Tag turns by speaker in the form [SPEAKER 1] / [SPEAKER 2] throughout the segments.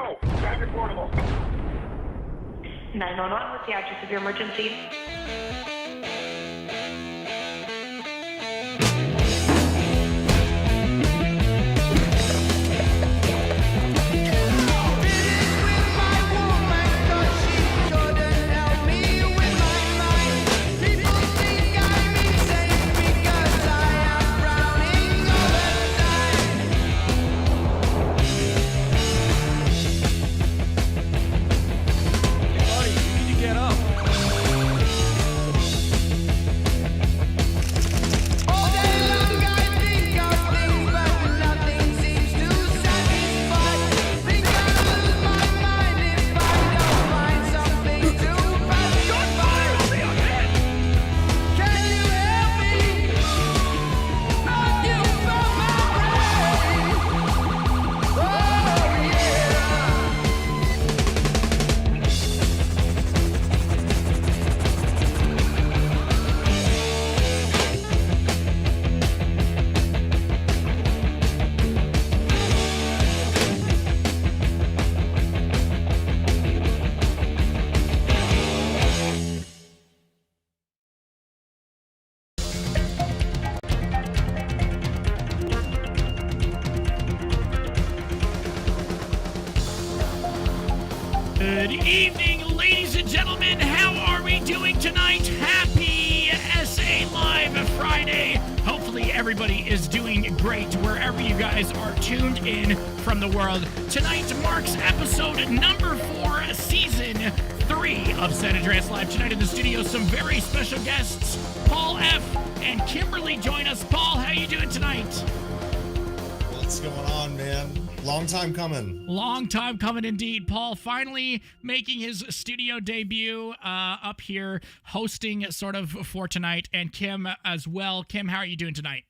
[SPEAKER 1] Go! Traffic portable.
[SPEAKER 2] 911, what's the address of your emergency?
[SPEAKER 3] Good evening, ladies and gentlemen. How are we doing tonight? Happy SA Live Friday. Hopefully everybody is doing great wherever you guys are tuned in from the world. Tonight marks episode number 4, season 3 of San Andreas Live. Tonight in the studio, some very special guests. Paul F. and Kimberly join us. Paul, how you doing tonight?
[SPEAKER 4] What's going on, man? Long time coming.
[SPEAKER 3] Long time coming indeed. Paul finally making his studio debut up here, hosting sort of for tonight, and Kim as well. Kim, how are you doing tonight?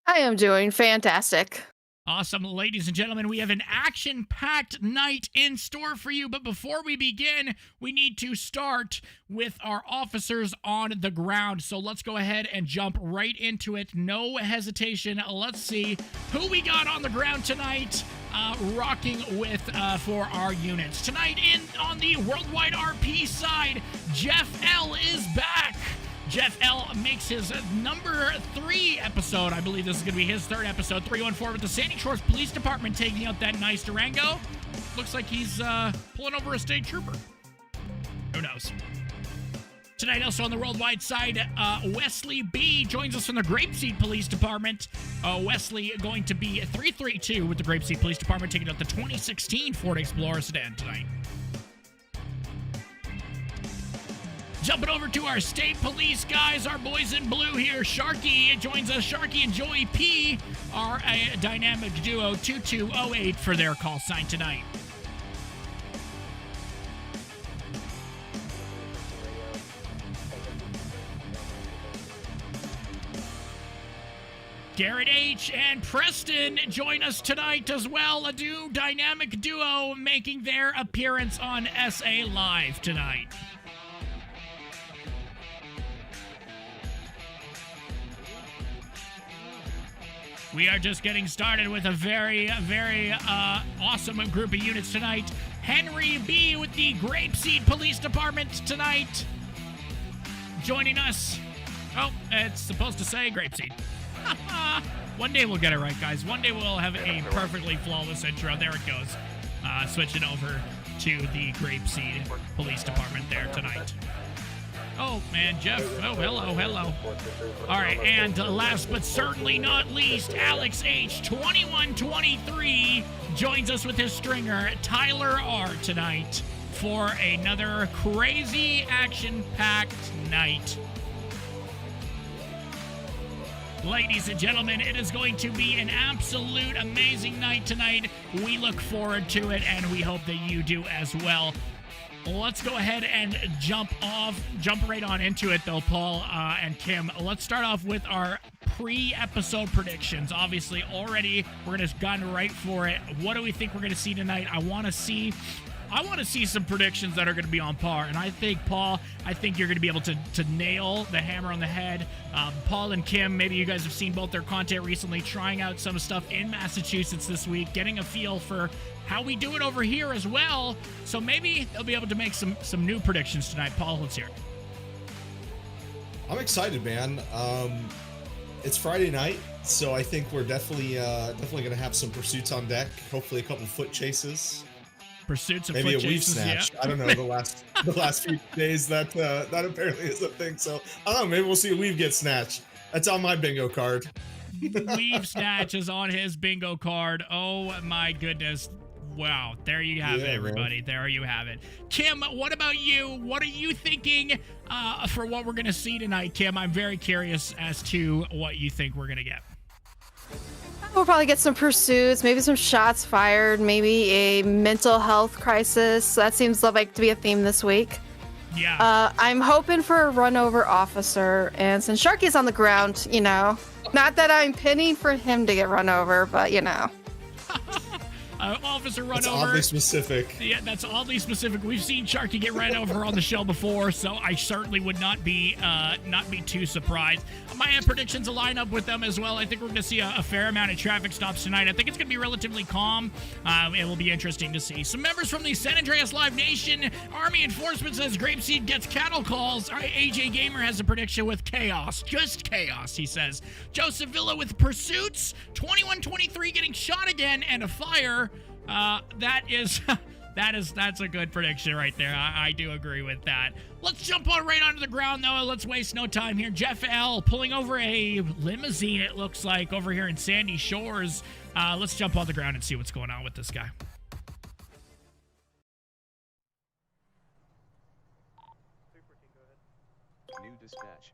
[SPEAKER 5] I am doing fantastic.
[SPEAKER 3] Awesome. Ladies and gentlemen, we have an action-packed night in store for you, but before we begin, we need to start with our officers on the ground. So let's go ahead and jump right into it. No hesitation. Let's see who we got on the ground tonight, rocking with for our units. Tonight on the Worldwide RP side, Jeff L is back. Jeff L makes his number 3 episode. I believe this is going to be his 3rd episode. 314 with the Sandy Shores Police Department taking out that nice Durango. Looks like he's pulling over a state trooper. Who knows? Tonight also on the worldwide side, Wesley B joins us from the Grapeseed Police Department. Wesley going to be 332 with the Grapeseed Police Department taking out the 2016 Ford Explorer sedan tonight. Jumping over to our state police guys, our boys in blue here. Sharky joins us. Sharky and Joey P are a dynamic duo, 2208 for their call sign tonight. Garrett H and Preston join us tonight as well. A dynamic duo making their appearance on SA Live tonight. We are just getting started with a very, very awesome group of units tonight. Henry B with the Grapeseed Police Department tonight. Joining us. Oh, it's supposed to say Grapeseed. One day we'll get it right, guys. One day we'll have a perfectly flawless intro. There it goes. Switching over to the Grapeseed Police Department there tonight. Oh, man, Jeff. Oh, hello. All right, and last but certainly not least, Alex H, 2123, joins us with his stringer, Tyler R, tonight for another crazy action-packed night. Ladies and gentlemen, it is going to be an absolute amazing night tonight. We look forward to it, and we hope that you do as well. Let's go ahead and jump right on into it, though, Paul and Kim. Let's start off with our pre-episode predictions. Obviously, already we're going to gun right for it. What do we think we're going to see tonight? I want to see I want to see some predictions that are going to be on par. And I think, Paul, you're going to be able to nail the hammer on the head. Paul and Kim, maybe you guys have seen both their content recently, trying out some stuff in Massachusetts this week, getting a feel for how we do it over here as well. So maybe they'll be able to make some new predictions tonight. Paul, let's hear it.
[SPEAKER 4] I'm excited, man. It's Friday night, so I think we're definitely gonna have some pursuits on deck. Hopefully, a couple foot chases.
[SPEAKER 3] Pursuits of
[SPEAKER 4] maybe
[SPEAKER 3] foot
[SPEAKER 4] a weave
[SPEAKER 3] chases,
[SPEAKER 4] snatch.
[SPEAKER 3] yeah.
[SPEAKER 4] I don't know, the last few days that apparently is a thing. So I don't know. Maybe we'll see a weave get snatched. That's on my bingo card.
[SPEAKER 3] Weave snatch is on his bingo card. Oh my goodness. Wow, there you have it, everybody. Man. There you have it. Kim, what about you? What are you thinking for what we're going to see tonight, Kim? I'm very curious as to what you think we're going to get.
[SPEAKER 5] We'll probably get some pursuits, maybe some shots fired, maybe a mental health crisis. That seems like to be a theme this week.
[SPEAKER 3] Yeah.
[SPEAKER 5] I'm hoping for a run over officer, and since Sharky's on the ground, not that I'm pinning for him to get run over, but
[SPEAKER 3] Officer run
[SPEAKER 4] that's
[SPEAKER 3] over.
[SPEAKER 4] That's oddly specific.
[SPEAKER 3] Yeah, that's oddly specific. We've seen Sharky get ran over on the show before, so I certainly would not be too surprised. My predictions align up with them as well. I think we're going to see a fair amount of traffic stops tonight. I think it's going to be relatively calm. It will be interesting to see. Some members from the San Andreas Live Nation Army Enforcement says Grapeseed gets cattle calls. AJ Gamer has a prediction with chaos. Just chaos, he says. Joseph Villa with pursuits. 21-23 getting shot again and a fire. That's a good prediction right there. I do agree with that. Let's jump right onto the ground, though. Let's waste no time here. Jeff L. pulling over a limousine, it looks like, over here in Sandy Shores. Let's jump on the ground and see what's going on with this guy.
[SPEAKER 1] New dispatch.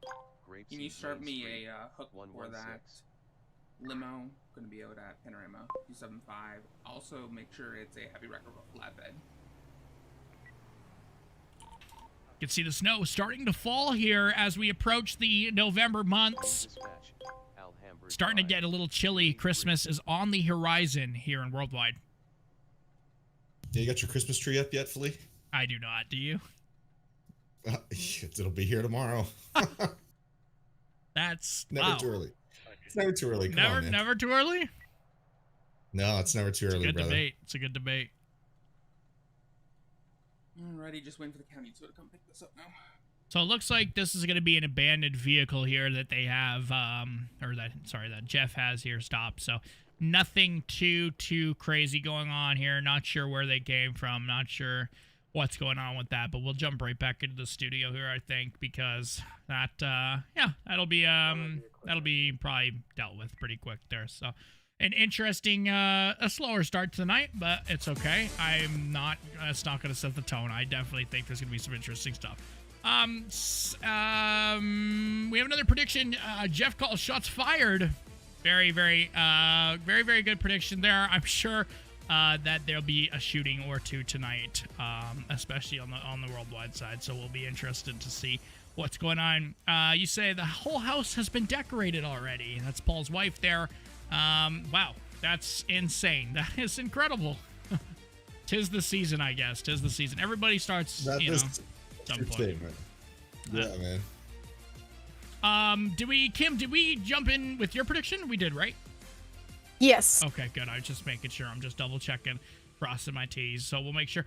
[SPEAKER 6] Can you start me a hook for that limo? Going to be out at Panorama 275. Also, make sure it's a heavy wrecker of a flatbed.
[SPEAKER 3] You can see the snow starting to fall here as we approach the November months. Starting to get a little chilly. Christmas is on the horizon here in Worldwide.
[SPEAKER 4] Yeah, you got your Christmas tree up yet, Flea?
[SPEAKER 3] I do not. Do you?
[SPEAKER 4] It'll be here tomorrow.
[SPEAKER 3] That's
[SPEAKER 4] never too early. It's never too early. Come on, man.
[SPEAKER 3] Never too early?
[SPEAKER 4] No, it's never too early, brother.
[SPEAKER 3] Debate. It's a good debate.
[SPEAKER 6] Alrighty, just waiting for the county to come pick this up now.
[SPEAKER 3] So it looks like this is going to be an abandoned vehicle here that they have, that Jeff has here stopped. So nothing too crazy going on here. Not sure where they came from. Not sure what's going on with that, but we'll jump right back into the studio here, I think, because that'll be probably dealt with pretty quick there. So an interesting, a slower start tonight, but it's okay. It's not going to set the tone. I definitely think there's going to be some interesting stuff. We have another prediction. Jeff calls shots fired. Very good prediction there. I'm sure that there'll be a shooting or two tonight, especially on the worldwide side. So we'll be interested to see what's going on. You say the whole house has been decorated already. That's Paul's wife there. Wow, that's insane. That is incredible. Tis the season, I guess. Tis the season. Everybody starts, some point.
[SPEAKER 4] Statement. Yeah,
[SPEAKER 3] man. Kim, did we jump in with your prediction? We did, right?
[SPEAKER 5] Yes.
[SPEAKER 3] Okay, good. I was just making sure. I'm just double checking, crossing my T's. So we'll make sure.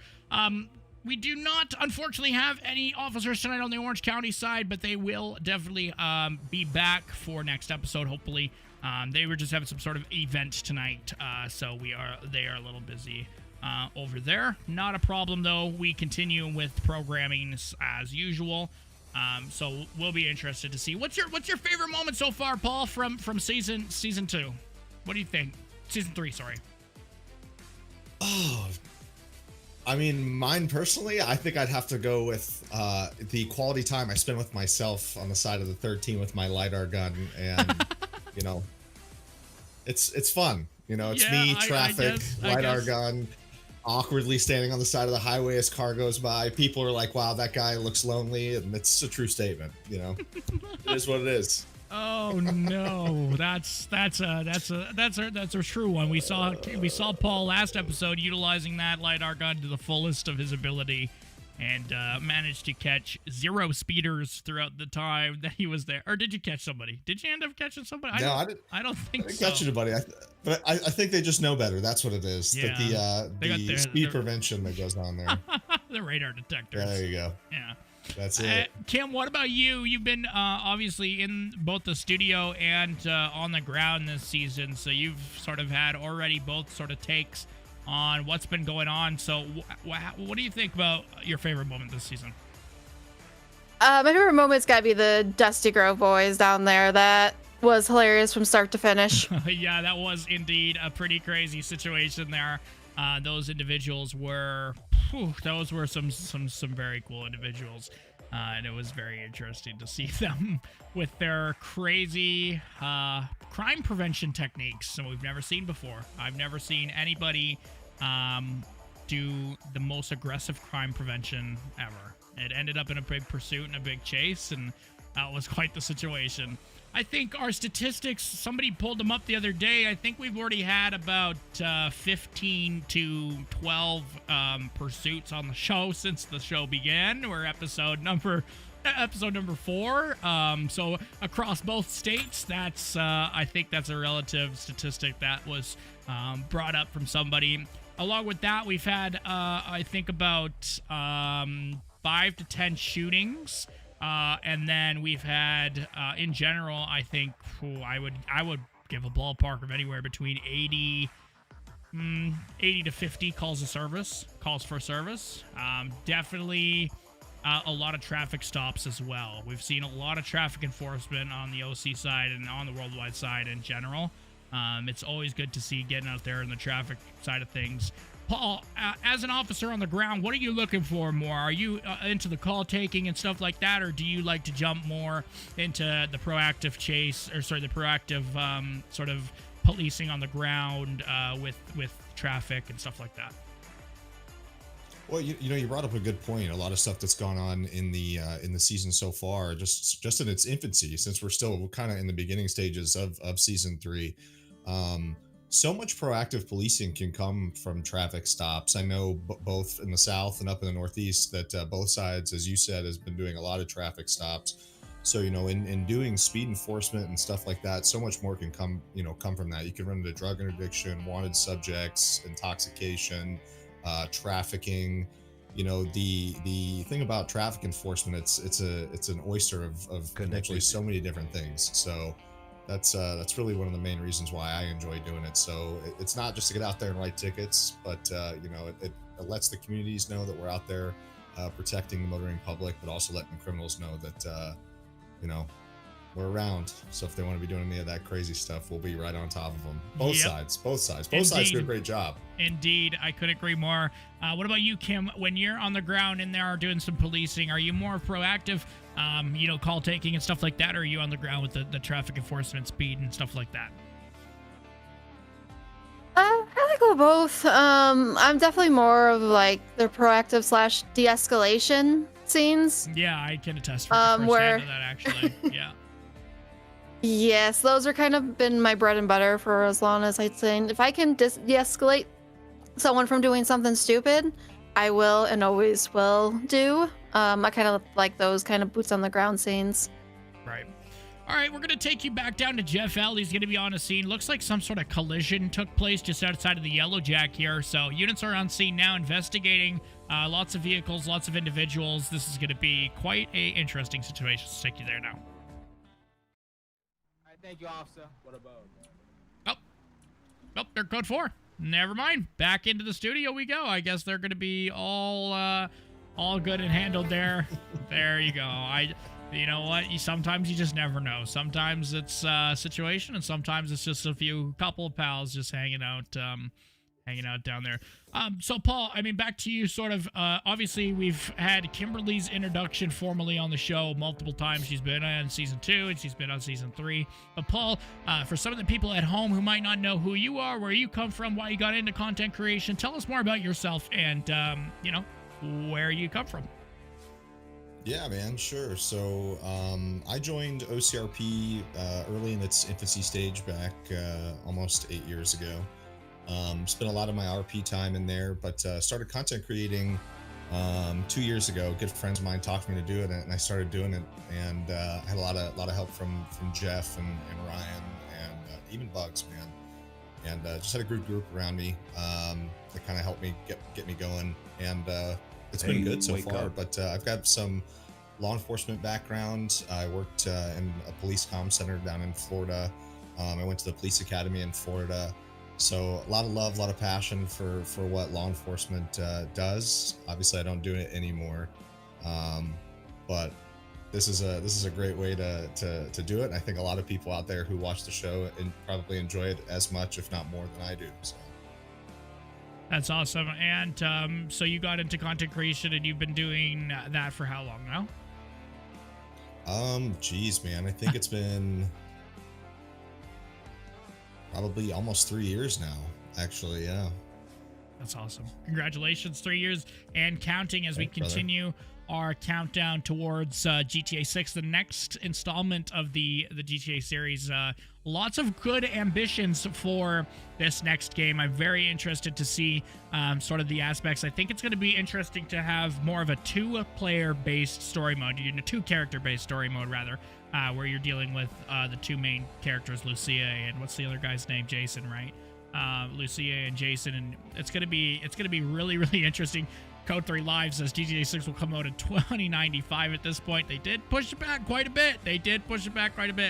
[SPEAKER 3] We do not, unfortunately, have any officers tonight on the Orange County side, but they will definitely be back for next episode, hopefully. They were just having some sort of event tonight, so they are a little busy over there. Not a problem, though. We continue with programming as usual. So we'll be interested to see. What's your favorite moment so far, Paul, from season 2? What do you think? Season 3, sorry.
[SPEAKER 4] Oh, I mean, mine personally, I think I'd have to go with the quality time I spent with myself on the side of the 13 with my LiDAR gun, and it's fun. It's me, traffic, LiDAR gun, awkwardly standing on the side of the highway as car goes by. People are like, "Wow, that guy looks lonely," and it's a true statement. It is what it is.
[SPEAKER 3] Oh no, that's a true one. We saw Paul last episode utilizing that LiDAR gun to the fullest of his ability, and managed to catch 0 speeders throughout the time that he was there. Or did you catch somebody? Did you end up catching somebody?
[SPEAKER 4] No, I didn't.
[SPEAKER 3] I don't think
[SPEAKER 4] I didn't
[SPEAKER 3] so.
[SPEAKER 4] catch anybody. But I think they just know better. That's what it is.
[SPEAKER 3] Yeah.
[SPEAKER 4] The speed prevention that goes on there.
[SPEAKER 3] The radar detectors.
[SPEAKER 4] There you go.
[SPEAKER 3] Yeah.
[SPEAKER 4] That's it.
[SPEAKER 3] Kim, what about you? You've been obviously in both the studio and on the ground this season, so you've sort of had already both sort of takes on what's been going on. So what do you think about your favorite moment this season?
[SPEAKER 5] My favorite moment's got to be the Dusty Grove boys down there. That was hilarious from start to finish.
[SPEAKER 3] Yeah, that was indeed a pretty crazy situation there. Those individuals were, those were some very cool individuals, and it was very interesting to see them with their crazy crime prevention techniques that we've never seen before. I've never seen anybody do the most aggressive crime prevention ever. It ended up in a big pursuit and a big chase, and that was quite the situation. I think our statistics, somebody pulled them up the other day. I think we've already had about 15 to 12 pursuits on the show since the show began. We're episode number 4. So across both states, that's I think that's a relative statistic that was brought up from somebody. Along with that, we've had I think about 5 to 10 shootings. And then we've had, in general, I think I would give a ballpark of anywhere between 80 to 50 calls for service. Definitely a lot of traffic stops as well. We've seen a lot of traffic enforcement on the OC side and on the worldwide side in general. It's always good to see getting out there in the traffic side of things. Paul, as an officer on the ground, what are you looking for more? Are you into the call taking and stuff like that, or do you like to jump more into the proactive chase, or sorry, the proactive sort of policing on the ground with traffic and stuff like that?
[SPEAKER 4] Well, you brought up a good point. A lot of stuff that's gone on in the season so far, just in its infancy, since we're still kind of in the beginning stages of season 3. So much proactive policing can come from traffic stops. I know both in the South and up in the Northeast that both sides, as you said, has been doing a lot of traffic stops. So, in doing speed enforcement and stuff like that, so much more can come from that. You can run into drug interdiction, wanted subjects, intoxication, trafficking. The thing about traffic enforcement, it's an oyster of potentially so many different things. So that's really one of the main reasons why I enjoy doing it. So it's not just to get out there and write tickets, but it lets the communities know that we're out there protecting the motoring public, but also letting criminals know that we're around. So if they want to be doing any of that crazy stuff, we'll be right on top of them. Both sides do a great job.
[SPEAKER 3] Indeed, I couldn't agree more. What about you, Kim? When you're on the ground in there doing some policing, are you more proactive, call taking and stuff like that, or are you on the ground with the traffic enforcement, speed and stuff like that?
[SPEAKER 5] I like go both. I'm definitely more of like the proactive / de-escalation scenes.
[SPEAKER 3] Yeah, I can attest for firsthand to that, actually. Yeah.
[SPEAKER 5] Yes, those are kind of been my bread and butter for as long as I'd say. If I can de-escalate someone from doing something stupid, I will and always will do. I kind of like those kind of boots on the ground scenes.
[SPEAKER 3] Right. All right, we're going to take you back down to Jeff L. He's going to be on a scene. Looks like some sort of collision took place just outside of the Yellow Jack here. So units are on scene now investigating. Lots of vehicles, lots of individuals. This is going to be quite a interesting situation. Let's take you there now.
[SPEAKER 1] All right, thank you, officer. What about?
[SPEAKER 3] Oh, they're code 4. Never mind. Back into the studio we go. I guess they're going to be all good and handled there. There you go. You know what? Sometimes you just never know. Sometimes it's a situation, and sometimes it's just a couple of pals just hanging out down there. So Paul, back to you. Sort of. Obviously, we've had Kimberly's introduction formally on the show multiple times. She's been on season 2 and she's been on season 3. But Paul, for some of the people at home who might not know who you are, where you come from, why you got into content creation, tell us more about yourself and where you come from.
[SPEAKER 4] Yeah, man, sure. So I joined OCRP early in its infancy stage back almost 8 years ago. Spent a lot of my RP time in there, but started content creating 2 years ago. Good friends of mine talked me to do it, and I started doing it. And I had a lot of help from Jeff and Ryan and even Bugs, man. And just had a good group around me that kind of helped me get me going. And it's been good so far. But I've got some law enforcement background. I worked in a police comm center down in Florida. I went to the police academy in Florida. So a lot of love, a lot of passion for what law enforcement does. Obviously, I don't do it anymore, but this is a great way to do it. And I think a lot of people out there who watch the show and probably enjoy it as much, if not more, than I do. So.
[SPEAKER 3] That's awesome. And so you got into content creation, and you've been doing that for how long now?
[SPEAKER 4] Geez, man, I think it's been probably almost 3 years now, actually. Yeah.
[SPEAKER 3] That's awesome. Congratulations, 3 years and counting as we continue our countdown towards GTA 6, the next installment of the GTA series. Lots of good ambitions for this next game. I'm very interested to see sort of the aspects. I think it's going to be interesting to have more of a two-player-based story mode, a two-character-based story mode, rather, where you're dealing with the two main characters, Lucia and what's the other guy's name? Jason, right? Lucia and Jason, and it's gonna be really, really interesting. Code 3 Live says GTA 6 will come out in 2095 at this point. They did push it back quite a bit.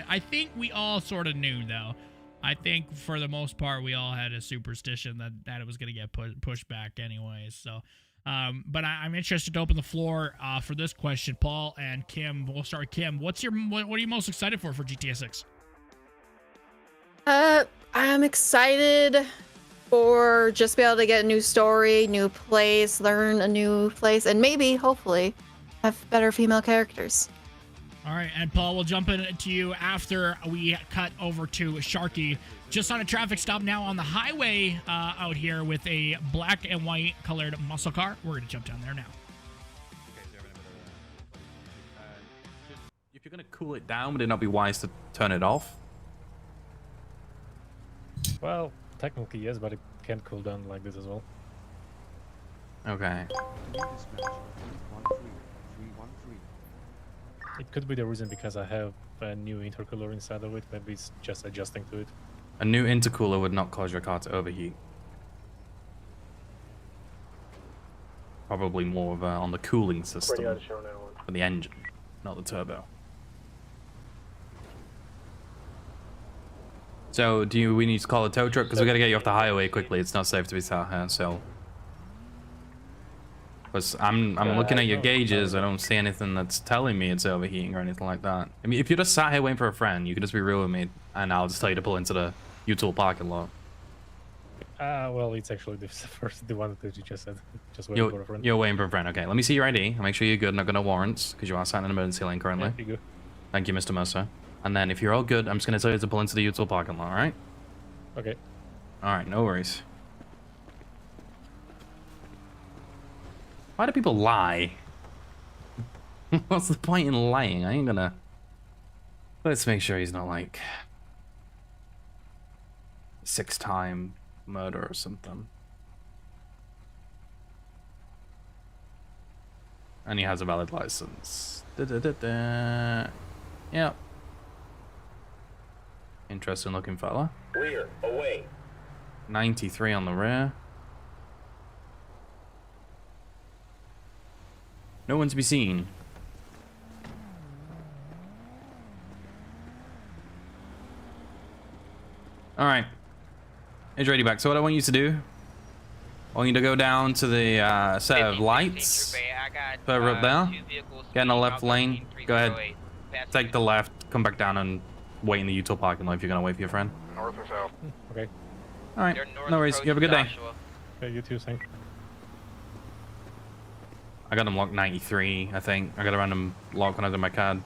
[SPEAKER 3] I think we all sort of knew, though. I think for the most part, we all had a superstition that it was going to get pushed back anyways. So, but I'm interested to open the floor for this question. Paul and Kim, we'll start with Kim. What are you most excited for GTA 6?
[SPEAKER 5] I'm excited for just be able to get a new story, new place, learn a new place, and maybe, hopefully, have better female characters.
[SPEAKER 3] All right, and Paul, we'll jump into you after we cut over to Sharky. Just on a traffic stop now on the highway out here with a black and white colored muscle car. We're going to jump down there now.
[SPEAKER 7] If you're going to cool it down, would it not be wise to turn it off?
[SPEAKER 8] Well, technically yes, but it can cool down like this as well.
[SPEAKER 7] Okay.
[SPEAKER 8] It could be the reason because I have a new intercooler inside of it. Maybe it's just adjusting to it.
[SPEAKER 7] A new intercooler would not cause your car to overheat. Probably more of on the cooling system for the engine, not the turbo. So, we need to call a tow truck? Because we got to get you off the highway quickly. It's not safe to be sat here, so... Because I'm looking at your gauges, I don't see anything that's telling me it's overheating or anything like that. I mean, if you're just sat here waiting for a friend, you could just be real with me, and I'll just tell you to pull into the U-Tool parking lot.
[SPEAKER 8] Well, it's actually the one that you just said. Just waiting for a friend.
[SPEAKER 7] You're waiting for a friend, okay. Let me see your ID. I'll make sure you're good, not going to warrants, because you are sat in an emergency lane currently.
[SPEAKER 8] Yeah, good.
[SPEAKER 7] Thank you, Mr. Mercer. And then if you're all good, I'm just going to tell you to pull into the U-Tool parking lot, alright?
[SPEAKER 8] Okay.
[SPEAKER 7] Alright, no worries. Why do people lie? What's the point in lying? I ain't gonna... Let's make sure he's not like... 6-time murder or something. And he has a valid license. Yep. Interesting looking fella.
[SPEAKER 9] Rear, away.
[SPEAKER 7] 93 on the rear. No one to be seen. Alright. It's ready back. So what I want you to do, I want you to go down to the set of lights. Further up there. Get in the left lane. Go ahead. Take the left. Come back down and wait in the U-Tool parking lot if you're going to wait for your friend.
[SPEAKER 9] North or south?
[SPEAKER 8] Okay.
[SPEAKER 7] Alright. No worries. You have a good day.
[SPEAKER 8] Okay, you too, thanks.
[SPEAKER 7] I got him locked 93, I think. I got a random lock when I did my CAD.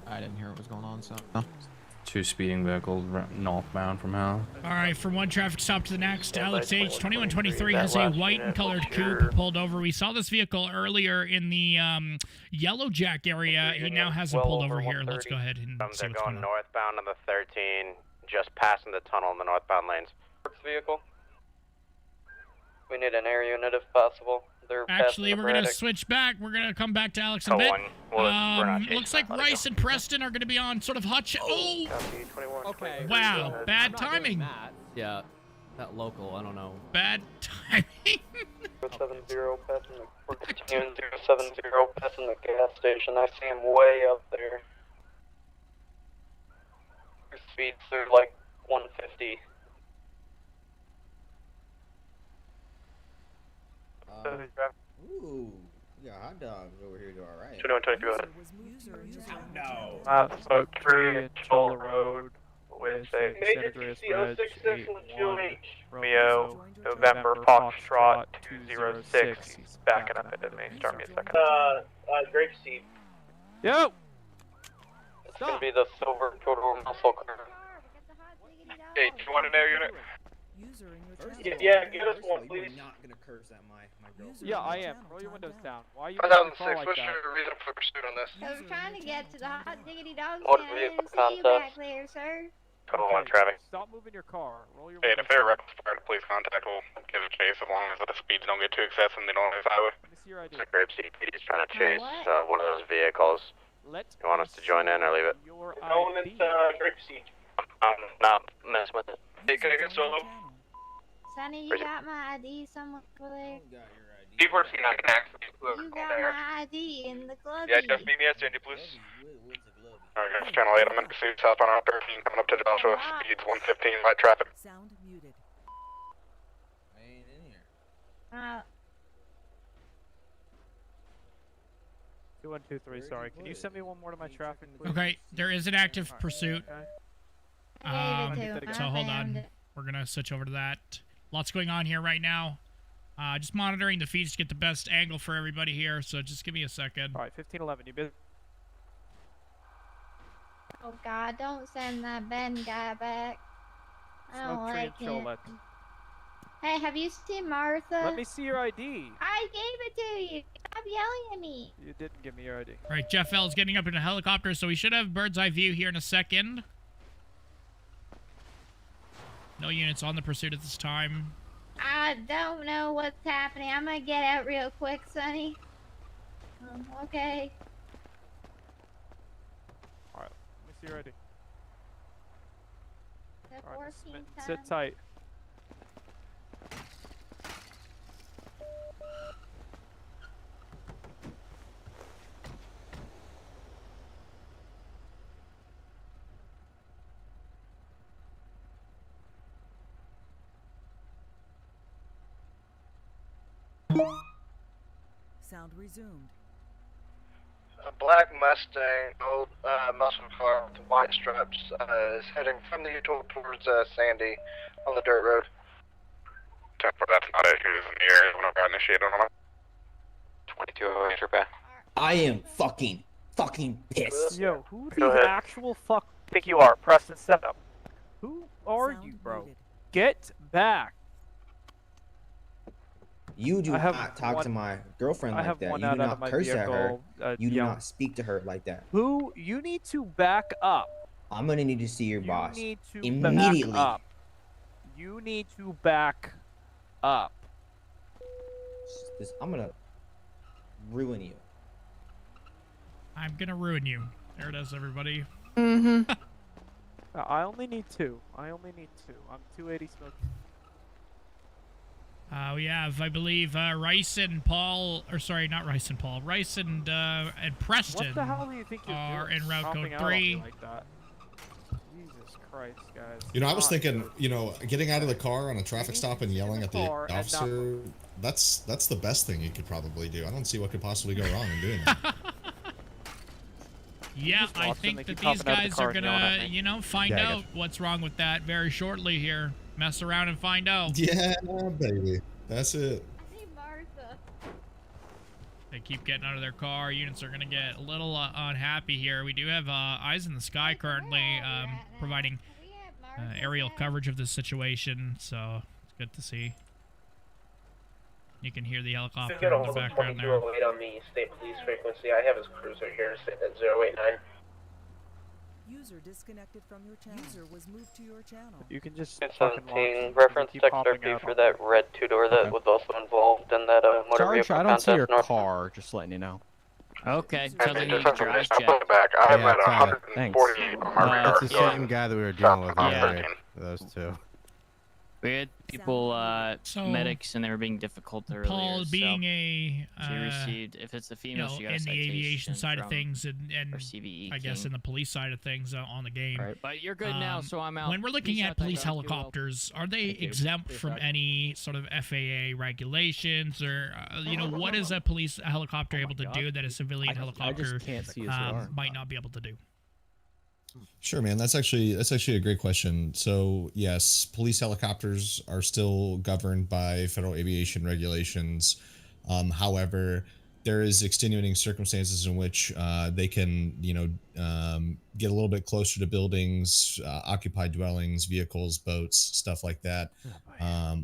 [SPEAKER 10] I didn't hear what was going on, so... Oh.
[SPEAKER 7] 2 speeding vehicles northbound from hell.
[SPEAKER 3] All right, from one traffic stop to the next, Alex H. 2123 has a white and colored coupe pulled over. We saw this vehicle earlier in the Yellow Jack area. He now has it pulled over here. Let's go ahead and see
[SPEAKER 9] They're
[SPEAKER 3] what's
[SPEAKER 9] going
[SPEAKER 3] going on.
[SPEAKER 9] northbound on the 13, just passing the tunnel in the northbound lanes. Vehicle. We need an air unit if possible.
[SPEAKER 3] Actually, we're going to switch back. We're going to come back to Alex in a bit. Looks like Rice and Preston are going to be on sort of hot Oh!
[SPEAKER 1] Okay.
[SPEAKER 3] Wow, bad timing.
[SPEAKER 10] Yeah, that local, I don't know.
[SPEAKER 3] Bad timing.
[SPEAKER 9] 070 passing the, we're continuing 070 passing the gas station. I see him way up there. Their speeds are like 150.
[SPEAKER 10] Ooh, we got hot dogs over here to our right.
[SPEAKER 9] 2123.
[SPEAKER 1] No.
[SPEAKER 9] So 3 Chola Road with a San Andreas Red 81 Romeo November Foxtrot 206. He's backing up into me. Start me a second.
[SPEAKER 1] Grapeseed.
[SPEAKER 8] Yo!
[SPEAKER 9] It's gonna be the silver total muscle car. Hey, do you want an air unit?
[SPEAKER 1] Yeah, give us one, please.
[SPEAKER 10] Not gonna curse at my girlfriend.
[SPEAKER 8] Yeah, I am. Roll your windows down. Why are you
[SPEAKER 9] 2006,
[SPEAKER 8] like
[SPEAKER 9] what's
[SPEAKER 8] that?
[SPEAKER 9] your reason for pursuit on this?
[SPEAKER 11] I was trying to get to the hot diggity dog
[SPEAKER 9] What
[SPEAKER 11] stand. I
[SPEAKER 9] vehicle
[SPEAKER 11] didn't see you
[SPEAKER 9] concept?
[SPEAKER 11] back there, sir.
[SPEAKER 9] Total 1 traffic.
[SPEAKER 8] Stop moving your car. Roll your
[SPEAKER 9] Hey,
[SPEAKER 8] windows
[SPEAKER 9] if they're
[SPEAKER 8] down.
[SPEAKER 9] reckless fire to police contact, we'll give a chase as long as the speeds don't get too excessive and they don't on the highway.
[SPEAKER 8] Let me see your ID.
[SPEAKER 9] Grape CDPD is trying to
[SPEAKER 11] chase,
[SPEAKER 9] one of those vehicles.
[SPEAKER 8] Let
[SPEAKER 9] You want us to join in or leave it?
[SPEAKER 8] Your
[SPEAKER 1] No,
[SPEAKER 8] ID.
[SPEAKER 1] it's Grapeseed.
[SPEAKER 9] I'm not messing with it. Hey, can I get solo?
[SPEAKER 11] Sonny, you got my ID somewhere over there?
[SPEAKER 10] Got your ID.
[SPEAKER 9] People are seeing I can access
[SPEAKER 11] You got my ID in the club.
[SPEAKER 9] Yeah, just meet me at Sandy, please.
[SPEAKER 10] What's a glove?
[SPEAKER 9] Alright, guys, channel 8, I'm in pursuit south on our 13, coming up to Joshua, speeds 115, light traffic.
[SPEAKER 12] Sound muted.
[SPEAKER 10] I ain't in here.
[SPEAKER 8] 2123, sorry. Can you send me one more to my traffic, please?
[SPEAKER 3] Okay, there is an active pursuit.
[SPEAKER 8] Okay.
[SPEAKER 11] I gave it to him.
[SPEAKER 3] So
[SPEAKER 11] I
[SPEAKER 3] hold
[SPEAKER 11] found
[SPEAKER 3] on.
[SPEAKER 11] it.
[SPEAKER 3] We're going to switch over to that. Lots going on here right now. Just monitoring the feeds to get the best angle for everybody here. So just give me a second.
[SPEAKER 8] Alright, 1511, you busy?
[SPEAKER 11] Oh God, don't send that Ben guy back. I don't
[SPEAKER 8] Smoke tree
[SPEAKER 11] like
[SPEAKER 8] and chill
[SPEAKER 11] him.
[SPEAKER 8] let.
[SPEAKER 11] Hey, have you seen Martha?
[SPEAKER 8] Let me see your ID.
[SPEAKER 11] I gave it to you. Stop yelling at me.
[SPEAKER 8] You didn't give me your ID.
[SPEAKER 3] All right, Jeff L is getting up in a helicopter, so we should have bird's eye view here in a second. No units on the pursuit at this time.
[SPEAKER 11] I don't know what's happening. I'm gonna get out real quick, Sonny. Okay.
[SPEAKER 8] Alright, let me see your ID.
[SPEAKER 11] The
[SPEAKER 8] Alright,
[SPEAKER 11] 14th
[SPEAKER 8] sit
[SPEAKER 11] time.
[SPEAKER 8] tight.
[SPEAKER 12] Sound resumed.
[SPEAKER 9] A black Mustang, old muscle car with white stripes, is heading from the Utah towards Sandy on the dirt road. Temper, that's not it. Who's in the area whenever I initiate on it? 2208 repair.
[SPEAKER 10] I am fucking pissed.
[SPEAKER 8] Yo, who
[SPEAKER 9] Go
[SPEAKER 8] the
[SPEAKER 9] ahead.
[SPEAKER 8] actual fuck think you are? Preston, set up. Who are
[SPEAKER 12] Sound
[SPEAKER 8] you, bro?
[SPEAKER 12] muted.
[SPEAKER 8] Get back.
[SPEAKER 10] You do
[SPEAKER 8] I have
[SPEAKER 10] not talk
[SPEAKER 8] one-
[SPEAKER 10] to my girlfriend
[SPEAKER 8] I
[SPEAKER 10] like
[SPEAKER 8] have
[SPEAKER 10] that.
[SPEAKER 8] one
[SPEAKER 10] You do
[SPEAKER 8] out of
[SPEAKER 10] not
[SPEAKER 8] my
[SPEAKER 10] curse at her.
[SPEAKER 8] vehicle.
[SPEAKER 10] You do
[SPEAKER 8] yell.
[SPEAKER 10] not speak to her like that.
[SPEAKER 8] Who? You need to back up.
[SPEAKER 10] I'm gonna need to see your
[SPEAKER 8] You
[SPEAKER 10] boss
[SPEAKER 8] need to
[SPEAKER 10] immediately.
[SPEAKER 8] back up. You need to back up.
[SPEAKER 10] I'm gonna ruin you.
[SPEAKER 3] I'm going to ruin you. There it is, everybody.
[SPEAKER 5] Mm-hmm.
[SPEAKER 8] I only need 2. I'm 280 smoking.
[SPEAKER 3] We have, I believe, Rice and Paul, or sorry, not Rice and Paul, Rice and Preston
[SPEAKER 8] What the hell do you think you're
[SPEAKER 3] are
[SPEAKER 8] doing?
[SPEAKER 3] en route
[SPEAKER 8] Stomping
[SPEAKER 3] code
[SPEAKER 8] out on me
[SPEAKER 3] 3.
[SPEAKER 8] like that? Jesus Christ, guys.
[SPEAKER 4] You know, I was
[SPEAKER 8] Not
[SPEAKER 4] thinking,
[SPEAKER 8] good.
[SPEAKER 4] you know, getting out of the car on a traffic stop and yelling at the
[SPEAKER 8] car and not
[SPEAKER 4] officer, that's the best thing you could probably do. I don't see what could possibly go wrong in doing that.
[SPEAKER 3] Yeah,
[SPEAKER 8] just
[SPEAKER 3] I
[SPEAKER 8] watch them,
[SPEAKER 3] think
[SPEAKER 8] they
[SPEAKER 3] that
[SPEAKER 8] keep hopping
[SPEAKER 3] these
[SPEAKER 8] out of the
[SPEAKER 3] guys
[SPEAKER 8] car
[SPEAKER 3] are
[SPEAKER 8] and yelling at
[SPEAKER 3] gonna,
[SPEAKER 8] me.
[SPEAKER 3] you know, find
[SPEAKER 10] Yeah, I
[SPEAKER 3] out what's wrong with that very shortly here. Mess around and find out.
[SPEAKER 4] Yeah, baby. That's it.
[SPEAKER 11] I see Martha.
[SPEAKER 3] They keep getting out of their car. Units are going to get a little unhappy here. We do have eyes in the sky currently providing aerial coverage of this situation, so it's good to see. You can hear the helicopter in the background there.
[SPEAKER 1] On the state police frequency. I have his cruiser here sitting at 089.
[SPEAKER 12] User disconnected from your channel. User was moved to your channel.
[SPEAKER 13] You can just
[SPEAKER 1] 17 reference text RP for that red two-door that was also involved in that motor
[SPEAKER 13] Sarge,
[SPEAKER 1] vehicle
[SPEAKER 13] I don't see your
[SPEAKER 1] contest north.
[SPEAKER 13] car, just letting you know.
[SPEAKER 14] Okay,
[SPEAKER 9] I
[SPEAKER 14] so they
[SPEAKER 9] mean,
[SPEAKER 14] need
[SPEAKER 9] just
[SPEAKER 14] to drive
[SPEAKER 9] I'll put
[SPEAKER 14] check.
[SPEAKER 9] it back. I have
[SPEAKER 15] Yeah,
[SPEAKER 9] at
[SPEAKER 15] it's alright.
[SPEAKER 9] 140
[SPEAKER 15] It's the same guy that we were dealing with earlier. Those two.
[SPEAKER 14] We had people, medics, and they were being difficult earlier.
[SPEAKER 3] Paul, being
[SPEAKER 14] she received, if it's the female, she got a
[SPEAKER 3] in the
[SPEAKER 14] citation
[SPEAKER 3] aviation side of
[SPEAKER 14] from
[SPEAKER 3] things and
[SPEAKER 14] her CVE
[SPEAKER 3] I guess
[SPEAKER 14] king.
[SPEAKER 3] in the police side of things on the game.
[SPEAKER 14] Right. But you're good now, so I'm out.
[SPEAKER 3] When we're looking
[SPEAKER 14] Peace
[SPEAKER 3] at
[SPEAKER 14] out,
[SPEAKER 3] police
[SPEAKER 14] thank you.
[SPEAKER 3] helicopters, are they exempt from any sort of FAA regulations, or what is a police helicopter able to do that a civilian helicopter might not be able to do?
[SPEAKER 4] Sure, man. That's actually a great question. So yes, police helicopters are still governed by federal aviation regulations. However, there is extenuating circumstances in which they can, get a little bit closer to buildings, occupied dwellings, vehicles, boats, stuff like that,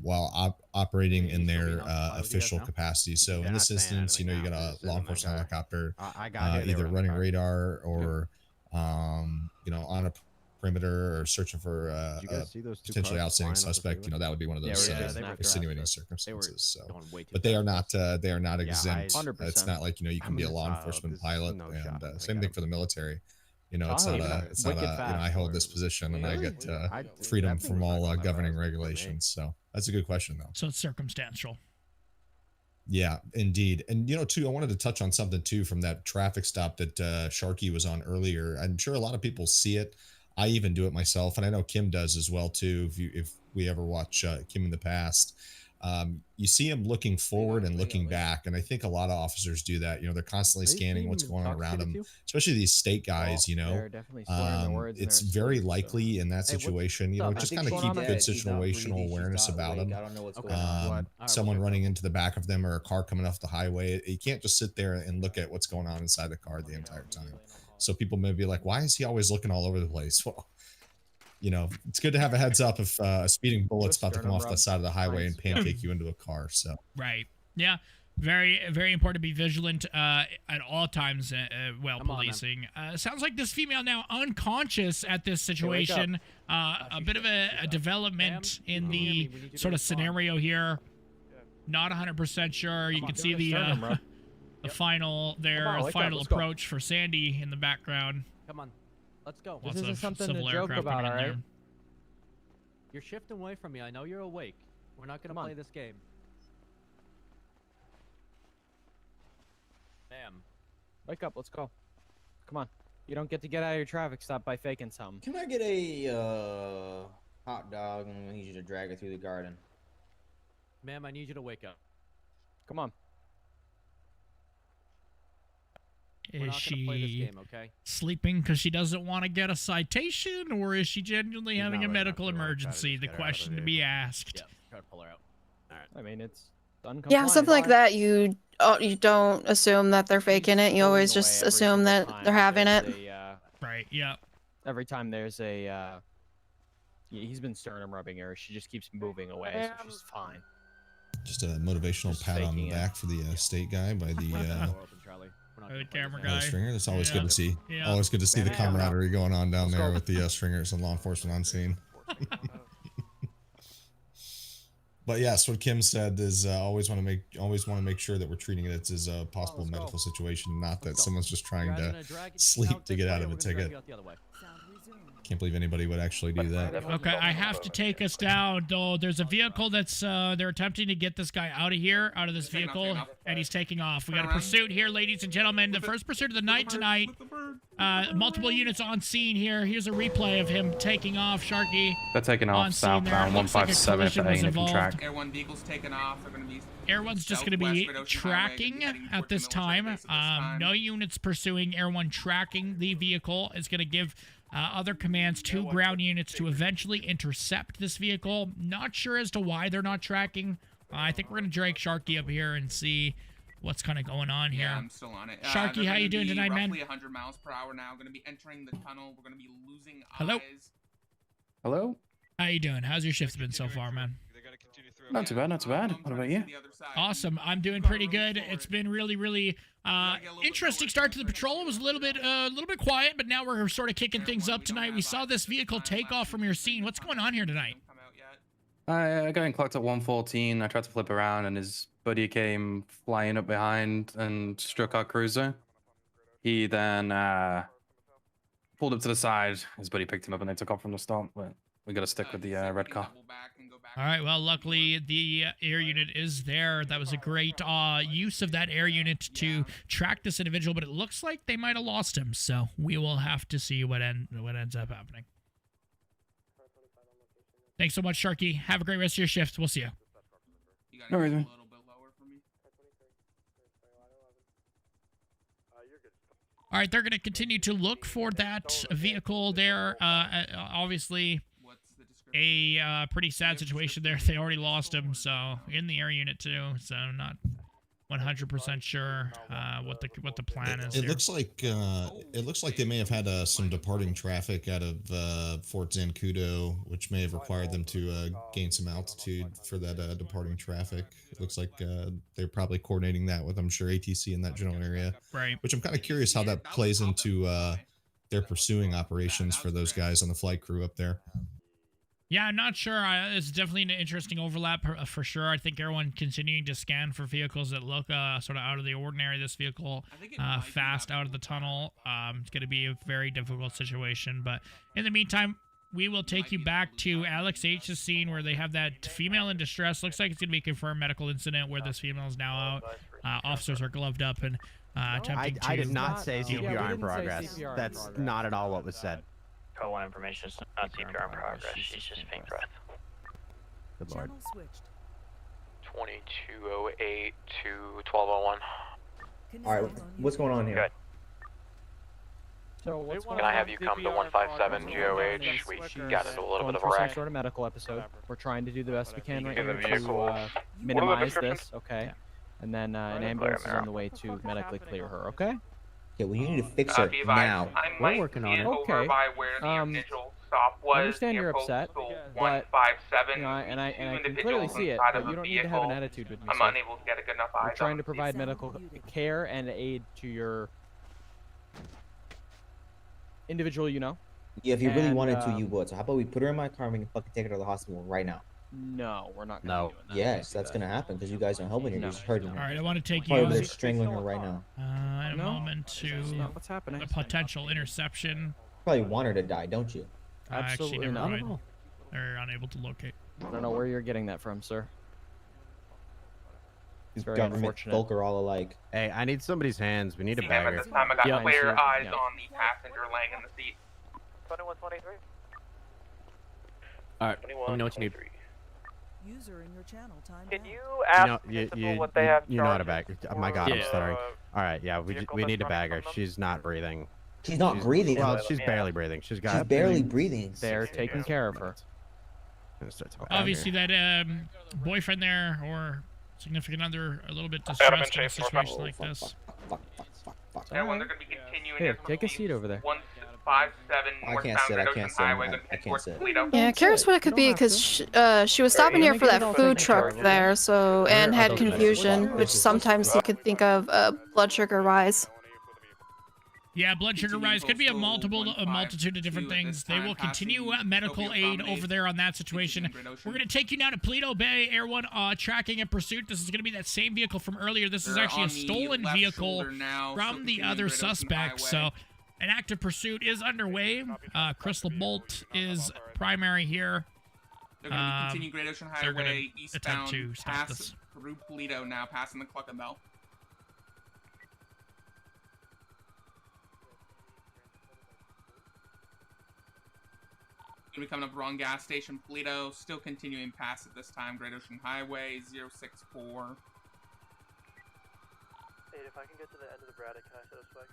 [SPEAKER 4] while operating in their official capacity. So in this instance, you got a law enforcement helicopter, either running radar or on a perimeter or searching for a potentially outstanding suspect. That would be one of those extenuating circumstances. So, but they are not exempt. It's not like you can be a law enforcement pilot, and same thing for the military. It's not I hold this position and I get freedom from all governing regulations. So that's a good question though.
[SPEAKER 3] So it's circumstantial.
[SPEAKER 4] Yeah, indeed. And, too, I wanted to touch on something, too, from that traffic stop that Sharky was on earlier. I'm sure a lot of people see it. I even do it myself. And I know Kim does as well, too, if we ever watch Kim in the past. You see him looking forward and looking back. And I think a lot of officers do that. They're constantly scanning what's going on around them, especially these state guys, it's very likely in that situation, just kind of keep good situational awareness about them. Someone running into the back of them or a car coming off the highway, you can't just sit there and look at what's going on inside the car the entire time. So people may be like, why is he always looking all over the place? Well, it's good to have a heads up if a speeding bullet's about to come off the side of the highway and pancake you into a car. So
[SPEAKER 3] right, yeah, very very important to be vigilant at all times while policing. Sounds like this female now unconscious at this situation. A bit of a development in the sort of scenario here. Not 100% sure. You can see the final approach for Sandy in the background.
[SPEAKER 16] Come on. Let's go.
[SPEAKER 3] Lots
[SPEAKER 16] This isn't
[SPEAKER 3] of
[SPEAKER 16] something
[SPEAKER 3] civil
[SPEAKER 16] to joke
[SPEAKER 3] aircraft
[SPEAKER 16] about,
[SPEAKER 3] running
[SPEAKER 16] alright?
[SPEAKER 3] there.
[SPEAKER 16] You're shifting away from me. I know you're awake. We're not gonna play this game.
[SPEAKER 13] Ma'am. Wake up, let's go. Come on. You don't get to get out of your traffic stop by faking something.
[SPEAKER 10] Can I get a hot dog and I need you to drag it through the garden?
[SPEAKER 16] Ma'am, I need you to wake up.
[SPEAKER 13] Come on.
[SPEAKER 16] We're
[SPEAKER 3] Is
[SPEAKER 16] not gonna play this
[SPEAKER 3] she
[SPEAKER 16] game, okay?
[SPEAKER 3] sleeping because she doesn't want to get a citation, or is she genuinely having a medical emergency? The question to be asked.
[SPEAKER 16] Yeah, try to pull her out. All right.
[SPEAKER 13] I mean, it's
[SPEAKER 5] Yeah, something like that. You don't assume that they're faking it. You always just assume that they're having it.
[SPEAKER 3] Right. Yeah.
[SPEAKER 13] Every time there's a, he's been sternum rubbing her. She just keeps moving away, so she's fine.
[SPEAKER 4] just a motivational pat on the back for the state guy by the
[SPEAKER 3] camera guy.
[SPEAKER 4] Stringer. That's always good to see.
[SPEAKER 3] Yeah.
[SPEAKER 4] Always good to see the camaraderie going on down there with the Stringers and law enforcement on scene. But yes, what Kim said is always want to make sure that we're treating it as a possible medical situation, not that someone's just trying to sleep to get out of a ticket. Can't believe anybody would actually do that.
[SPEAKER 3] Okay, I have to take us down, though. There's a vehicle that's, they're attempting to get this guy out of here, out of this vehicle, and he's taking off. We got a pursuit here, ladies and gentlemen. The first pursuit of the night tonight. Multiple units on scene here. Here's a replay of him taking off, Sharky.
[SPEAKER 7] They're taking off southbound 157 if they can track.
[SPEAKER 6] Air 1 vehicle's taken off. They're going to be...
[SPEAKER 3] Air 1's just going to be tracking at this time. No units pursuing. Air 1 tracking the vehicle is going to give other commands 2 ground units to eventually intercept this vehicle. Not sure as to why they're not tracking. I think we're going to drag Sharky up here and see what's kind of going on here.
[SPEAKER 6] Yeah, I'm still on it.
[SPEAKER 3] Sharky, how you doing tonight, man?
[SPEAKER 6] Roughly 100 miles per hour now. Going to be entering the tunnel. We're going to be losing
[SPEAKER 3] Hello?
[SPEAKER 6] eyes.
[SPEAKER 17] Hello?
[SPEAKER 3] How you doing? How's your shift been so far, man?
[SPEAKER 17] Not too bad, not too bad. What about you?
[SPEAKER 3] Awesome. I'm doing pretty good. It's been really interesting start to the patrol. It was a little bit quiet, but now we're sort of kicking things up tonight. We saw this vehicle take off from your scene. What's going on here tonight?
[SPEAKER 17] I got in clocked at 114. I tried to flip around, and his buddy came flying up behind and struck our cruiser. He then pulled up to the side. His buddy picked him up, and they took off from the start. But we got to stick with the red car.
[SPEAKER 3] All right, well, luckily the air unit is there. That was a great use of that air unit to track this individual, but it looks like they might have lost him, so we will have to see what ends up happening. Thanks so much, Sharky. Have a great rest of your shift. We'll see you.
[SPEAKER 17] No worries, man.
[SPEAKER 3] All right, they're going to continue to look for that vehicle there. Obviously, a pretty sad situation there. They already lost him, so in the air unit too. So not 100% sure what the plan is.
[SPEAKER 4] It looks like they may have had some departing traffic out of Fort Zancudo, which may have required them to gain some altitude for that departing traffic. It looks like they're probably coordinating that with, I'm sure, ATC in that general area.
[SPEAKER 3] Right.
[SPEAKER 4] Which I'm kind of curious how that plays into their pursuing operations for those guys on the flight crew up there.
[SPEAKER 3] Yeah, I'm not sure. It's definitely an interesting overlap for sure. I think everyone continuing to scan for vehicles that look sort of out of the ordinary. This vehicle fast out of the tunnel. It's going to be a very difficult situation. But in the meantime, we will take you back to Alex H's scene where they have that female in distress. Looks like it's going to be a confirmed medical incident where this female is now out. Officers are gloved up and attempting to...
[SPEAKER 15] I did not say CPR in progress. That's not at all what was said.
[SPEAKER 1] Code 1 information, it's not CPR in progress, she's just faint breath.
[SPEAKER 15] Good lord.
[SPEAKER 1] 2208 to 1201.
[SPEAKER 10] Alright, what's going on here?
[SPEAKER 1] Good.
[SPEAKER 13] So what's
[SPEAKER 1] Can I have you come to 157 GOH? We got into a little bit of a
[SPEAKER 13] some
[SPEAKER 1] wreck.
[SPEAKER 13] sort of medical episode. We're trying to do the best we can right
[SPEAKER 1] Give
[SPEAKER 13] now
[SPEAKER 1] the
[SPEAKER 13] to
[SPEAKER 1] vehicle.
[SPEAKER 13] minimize this, okay? And then an ambulance is on the way to medically clear her, okay?
[SPEAKER 10] Okay, well, you need to fix her now.
[SPEAKER 13] We're working on it. Okay. I understand you're upset, but you know, and I can clearly see it. But you don't need to have an attitude with me.
[SPEAKER 6] I'm unable to get a good enough eye.
[SPEAKER 13] We're trying to provide medical care and aid to your individual, you know.
[SPEAKER 10] Yeah, if you really wanted to, you would. So how about we put her in my car and we can fucking take her to the hospital right now?
[SPEAKER 13] No, we're not gonna do that.
[SPEAKER 10] Yes, that's gonna happen because you guys aren't helping her. You're just hurting her.
[SPEAKER 3] All right, I want to take
[SPEAKER 10] Probably
[SPEAKER 3] you...
[SPEAKER 10] they're strangling her right now.
[SPEAKER 3] in a moment to
[SPEAKER 13] what's happening.
[SPEAKER 3] a potential interception.
[SPEAKER 10] Probably want her to die, don't you?
[SPEAKER 3] Actually,
[SPEAKER 13] Absolutely
[SPEAKER 3] never
[SPEAKER 13] not.
[SPEAKER 3] mind. They're unable to locate.
[SPEAKER 13] I don't know where you're getting that from, sir.
[SPEAKER 10] These
[SPEAKER 13] very
[SPEAKER 10] government
[SPEAKER 13] unfortunate.
[SPEAKER 10] folk are all alike.
[SPEAKER 15] Hey, I need somebody's hands. We need a
[SPEAKER 6] At
[SPEAKER 15] bagger.
[SPEAKER 6] this time, I got
[SPEAKER 13] Yeah,
[SPEAKER 6] clear
[SPEAKER 13] sure.
[SPEAKER 6] eyes
[SPEAKER 13] Yeah.
[SPEAKER 6] on the passenger laying in the seat.
[SPEAKER 1] 2123.
[SPEAKER 15] All right, let me know what you need.
[SPEAKER 12] User in your channel timed
[SPEAKER 1] Can
[SPEAKER 12] out.
[SPEAKER 1] you ask
[SPEAKER 15] You
[SPEAKER 1] what they have
[SPEAKER 15] know how to
[SPEAKER 1] charged?
[SPEAKER 15] bag. Oh my God, I'm
[SPEAKER 1] Yeah.
[SPEAKER 15] stuttering. All right, yeah, we
[SPEAKER 1] Vehicle
[SPEAKER 15] need a
[SPEAKER 1] that's
[SPEAKER 15] bagger.
[SPEAKER 1] running from them?
[SPEAKER 15] She's not breathing.
[SPEAKER 10] She's not breathing.
[SPEAKER 15] Well, she's barely breathing. She's got.
[SPEAKER 10] She's barely breathing.
[SPEAKER 13] They're taking care of her.
[SPEAKER 3] Obviously, that boyfriend there or significant other a little bit distressed in a situation like this.
[SPEAKER 6] Everyone, they're going to be continuing
[SPEAKER 13] Here, take a seat over there.
[SPEAKER 6] 157
[SPEAKER 10] I can't sit. I can't sit. I can't sit.
[SPEAKER 5] Yeah, curious what it could be because she was stopping here for that food truck there, so and had confusion, which sometimes you could think of blood sugar rise.
[SPEAKER 3] Yeah, blood sugar rise could be a multitude of different things. They will continue medical aid over there on that situation. We're going to take you now to Paleto Bay, Air 1 tracking and pursuit. This is going to be that same vehicle from earlier. This is actually a stolen vehicle from the other suspect. So an active pursuit is underway. Crystal Bolt is primary here.
[SPEAKER 6] They're going to continue Great Ocean
[SPEAKER 3] they're gonna
[SPEAKER 6] Highway eastbound
[SPEAKER 3] to stop
[SPEAKER 6] past
[SPEAKER 3] this.
[SPEAKER 6] through Paleto now, passing the Cluck and Bell. Gonna be coming up wrong gas station, Paleto, still continuing past at this time, Great Ocean Highway 064.
[SPEAKER 1] Hey, if I can get to the end of the Braddock, can I set a spike?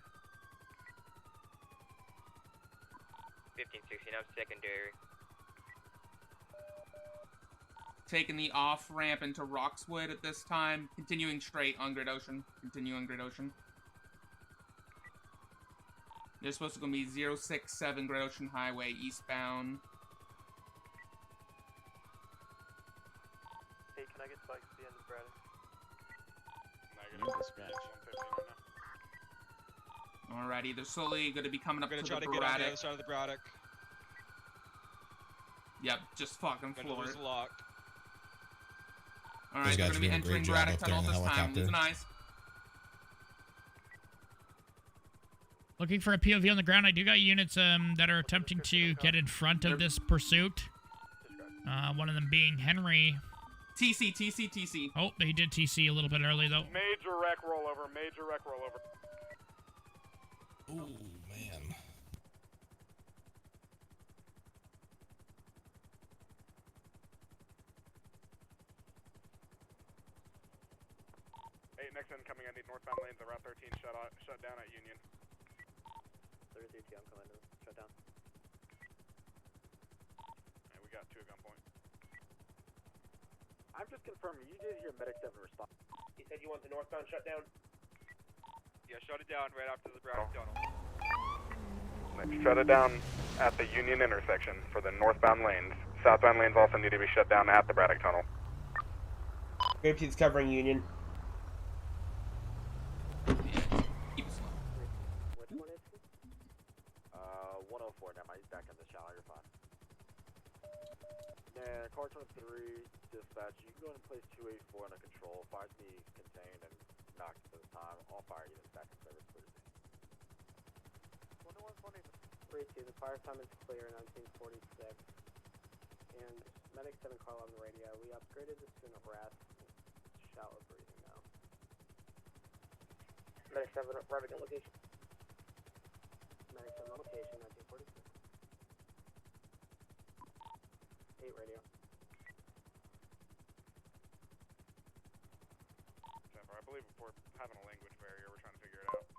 [SPEAKER 1] 1516 up secondary.
[SPEAKER 6] taking the off ramp into Roxwood at this time. Continuing straight on Great Ocean. Continue on Great Ocean. They're supposed to go be 067 Great Ocean Highway eastbound.
[SPEAKER 18] Hey, can I get spikes at the end of Braddock?
[SPEAKER 19] Negative dispatch.
[SPEAKER 6] Alrighty, they're slowly going to be coming up to the
[SPEAKER 18] We're gonna
[SPEAKER 6] Braddock.
[SPEAKER 18] try to get on the other side of the Braddock.
[SPEAKER 6] Yep, just fucking
[SPEAKER 18] Gonna
[SPEAKER 6] floor
[SPEAKER 18] lose
[SPEAKER 6] it.
[SPEAKER 18] the lock.
[SPEAKER 6] Alright, they're going to be entering Braddock Tunnel this time. Losing eyes.
[SPEAKER 3] Looking for a POV on the ground. I do got units that are attempting to get in front of this pursuit. One of them being Henry.
[SPEAKER 6] TC.
[SPEAKER 3] Oh, he did TC a little bit early, though.
[SPEAKER 18] Major wreck rollover.
[SPEAKER 4] Ooh, man.
[SPEAKER 18] Hey, next incoming. I need northbound lanes at Route 13 shut down at Union.
[SPEAKER 19] 33T, I'm coming to shut down.
[SPEAKER 18] Hey, we got 2 at gunpoint.
[SPEAKER 19] I'm just confirming, you did hear Medic 7 respond.
[SPEAKER 18] He said you want the northbound shut down? Yeah, shut it down right after the Braddock Tunnel. Shut it down at the Union intersection for the northbound lanes. Southbound lanes also need to be shut down at the Braddock Tunnel.
[SPEAKER 20] Grape Seed's covering Union.
[SPEAKER 6] Keep it slow.
[SPEAKER 19] Which one is he? 104, never mind, he's back in the shower, you're fine. Nah, car 23, dispatch, you can go and place 284 under control, fire to be contained and knocked at the time. All fire units back in service, please. 3-2, the fire time is clear, 1946. And Medic 7 call on the radio. We upgraded this to Nebraska. Shallow breathing now.
[SPEAKER 20] Medic 7 arriving at location.
[SPEAKER 19] Medic 7 on location, 1946. 8 radio.
[SPEAKER 18] Jennifer, I believe we're having a language barrier. We're trying to figure it out.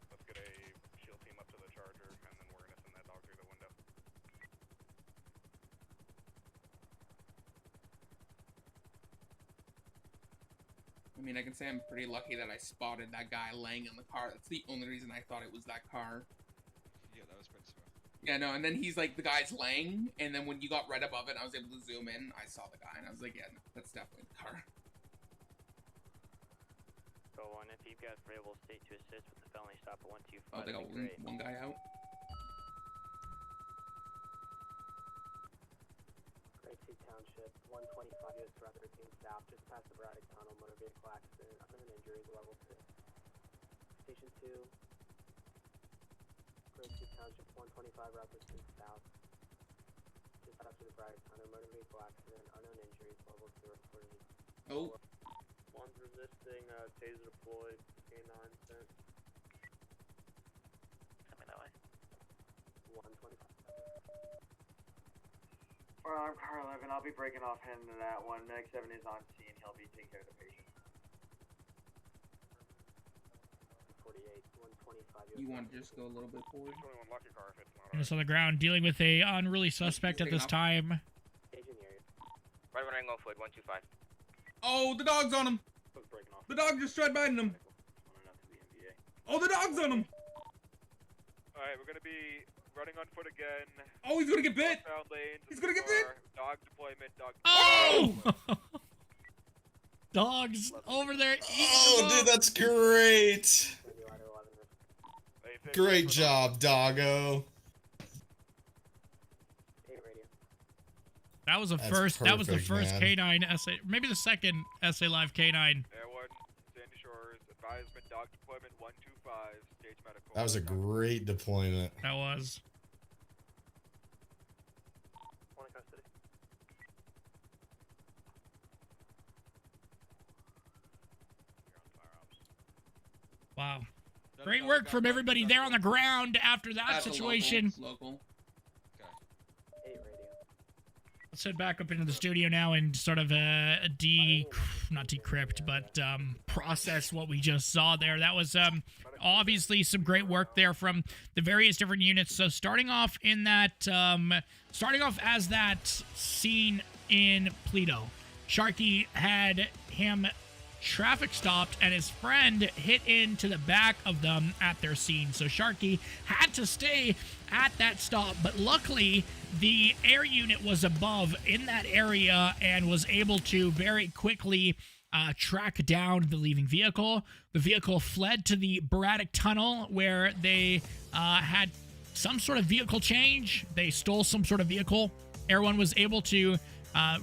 [SPEAKER 18] Let's get a shield team up to the charger, and then we're gonna send that dog through the window.
[SPEAKER 6] I mean, I can say I'm pretty lucky that I spotted that guy laying in the car. That's the only reason I thought it was that car.
[SPEAKER 18] Yeah, that was pretty smooth.
[SPEAKER 6] Yeah, no, and then he's like, the guy's laying, and then when you got right above it, I was able to zoom in, I saw the guy, and I was like, yeah, no, that's definitely the car.
[SPEAKER 19] Go on, if you've got available state to assist with the felony stop at 125.
[SPEAKER 6] Oh, they got one guy out.
[SPEAKER 19] Great Sea Township, 125 US Route 13 south, just past the Braddock Tunnel, motor vehicle accident, unknown injuries, level 2. Station 2, Great Sea Township, 125 Route 13 south, just after the Braddock Tunnel, motor vehicle accident, unknown injuries, level 2 reported.
[SPEAKER 6] Oh.
[SPEAKER 19] One's resisting, taser deployed, K9 sent. Coming that way. 125.
[SPEAKER 20] I'm car 11, I'll be breaking off him to that one. Medic 7 is on scene, he'll be taking care of the patient.
[SPEAKER 19] 48, 125.
[SPEAKER 6] You want to just go a little bit forward?
[SPEAKER 18] 21, lock your car if it's not
[SPEAKER 3] Units on the ground dealing with a unruly suspect at this time.
[SPEAKER 19] Right when I'm going forward, 125.
[SPEAKER 6] Oh, the dog's on him! The dog just tried biting him! Oh, the dog's on him!
[SPEAKER 18] Alright, we're gonna be running on foot again.
[SPEAKER 6] Oh, he's gonna get bit!
[SPEAKER 18] Lanes,
[SPEAKER 6] He's gonna get bit!
[SPEAKER 18] Dog deployment, dog.
[SPEAKER 3] Oh! Dogs over there eating
[SPEAKER 4] Oh, dude, that's great. Great job, doggo.
[SPEAKER 3] That was the
[SPEAKER 4] That's
[SPEAKER 3] first. That was the
[SPEAKER 4] perfect,
[SPEAKER 3] first
[SPEAKER 4] man.
[SPEAKER 3] K9 SA, maybe the second SA Live K9.
[SPEAKER 18] Air 1, Sandy Shores, advisement, dog deployment 125, stage medical.
[SPEAKER 4] That was a great deployment.
[SPEAKER 3] That was. Wow. Great work from everybody there on the ground after that
[SPEAKER 6] That's
[SPEAKER 3] situation.
[SPEAKER 6] Local.
[SPEAKER 3] Let's head back up into the studio now and sort of not decrypt, but process what we just saw there. That was obviously some great work there from the various different units. So starting off in that, starting off as that scene in Pluto, Sharky had him traffic stopped and his friend hit into the back of them at their scene. So Sharky had to stay at that stop, but luckily the air unit was above in that area and was able to very quickly track down the leaving vehicle. The vehicle fled to the Braddock Tunnel where they had some sort of vehicle change. They stole some sort of vehicle. Air One was able to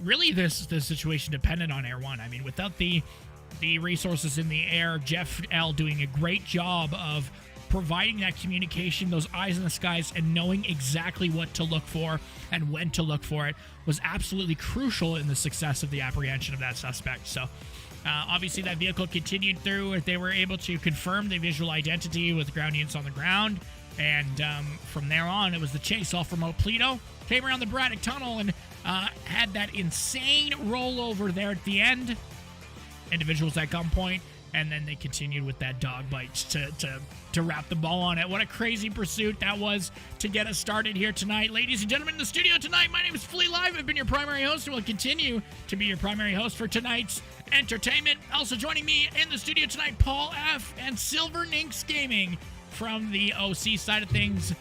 [SPEAKER 3] really this situation depended on Air One. I mean, without the resources in the air, Jeff L doing a great job of providing that communication, those eyes in the skies, and knowing exactly what to look for and when to look for it was absolutely crucial in the success of the apprehension of that suspect. So obviously that vehicle continued through. They were able to confirm the visual identity with ground units on the ground, and from there on it was the chase off remote Pluto, came around the Braddock Tunnel and had that insane rollover there at the end. Individuals at gunpoint, and then they continued with that dog bite to wrap the ball on it. What a crazy pursuit that was to get us started here tonight. Ladies and gentlemen, in the studio tonight, my name is Flea Live. I've been your primary host and will continue to be your primary host for tonight's entertainment. Also joining me in the studio tonight, Paul F. and Silver Ninx Gaming from the OC side of things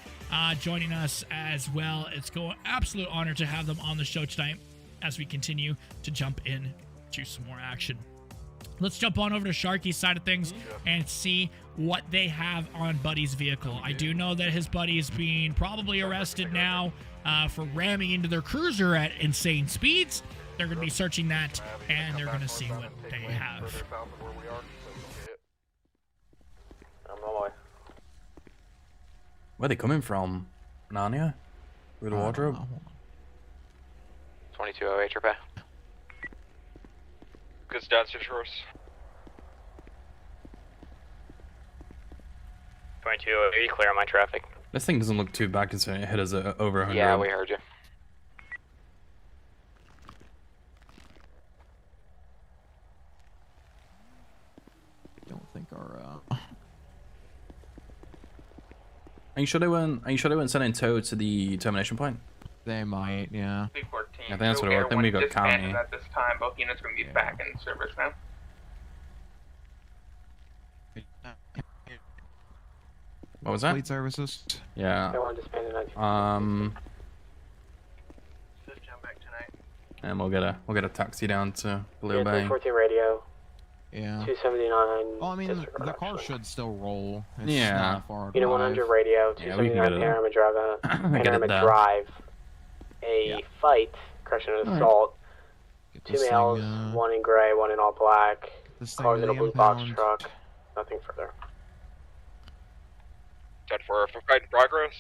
[SPEAKER 3] joining us as well. It's an absolute honor to have them on the show tonight as we continue to jump in to some more action. Let's jump on over to Sharky's side of things and see what they have on Buddy's vehicle. I do know that his buddy is being probably arrested now for ramming into their cruiser at insane speeds. They're going to be searching that, and they're going to see what they have.
[SPEAKER 17] Where are they coming from? Narnia? Through the wardrobe?
[SPEAKER 1] 2208 repair. Goods downstairs shores. 2208, clear on my traffic.
[SPEAKER 17] This thing doesn't look too bad considering it hit us over 100.
[SPEAKER 1] Yeah, we heard you.
[SPEAKER 21] Don't think our
[SPEAKER 17] Are you sure they weren't sending tow to the termination point?
[SPEAKER 21] They might, yeah.
[SPEAKER 6] I
[SPEAKER 17] think that's what it was. Then we got county.
[SPEAKER 6] At this time, both units are going to be back in service now.
[SPEAKER 17] What was that?
[SPEAKER 21] Fleet services.
[SPEAKER 17] Yeah. And we'll get a taxi down to Blue Bay.
[SPEAKER 19] 14 radio.
[SPEAKER 21] Yeah.
[SPEAKER 19] 279.
[SPEAKER 21] Well, I mean, the car should still roll. It's
[SPEAKER 17] Yeah.
[SPEAKER 21] not a far
[SPEAKER 19] Unit
[SPEAKER 21] drive.
[SPEAKER 19] 100 radio.
[SPEAKER 17] Yeah, we can
[SPEAKER 19] 279
[SPEAKER 17] get it.
[SPEAKER 19] Panorama Drive.
[SPEAKER 17] Get it
[SPEAKER 19] Panorama
[SPEAKER 17] done.
[SPEAKER 19] Drive. A fight, correction, an assault.
[SPEAKER 21] Get
[SPEAKER 19] 2
[SPEAKER 21] this
[SPEAKER 19] males,
[SPEAKER 21] thing,
[SPEAKER 19] 1 in gray, 1 in all black.
[SPEAKER 21] this thing
[SPEAKER 19] Cars
[SPEAKER 21] to
[SPEAKER 19] in a
[SPEAKER 21] the
[SPEAKER 19] blue box
[SPEAKER 21] impound.
[SPEAKER 19] truck. Nothing further.
[SPEAKER 1] 10-4 for fight in progress.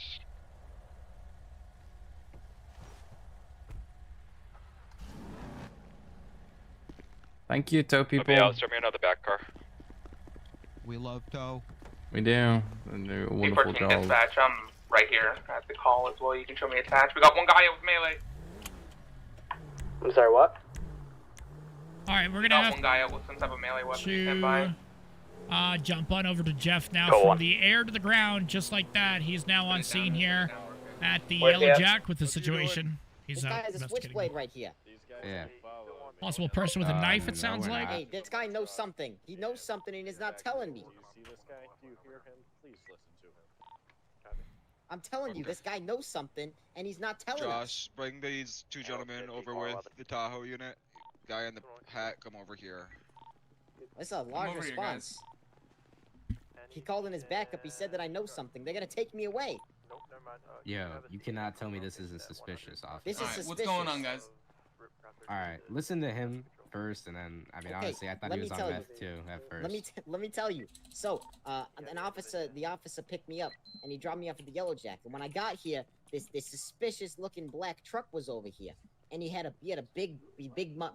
[SPEAKER 17] Thank you, tow people.
[SPEAKER 1] I'll start me another back car.
[SPEAKER 21] We love tow.
[SPEAKER 17] We do. They do a wonderful
[SPEAKER 6] P14
[SPEAKER 17] job.
[SPEAKER 6] dispatch, I'm right here at the call as well. You can show me attached. We got one guy with melee.
[SPEAKER 19] I'm sorry, what?
[SPEAKER 3] All right, we're
[SPEAKER 6] We
[SPEAKER 3] going to
[SPEAKER 6] got
[SPEAKER 3] have
[SPEAKER 6] one guy out with some type of melee weapon. Stand by.
[SPEAKER 3] to jump on over to Jeff now
[SPEAKER 1] Go
[SPEAKER 3] from
[SPEAKER 1] on.
[SPEAKER 3] the air to the ground, just like that. He's now on scene here at the
[SPEAKER 1] Where's he
[SPEAKER 3] Yellow
[SPEAKER 1] at?
[SPEAKER 3] Jack with the situation. He's
[SPEAKER 22] This guy has a
[SPEAKER 3] investigating.
[SPEAKER 22] switchblade right here.
[SPEAKER 10] Yeah.
[SPEAKER 3] Possible person with a knife, it sounds like.
[SPEAKER 22] Hey, this guy knows something. He knows something and he's not telling me. I'm telling you, this guy knows something and he's not telling us.
[SPEAKER 23] Josh, bring these two gentlemen over with the Tahoe unit. Guy in the hat, come over here.
[SPEAKER 22] That's a large
[SPEAKER 6] over here,
[SPEAKER 22] response. He called in his backup. He said that I know something. They're gonna take me away.
[SPEAKER 10] Yo, you cannot tell me this isn't suspicious, officer.
[SPEAKER 22] This is
[SPEAKER 6] Alright,
[SPEAKER 22] suspicious.
[SPEAKER 6] what's going on, guys?
[SPEAKER 10] Alright, listen to him first, and then, I mean,
[SPEAKER 22] Okay,
[SPEAKER 10] honestly, I thought
[SPEAKER 22] let
[SPEAKER 10] he
[SPEAKER 22] me
[SPEAKER 10] was
[SPEAKER 22] tell
[SPEAKER 10] on
[SPEAKER 22] you.
[SPEAKER 10] meth too at first.
[SPEAKER 22] Let me tell you. So, the officer picked me up and he dropped me off at the Yellow Jack. And when I got here, this suspicious looking black truck was over here, and he had a big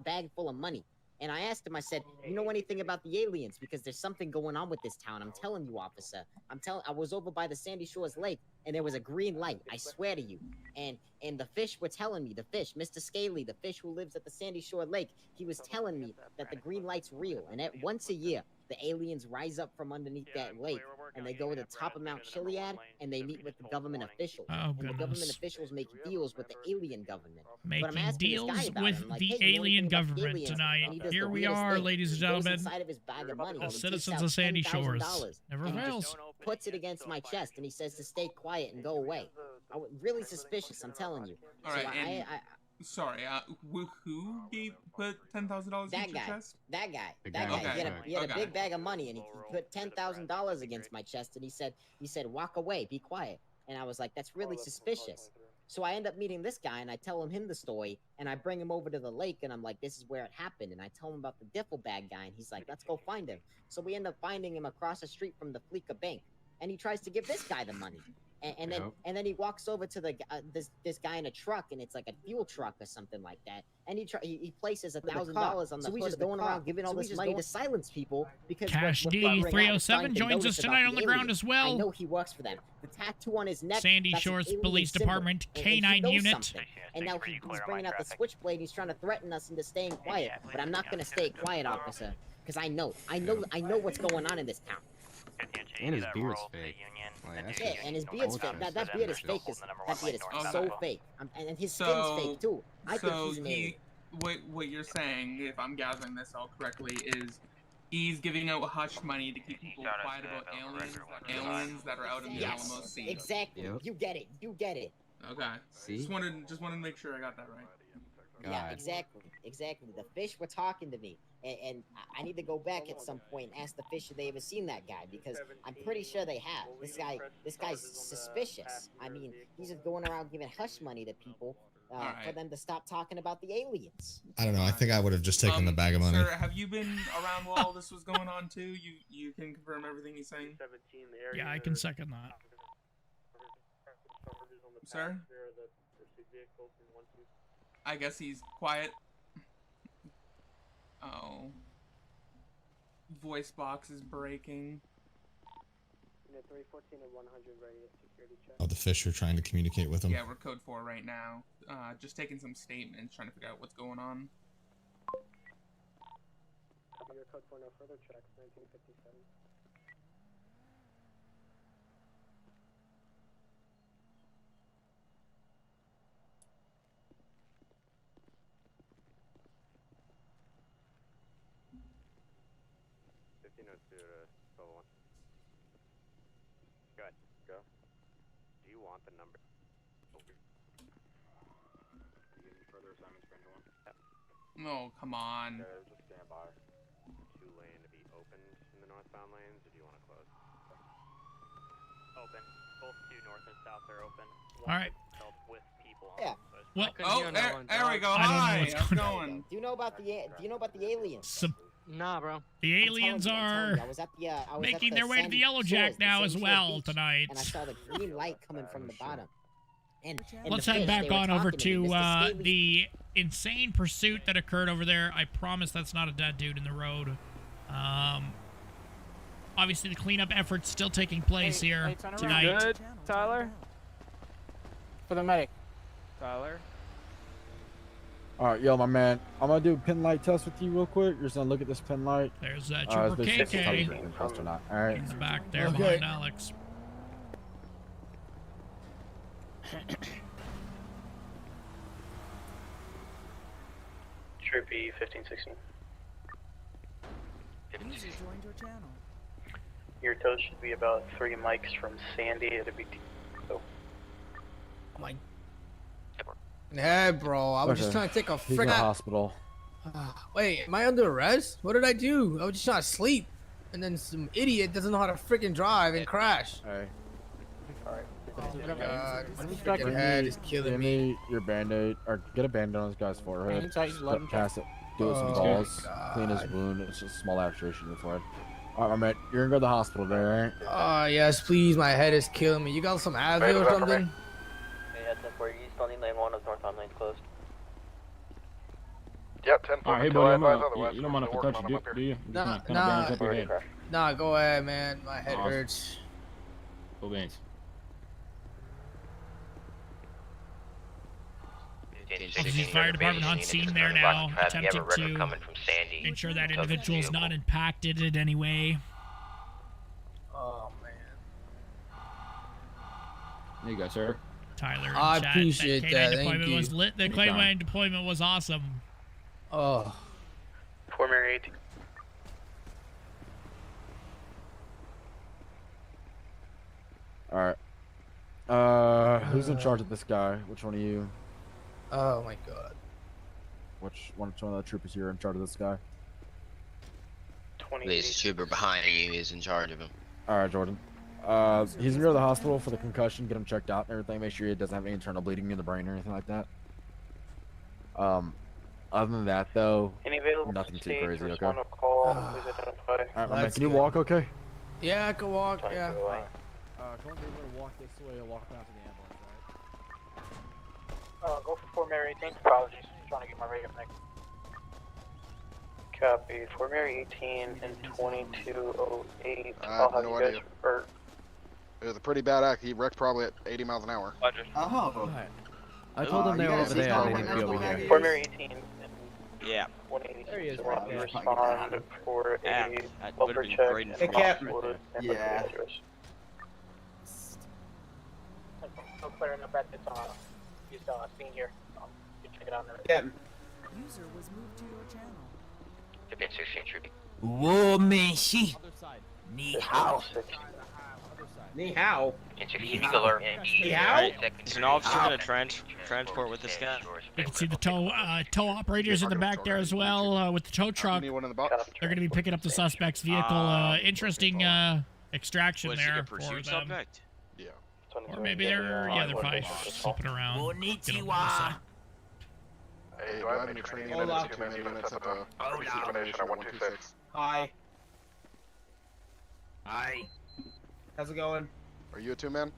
[SPEAKER 22] bag full of money. And I asked him, I said, you know anything about the aliens? Because there's something going on with this town. I'm telling you, officer. I was over by the Sandy Shores Lake, and there was a green light. I swear to you. And the fish were telling me, the fish, Mr. Scaly, the fish who lives at the Sandy Shore Lake, he was telling me that the green light's real. And that once a year, the aliens rise up from underneath that lake, and they go to the top of Mount Chiliad, and they meet with the government officials.
[SPEAKER 3] Oh,
[SPEAKER 22] and the government officials make deals with the alien government.
[SPEAKER 3] Making
[SPEAKER 22] But I'm asking this
[SPEAKER 3] deals
[SPEAKER 22] guy about
[SPEAKER 3] with
[SPEAKER 22] it. I'm like,
[SPEAKER 3] the
[SPEAKER 22] hey, you know
[SPEAKER 3] alien
[SPEAKER 22] anything about the
[SPEAKER 3] government
[SPEAKER 22] aliens?
[SPEAKER 3] tonight.
[SPEAKER 22] And he does
[SPEAKER 3] Here
[SPEAKER 22] the
[SPEAKER 3] we
[SPEAKER 22] weirdest
[SPEAKER 3] are,
[SPEAKER 22] thing.
[SPEAKER 3] ladies and
[SPEAKER 22] He goes
[SPEAKER 3] gentlemen.
[SPEAKER 22] inside of his bag of money,
[SPEAKER 3] The
[SPEAKER 22] and he takes
[SPEAKER 3] citizens
[SPEAKER 22] out
[SPEAKER 3] of Sandy
[SPEAKER 22] $10,000
[SPEAKER 3] Shores. Never
[SPEAKER 22] and he
[SPEAKER 3] fails.
[SPEAKER 22] just puts it against my chest, and he says to stay quiet and go away. I was really suspicious, I'm telling you.
[SPEAKER 6] All right,
[SPEAKER 22] So
[SPEAKER 6] and sorry, who put $10,000 against your chest?
[SPEAKER 22] That guy.
[SPEAKER 6] Okay.
[SPEAKER 22] He had a big bag of money, and he put $10,000 against my chest, and he said, walk away, be quiet. And I was like, that's really suspicious. So I end up meeting this guy, and I tell him the story, and I bring him over to the lake, and I'm like, this is where it happened. And I tell him about the Diffle bag guy, and he's like, let's go find him. So we end up finding him across the street from the Fleeca Bank, and he tries to give this guy the money. And then he walks over to the this guy in a truck, and it's like a fuel truck or something like that. And he places $1,000 on the so he's just going around giving all this money to silence people because
[SPEAKER 3] Cash
[SPEAKER 22] we're
[SPEAKER 3] D
[SPEAKER 22] figuring out
[SPEAKER 3] 307
[SPEAKER 22] to
[SPEAKER 3] joins
[SPEAKER 22] notice
[SPEAKER 3] us
[SPEAKER 22] about
[SPEAKER 3] tonight
[SPEAKER 22] the
[SPEAKER 3] on the ground
[SPEAKER 22] aliens.
[SPEAKER 3] as well.
[SPEAKER 22] I know he works for them. The tattoo on his neck.
[SPEAKER 3] Sandy
[SPEAKER 22] that's an
[SPEAKER 3] Shores
[SPEAKER 22] alien
[SPEAKER 3] Police
[SPEAKER 22] symbol.
[SPEAKER 3] Department
[SPEAKER 22] And he
[SPEAKER 3] K9
[SPEAKER 22] knows
[SPEAKER 3] unit.
[SPEAKER 22] something. And now he's bringing out the switchblade. He's trying to threaten us into staying quiet. But I'm not going to stay quiet, officer, because I know what's going on in this town.
[SPEAKER 15] And his beard's fake. Like,
[SPEAKER 22] Yeah, and his beard's fake. That beard is fake. That beard is so fake. And his skin's fake too. I think he's an alien.
[SPEAKER 6] What you're saying, if I'm gathering this all correctly, is he's giving out hush money to keep people quiet about aliens that are out in the Alamo Sea.
[SPEAKER 22] Exactly.
[SPEAKER 15] Yep.
[SPEAKER 22] You get it.
[SPEAKER 6] Okay.
[SPEAKER 22] See?
[SPEAKER 6] Just wanted to make sure I got that right.
[SPEAKER 22] Yeah, exactly. The fish were talking to me, and I need to go back at some point and ask the fish if they ever seen that guy, because I'm pretty sure they have. This guy's suspicious. I mean, he's just going around giving hush money to people for them to stop talking about the aliens.
[SPEAKER 4] I don't know. I think I would have just taken the bag of money.
[SPEAKER 6] Sir, have you been around while all this was going on too? You can confirm everything he's saying?
[SPEAKER 3] Yeah, I can second that.
[SPEAKER 6] Sir? I guess he's quiet. Oh. Voice box is breaking.
[SPEAKER 19] 314 and 100 ready at security check.
[SPEAKER 4] Oh, the fish are trying to communicate with him.
[SPEAKER 6] Yeah, we're code 4 right now. Just taking some statements, trying to figure out what's going on.
[SPEAKER 19] Copy your code 4, no further checks, 1957.
[SPEAKER 2] Good. Go. Do you want the number? Further assignments for anyone?
[SPEAKER 6] Oh, come on.
[SPEAKER 2] Just stand by. 2-lane to be opened in the northbound lanes, or do you want to close?
[SPEAKER 1] Open. Both 2 north and south are open.
[SPEAKER 3] All right.
[SPEAKER 1] With people.
[SPEAKER 22] Yeah.
[SPEAKER 3] Well,
[SPEAKER 6] there we go.
[SPEAKER 3] I don't know
[SPEAKER 6] Hi,
[SPEAKER 3] what's
[SPEAKER 6] how's it
[SPEAKER 3] going
[SPEAKER 6] going?
[SPEAKER 22] Do you know about the aliens?
[SPEAKER 14] Nah, bro.
[SPEAKER 3] The aliens are making their way to the Yellow Jack now as well tonight.
[SPEAKER 22] And I saw the green light coming from the bottom. And
[SPEAKER 3] Let's
[SPEAKER 22] the
[SPEAKER 3] head
[SPEAKER 22] fish,
[SPEAKER 3] back
[SPEAKER 22] they were
[SPEAKER 3] on over
[SPEAKER 22] talking me,
[SPEAKER 3] to
[SPEAKER 22] Mr. Scaly.
[SPEAKER 3] the insane pursuit that occurred over there. I promise that's not a dead dude in the road. Obviously, the cleanup effort's still taking place here tonight.
[SPEAKER 13] Good, Tyler? For the medic. Tyler?
[SPEAKER 8] Alright, yo, my man. I'm gonna do a pin light test with you real quick. You're just gonna look at this pin light.
[SPEAKER 3] There's that Trooper KK
[SPEAKER 8] Alright.
[SPEAKER 3] in the back there
[SPEAKER 8] Okay.
[SPEAKER 3] behind Alex.
[SPEAKER 1] Troopy 1516.
[SPEAKER 12] User joined your channel.
[SPEAKER 1] Your tow should be about 3 mics from Sandy. It'll be. Oh.
[SPEAKER 11] My. Yeah, bro. I was just trying to take a
[SPEAKER 8] He's in
[SPEAKER 11] frick.
[SPEAKER 8] the hospital.
[SPEAKER 11] Wait, am I under arrest? What did I do? I was just trying to sleep, and then some idiot doesn't know how to freaking drive and crash.
[SPEAKER 8] Alright.
[SPEAKER 11] Oh my god, my
[SPEAKER 8] Give
[SPEAKER 11] freaking head is killing me.
[SPEAKER 8] your band-aid, or get a band-aid on this guy's forehead.
[SPEAKER 13] Hang tight, let him
[SPEAKER 8] Cast it. Do it with some
[SPEAKER 11] Oh,
[SPEAKER 8] balls.
[SPEAKER 11] God.
[SPEAKER 8] Clean his wound. It's just a small laceration in the forehead. Alright, my man. You're gonna go to the hospital there, alright?
[SPEAKER 11] Oh yes, please. My head is killing me. You got some Advil or something?
[SPEAKER 1] Yeah, 10-4 east on lane 1 of northbound lanes closed.
[SPEAKER 18] Yep, 10
[SPEAKER 8] All right, hey, buddy, you don't mind if I touch you, do you?
[SPEAKER 11] Nah,
[SPEAKER 8] Kind of balance up your head.
[SPEAKER 11] Nah, go ahead, man. My head hurts.
[SPEAKER 8] Cool beans.
[SPEAKER 3] Officers Fire Department on scene there now, attempting to ensure that individual is not impacted in any way.
[SPEAKER 11] Oh, man.
[SPEAKER 8] There you go, sir.
[SPEAKER 3] Tyler,
[SPEAKER 11] I
[SPEAKER 3] chat,
[SPEAKER 11] appreciate that.
[SPEAKER 3] deployment
[SPEAKER 11] Thank you.
[SPEAKER 3] was lit. The K9 deployment was awesome.
[SPEAKER 11] Oh.
[SPEAKER 1] Fort Mary 18.
[SPEAKER 8] All right. Who's in charge of this guy? Which one of you?
[SPEAKER 11] Oh my God.
[SPEAKER 8] Which one of the troopers here in charge of this guy?
[SPEAKER 7] There's a trooper behind you is in charge of him.
[SPEAKER 8] All right, Jordan. He's near the hospital for the concussion. Get him checked out and everything. Make sure he doesn't have any internal bleeding in the brain or anything like that. Other than that, though, nothing too crazy. Okay. All right, man. Can you walk? Okay.
[SPEAKER 11] Yeah, I can walk. Yeah.
[SPEAKER 8] Come on, we're walk this way. Walk down to the ambulance. All right.
[SPEAKER 19] Go for Fort Mary 18. Apologies. Trying to get my radio next.
[SPEAKER 1] Copy. Fort Mary 18 and 2208. I'll have you guys revert.
[SPEAKER 18] It was a pretty bad act. He wrecked probably at 80 miles an hour.
[SPEAKER 10] Oh.
[SPEAKER 13] I told them they were over there. They need to be over here.
[SPEAKER 1] Fort Mary 18.
[SPEAKER 7] Yeah.
[SPEAKER 1] 180.
[SPEAKER 13] There he is.
[SPEAKER 1] Right there. Respond for a welfare check.
[SPEAKER 7] Hey,
[SPEAKER 10] Cap.
[SPEAKER 1] Yeah.
[SPEAKER 19] No clearing up at this scene here. You can check it out there.
[SPEAKER 10] Cap.
[SPEAKER 12] User was moved to your channel.
[SPEAKER 7] Whoa, man, she.
[SPEAKER 10] Ni hao. Ni hao. Ni hao.
[SPEAKER 7] Is an officer gonna transport with this guy?
[SPEAKER 3] You can see the tow operators in the back there as well with the tow truck.
[SPEAKER 18] Anyone in the box?
[SPEAKER 3] They're going to be picking up the suspect's vehicle. Interesting extraction there for them.
[SPEAKER 7] Subject?
[SPEAKER 18] Yeah.
[SPEAKER 3] Or maybe they're probably flipping around.
[SPEAKER 18] Hey, do I have any training units, 2 man units at the police determination at 126?
[SPEAKER 10] Hi. Hi. How's it going?
[SPEAKER 18] Are you a 2-man?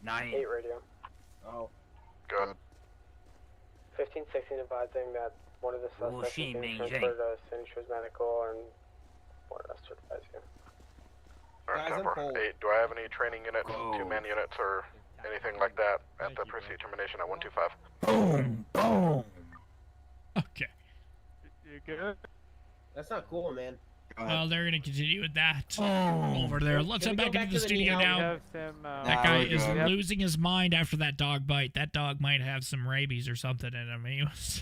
[SPEAKER 19] 8 radio.
[SPEAKER 10] Oh.
[SPEAKER 18] Good.
[SPEAKER 19] 1516 advising that one of the suspects is being transferred to St. Joe's Medical and wanted us to advise you.
[SPEAKER 10] Guys, I'm cold.
[SPEAKER 18] 8, do I have any training units, 2-man units, or anything like that at the police determination at 125?
[SPEAKER 3] Boom, boom. Okay.
[SPEAKER 11] You good?
[SPEAKER 10] That's not cool, man.
[SPEAKER 3] Well, they're going to continue with that over there. Let's head back into the studio now. That guy is losing his mind after that dog bite. That dog might have some rabies or something in him.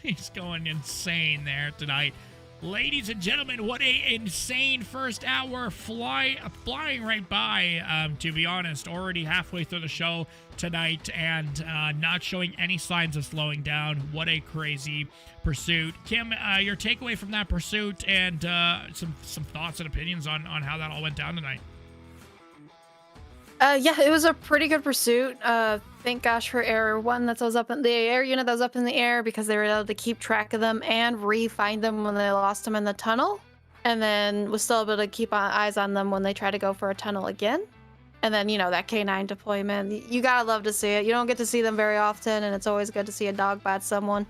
[SPEAKER 3] He's going insane there tonight. Ladies and gentlemen, what a insane first hour flying right by, to be honest. Already halfway through the show tonight and not showing any signs of slowing down. What a crazy pursuit. Kim, your takeaway from that pursuit and some thoughts and opinions on how that all went down tonight.
[SPEAKER 5] Yeah, it was a pretty good pursuit. Thank gosh for Air 1 that was up in the air unit that was up in the air because they were able to keep track of them and re-find them when they lost them in the tunnel. And then was still able to keep eyes on them when they try to go for a tunnel again. And then, that K9 deployment. You gotta love to see it. You don't get to see them very often, and it's always good to see a dog bite someone.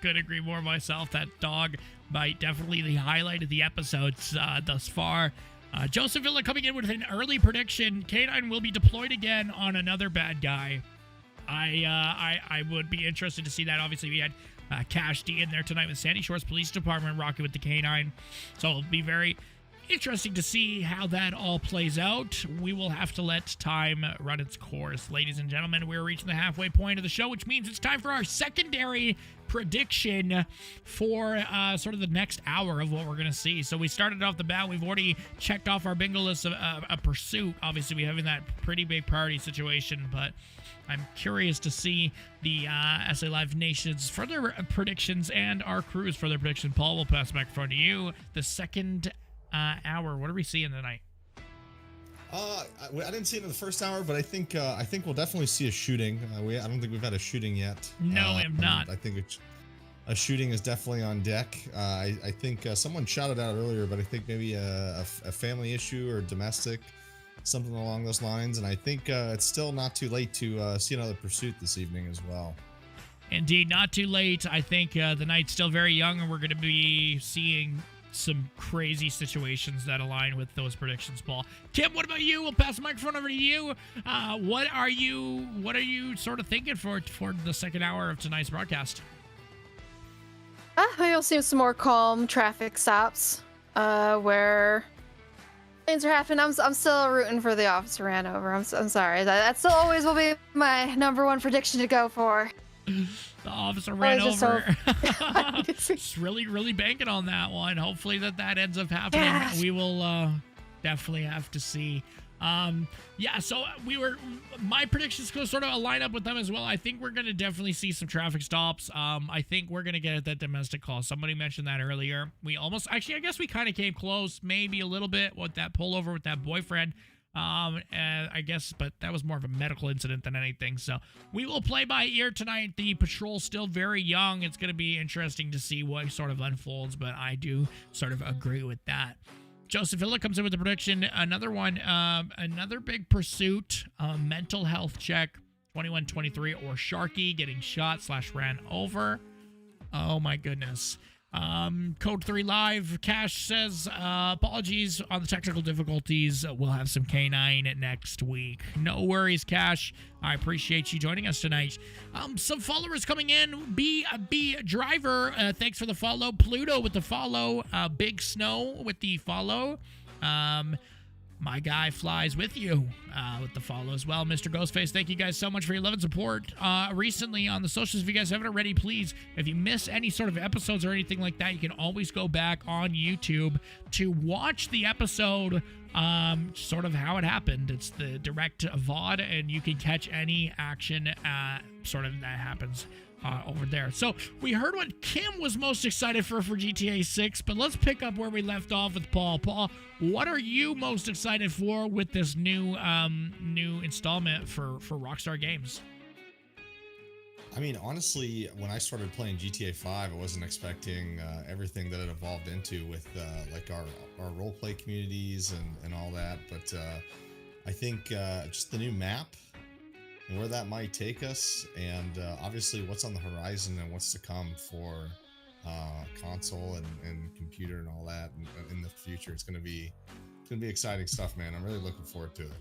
[SPEAKER 3] Couldn't agree more myself. That dog bite definitely the highlight of the episodes thus far. Joseph Villa coming in with an early prediction. K9 will be deployed again on another bad guy. I would be interested to see that. Obviously, we had Cash D in there tonight with Sandy Shores Police Department rocking with the K9. So it'll be very interesting to see how that all plays out. We will have to let time run its course. Ladies and gentlemen, we're reaching the halfway point of the show, which means it's time for our secondary prediction for sort of the next hour of what we're going to see. So we started off the bat. We've already checked off our bingo list of a pursuit. Obviously, we have in that pretty big party situation, but I'm curious to see the SA Live Nation's further predictions and our crew's further prediction. Paul, we'll pass the microphone to you. The second hour. What are we seeing tonight?
[SPEAKER 4] I didn't see it in the first hour, but I think we'll definitely see a shooting. I don't think we've had a shooting yet.
[SPEAKER 3] No, I'm not.
[SPEAKER 4] I think a shooting is definitely on deck. I think someone shouted out earlier, but I think maybe a family issue or domestic, something along those lines. And I think it's still not too late to see another pursuit this evening as well.
[SPEAKER 3] Indeed, not too late. I think the night's still very young, and we're going to be seeing some crazy situations that align with those predictions, Paul. Kim, what about you? We'll pass the microphone over to you. What are you sort of thinking for the second hour of tonight's broadcast?
[SPEAKER 5] You'll see some more calm traffic stops, where things are happening. I'm still rooting for the officer ran over. I'm sorry. That still always will be my #1 prediction to go for.
[SPEAKER 3] The officer ran over. Just really banking on that one. Hopefully that ends up happening. Yes. We will definitely have to see. Yeah, so my predictions go sort of line up with them as well. I think we're going to definitely see some traffic stops. I think we're going to get that domestic call. Somebody mentioned that earlier. I guess we kind of came close, maybe a little bit with that pullover with that boyfriend. And I guess, but that was more of a medical incident than anything. So we will play by ear tonight. The patrol's still very young. It's going to be interesting to see what sort of unfolds, but I do sort of agree with that. Joseph Villa comes in with the prediction. Another one, another big pursuit, mental health check, 2123, or Sharky getting shot / ran over. Oh my goodness. Code 3 Live, Cash says, apologies on the technical difficulties. We'll have some K9 next week. No worries, Cash. I appreciate you joining us tonight. Some followers coming in. B Driver, thanks for the follow. Pluto with the follow. Big Snow with the follow. My guy flies with you with the follow as well. Mr. Ghostface, thank you guys so much for your love and support recently on the socials. If you guys haven't already, please, if you miss any sort of episodes or anything like that, you can always go back on YouTube to watch the episode, sort of how it happened. It's the direct VOD, and you can catch any action sort of that happens over there. So we heard what Kim was most excited for GTA 6, but let's pick up where we left off with Paul. Paul, what are you most excited for with this new installment for Rockstar Games?
[SPEAKER 4] I mean, honestly, when I started playing GTA 5, I wasn't expecting everything that it evolved into with like our roleplay communities and all that. But I think just the new map and where that might take us, and obviously what's on the horizon and what's to come for console and computer and all that in the future. It's gonna be exciting stuff, man. I'm really looking forward to it.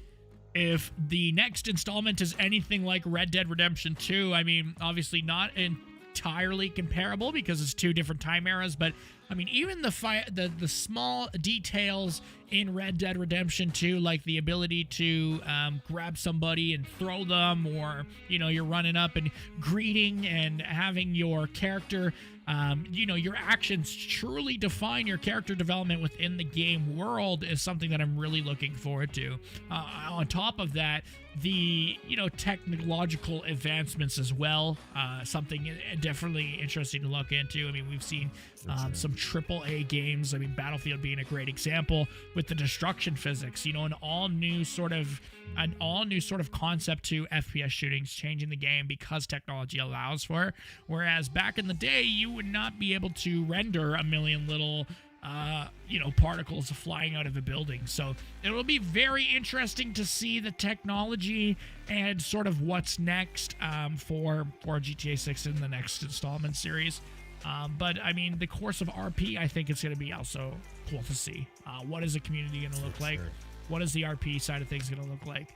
[SPEAKER 3] If the next installment is anything like Red Dead Redemption 2, I mean, obviously not entirely comparable because it's two different time eras, but I mean, even the small details in Red Dead Redemption 2, like the ability to grab somebody and throw them, or, you know, you're running up and greeting and having your character, you know, your actions truly define your character development within the game world is something that I'm really looking forward to. On top of that, the, you know, technological advancements as well, something definitely interesting to look into. I mean, we've seen some AAA games, I mean, Battlefield being a great example, with the destruction physics, you know, an all new sort of concept to FPS shootings, changing the game because technology allows for it. Whereas back in the day, you would not be able to render a million little you know, particles flying out of a building. So it will be very interesting to see the technology and sort of what's next for GTA 6 in the next installment series. But I mean, the course of RP, I think it's going to be also cool to see. What is the community going to look like? What is the RP side of things going to look like?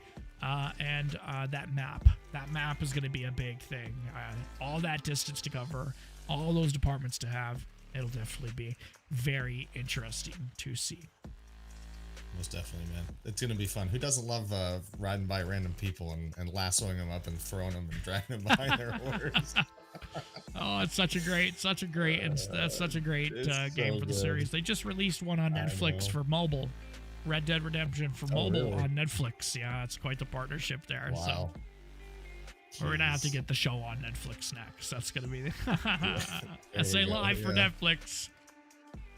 [SPEAKER 3] And that map is going to be a big thing. All that distance to cover, all those departments to have. It'll definitely be very interesting to see.
[SPEAKER 4] Most definitely, man. It's going to be fun. Who doesn't love riding by random people and lassoing them up and throwing them and dragging them behind their horse?
[SPEAKER 3] Oh, it's such a great game for the series. They just released one on Netflix for mobile. Red Dead Redemption for mobile on Netflix. Yeah, it's quite the partnership there. Wow. So we're gonna have to get the show on Netflix next. That's gonna be SA Live for Netflix.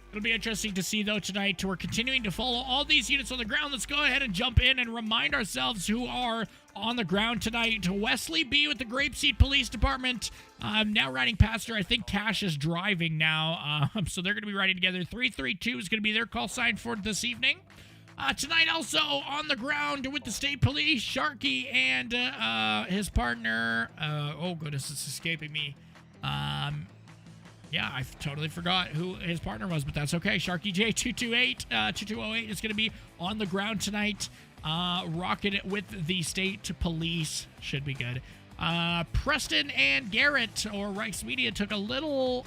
[SPEAKER 3] It'll be interesting to see, though, tonight. We're continuing to follow all these units on the ground. Let's go ahead and jump in and remind ourselves who are on the ground tonight. Wesley B with the Grapeseed Police Department. Now riding past her. I think Cash is driving now. So they're going to be riding together. 332 is going to be their call sign for this evening. Tonight also on the ground with the state police, Sharky and his partner. Oh, goodness, it's escaping me. Yeah, I totally forgot who his partner was, but that's okay. Sharky J 2208 is going to be on the ground tonight, rocking it with the state police. Should be good. Preston and Garrett, or Rice Media, took a little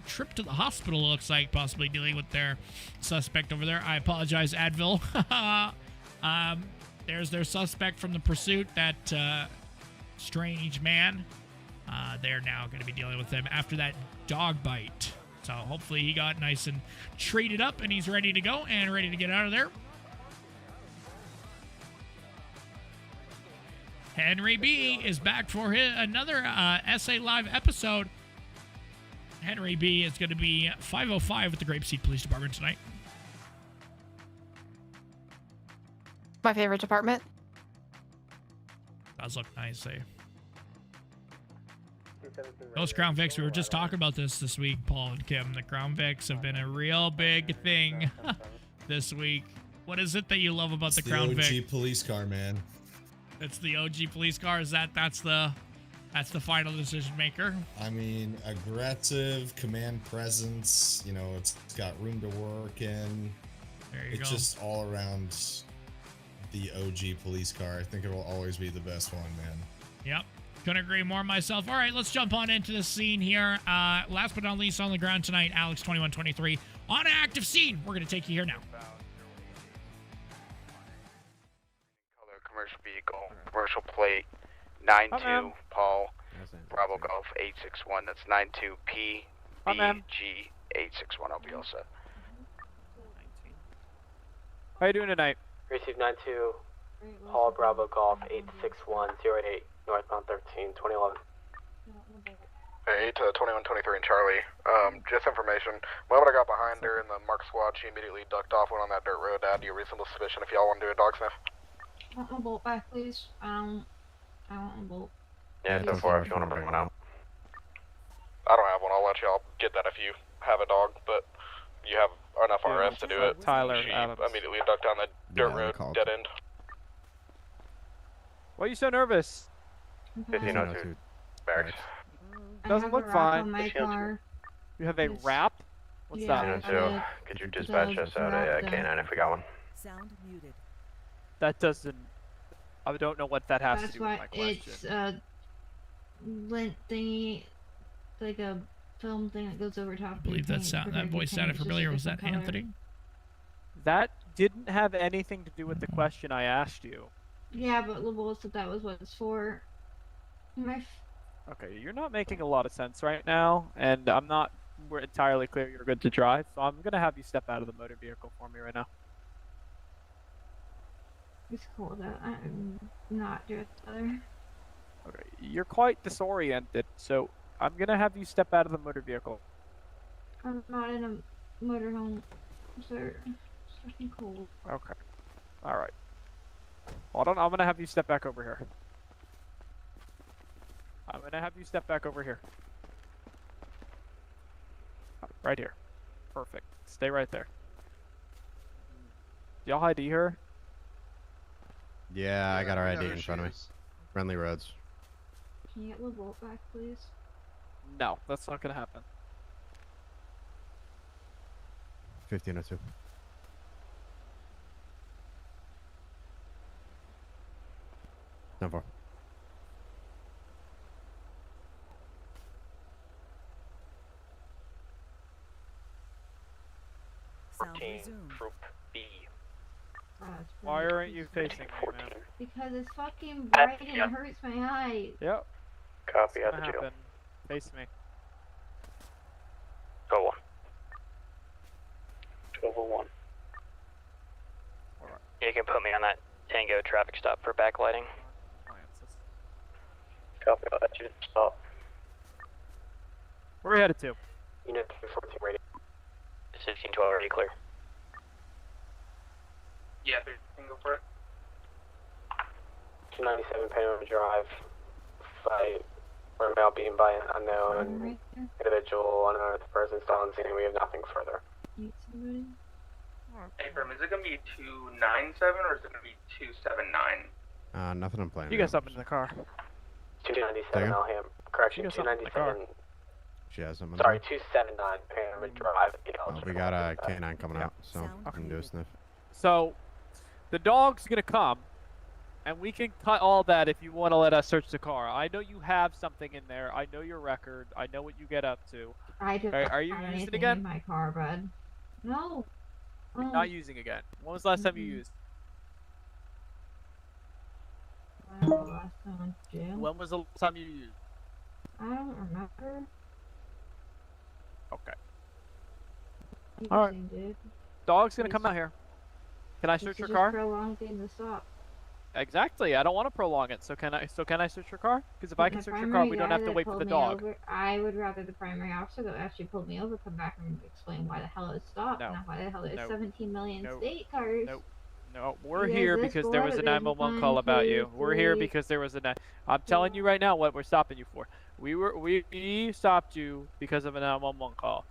[SPEAKER 3] trip to the hospital, looks like, possibly dealing with their suspect over there. I apologize, Advil. There's their suspect from the pursuit, that strange man. They're now going to be dealing with him after that dog bite. So hopefully he got nice and treated up and he's ready to go and ready to get out of there. Henry B is back for another SA Live episode. Henry B is going to be 505 with the Grapeseed Police Department tonight.
[SPEAKER 5] My favorite department.
[SPEAKER 3] Does look nice, eh? Those Crown Vics, we were just talking about this week, Paul and Kim. The Crown Vics have been a real big thing this week. What is it that you love about the Crown Vic?
[SPEAKER 4] The OG police car, man.
[SPEAKER 3] It's the OG police car. Is that's the final decision maker?
[SPEAKER 4] I mean, aggressive, command presence. You know, it's got room to work in.
[SPEAKER 3] There you go.
[SPEAKER 4] It's just all around the OG police car. I think it will always be the best one, man.
[SPEAKER 3] Yep. Couldn't agree more myself. All right, let's jump on into the scene here. Last but not least, on the ground tonight, Alex 2123 on an active scene. We're going to take you here now.
[SPEAKER 18] Color commercial vehicle, commercial plate 92 Paul Bravo Golf 861. That's 92 PBG 861. I'll be all set.
[SPEAKER 13] How you doing tonight?
[SPEAKER 19] Receive 92 Paul Bravo Golf 86108. Northbound 13, 2011.
[SPEAKER 18] Hey, to 2123 and Charlie. Just information. The moment I got behind her in the Mark squad, she immediately ducked off, went on that dirt road. I had your reasonable suspicion if y'all want to do a dog sniff.
[SPEAKER 9] I want my bolt back, please. I want my bolt.
[SPEAKER 18] Yeah, so far if you want to bring one out. I don't have one. I'll let y'all get that if you have a dog, but you have enough RS to do it.
[SPEAKER 13] Tyler
[SPEAKER 18] She
[SPEAKER 13] Adams.
[SPEAKER 18] immediately ducked down the dirt road, dead end.
[SPEAKER 13] Why are you so nervous?
[SPEAKER 18] 1502. Barracks.
[SPEAKER 13] Doesn't look fine. You have a wrap? What's that?
[SPEAKER 18] 1502. Get your dispatch us out a K9 if we got one.
[SPEAKER 12] Sound muted.
[SPEAKER 13] That doesn't... I don't know what that has
[SPEAKER 9] That's
[SPEAKER 13] to do with
[SPEAKER 9] why
[SPEAKER 13] my question.
[SPEAKER 9] it's a lint thingy, like a film thing that goes over top.
[SPEAKER 3] I believe that voice sounded familiar. Was that Anthony?
[SPEAKER 13] That didn't have anything to do with the question I asked you.
[SPEAKER 9] Yeah, but LeBeau said that was what it's for.
[SPEAKER 13] Okay, you're not making a lot of sense right now, and we're entirely clear you're good to drive, so I'm gonna have you step out of the motor vehicle for me right now.
[SPEAKER 9] It's cool that I'm not doing the other.
[SPEAKER 13] Okay, you're quite disoriented, so I'm gonna have you step out of the motor vehicle.
[SPEAKER 9] I'm not in a motorhome, sir. It's fucking cold.
[SPEAKER 13] Okay. Alright. Hold on, I'm gonna have you step back over here. I'm gonna have you step back over here. Right here. Perfect. Stay right there. Y'all ID her?
[SPEAKER 15] Yeah, I got our ID in front of me. Friendly roads.
[SPEAKER 9] Can you get LeBeau back, please?
[SPEAKER 13] No, that's not gonna happen.
[SPEAKER 15] 1502. No far.
[SPEAKER 12] Troop
[SPEAKER 18] B.
[SPEAKER 13] Why aren't you facing me, man?
[SPEAKER 9] Because it's fucking bright and it hurts my eyes.
[SPEAKER 13] Yep.
[SPEAKER 18] Copy,
[SPEAKER 13] What's
[SPEAKER 18] out
[SPEAKER 13] gonna
[SPEAKER 18] the jail.
[SPEAKER 13] happen? Face me.
[SPEAKER 18] Go on. 1201.
[SPEAKER 1] You can put me on that Tango traffic stop for backlighting.
[SPEAKER 18] Copy, I'll let you stop.
[SPEAKER 13] Where are we headed to?
[SPEAKER 19] Unit 314 radio.
[SPEAKER 1] 1612 already clear.
[SPEAKER 6] Yeah, you can go for it.
[SPEAKER 19] 297 Panorama Drive. Fight. We're about being by an unknown individual, unearthed person still on scene. We have nothing further.
[SPEAKER 6] Hey, firm, is it going to be 297 or is it going to be 279?
[SPEAKER 15] Nothing I'm playing.
[SPEAKER 13] You guys up into the car.
[SPEAKER 19] 297 Alham. Correction,
[SPEAKER 13] You guys up in the car.
[SPEAKER 19] 297
[SPEAKER 15] She has someone.
[SPEAKER 19] Sorry, 279 Panorama Drive.
[SPEAKER 15] We got a canine coming out, so I can do a sniff.
[SPEAKER 13] So, the dog's gonna come, and we can cut all that if you want to let us search the car. I know you have something in there. I know your record. I know what you get up to.
[SPEAKER 9] I don't
[SPEAKER 13] Are you
[SPEAKER 9] have
[SPEAKER 13] using
[SPEAKER 9] anything
[SPEAKER 13] again?
[SPEAKER 9] in my car, bud. No.
[SPEAKER 13] You're not using again. When was the last time you used?
[SPEAKER 9] I don't know, last time I went to jail.
[SPEAKER 13] When was the last time you used?
[SPEAKER 9] I don't remember.
[SPEAKER 13] Okay.
[SPEAKER 9] You
[SPEAKER 13] All right.
[SPEAKER 9] seen, dude.
[SPEAKER 13] Dog's gonna come out here. Can I search your car?
[SPEAKER 9] Prolonging the stop.
[SPEAKER 13] Exactly. I don't want to prolong it. So can I search your car? Because if I can
[SPEAKER 9] The
[SPEAKER 13] search your car, we
[SPEAKER 9] primary
[SPEAKER 13] don't
[SPEAKER 9] guy
[SPEAKER 13] have to
[SPEAKER 9] that
[SPEAKER 13] wait for
[SPEAKER 9] pulled
[SPEAKER 13] the
[SPEAKER 9] me
[SPEAKER 13] dog.
[SPEAKER 9] over- I would rather the primary officer that actually pulled me over come back and explain why the hell it stopped,
[SPEAKER 13] No.
[SPEAKER 9] not why the hell there's
[SPEAKER 13] No.
[SPEAKER 9] 17 million
[SPEAKER 13] No.
[SPEAKER 9] state cars.
[SPEAKER 13] Nope. No, we're
[SPEAKER 9] Because
[SPEAKER 13] here
[SPEAKER 9] this
[SPEAKER 13] because there was a
[SPEAKER 9] board,
[SPEAKER 13] 911
[SPEAKER 9] there's
[SPEAKER 13] call
[SPEAKER 9] 1,
[SPEAKER 13] about
[SPEAKER 9] 2,
[SPEAKER 13] you. We're here
[SPEAKER 9] 3.
[SPEAKER 13] because there was a. I'm telling you right now what we're stopping you for. We stopped you because of a 911 call.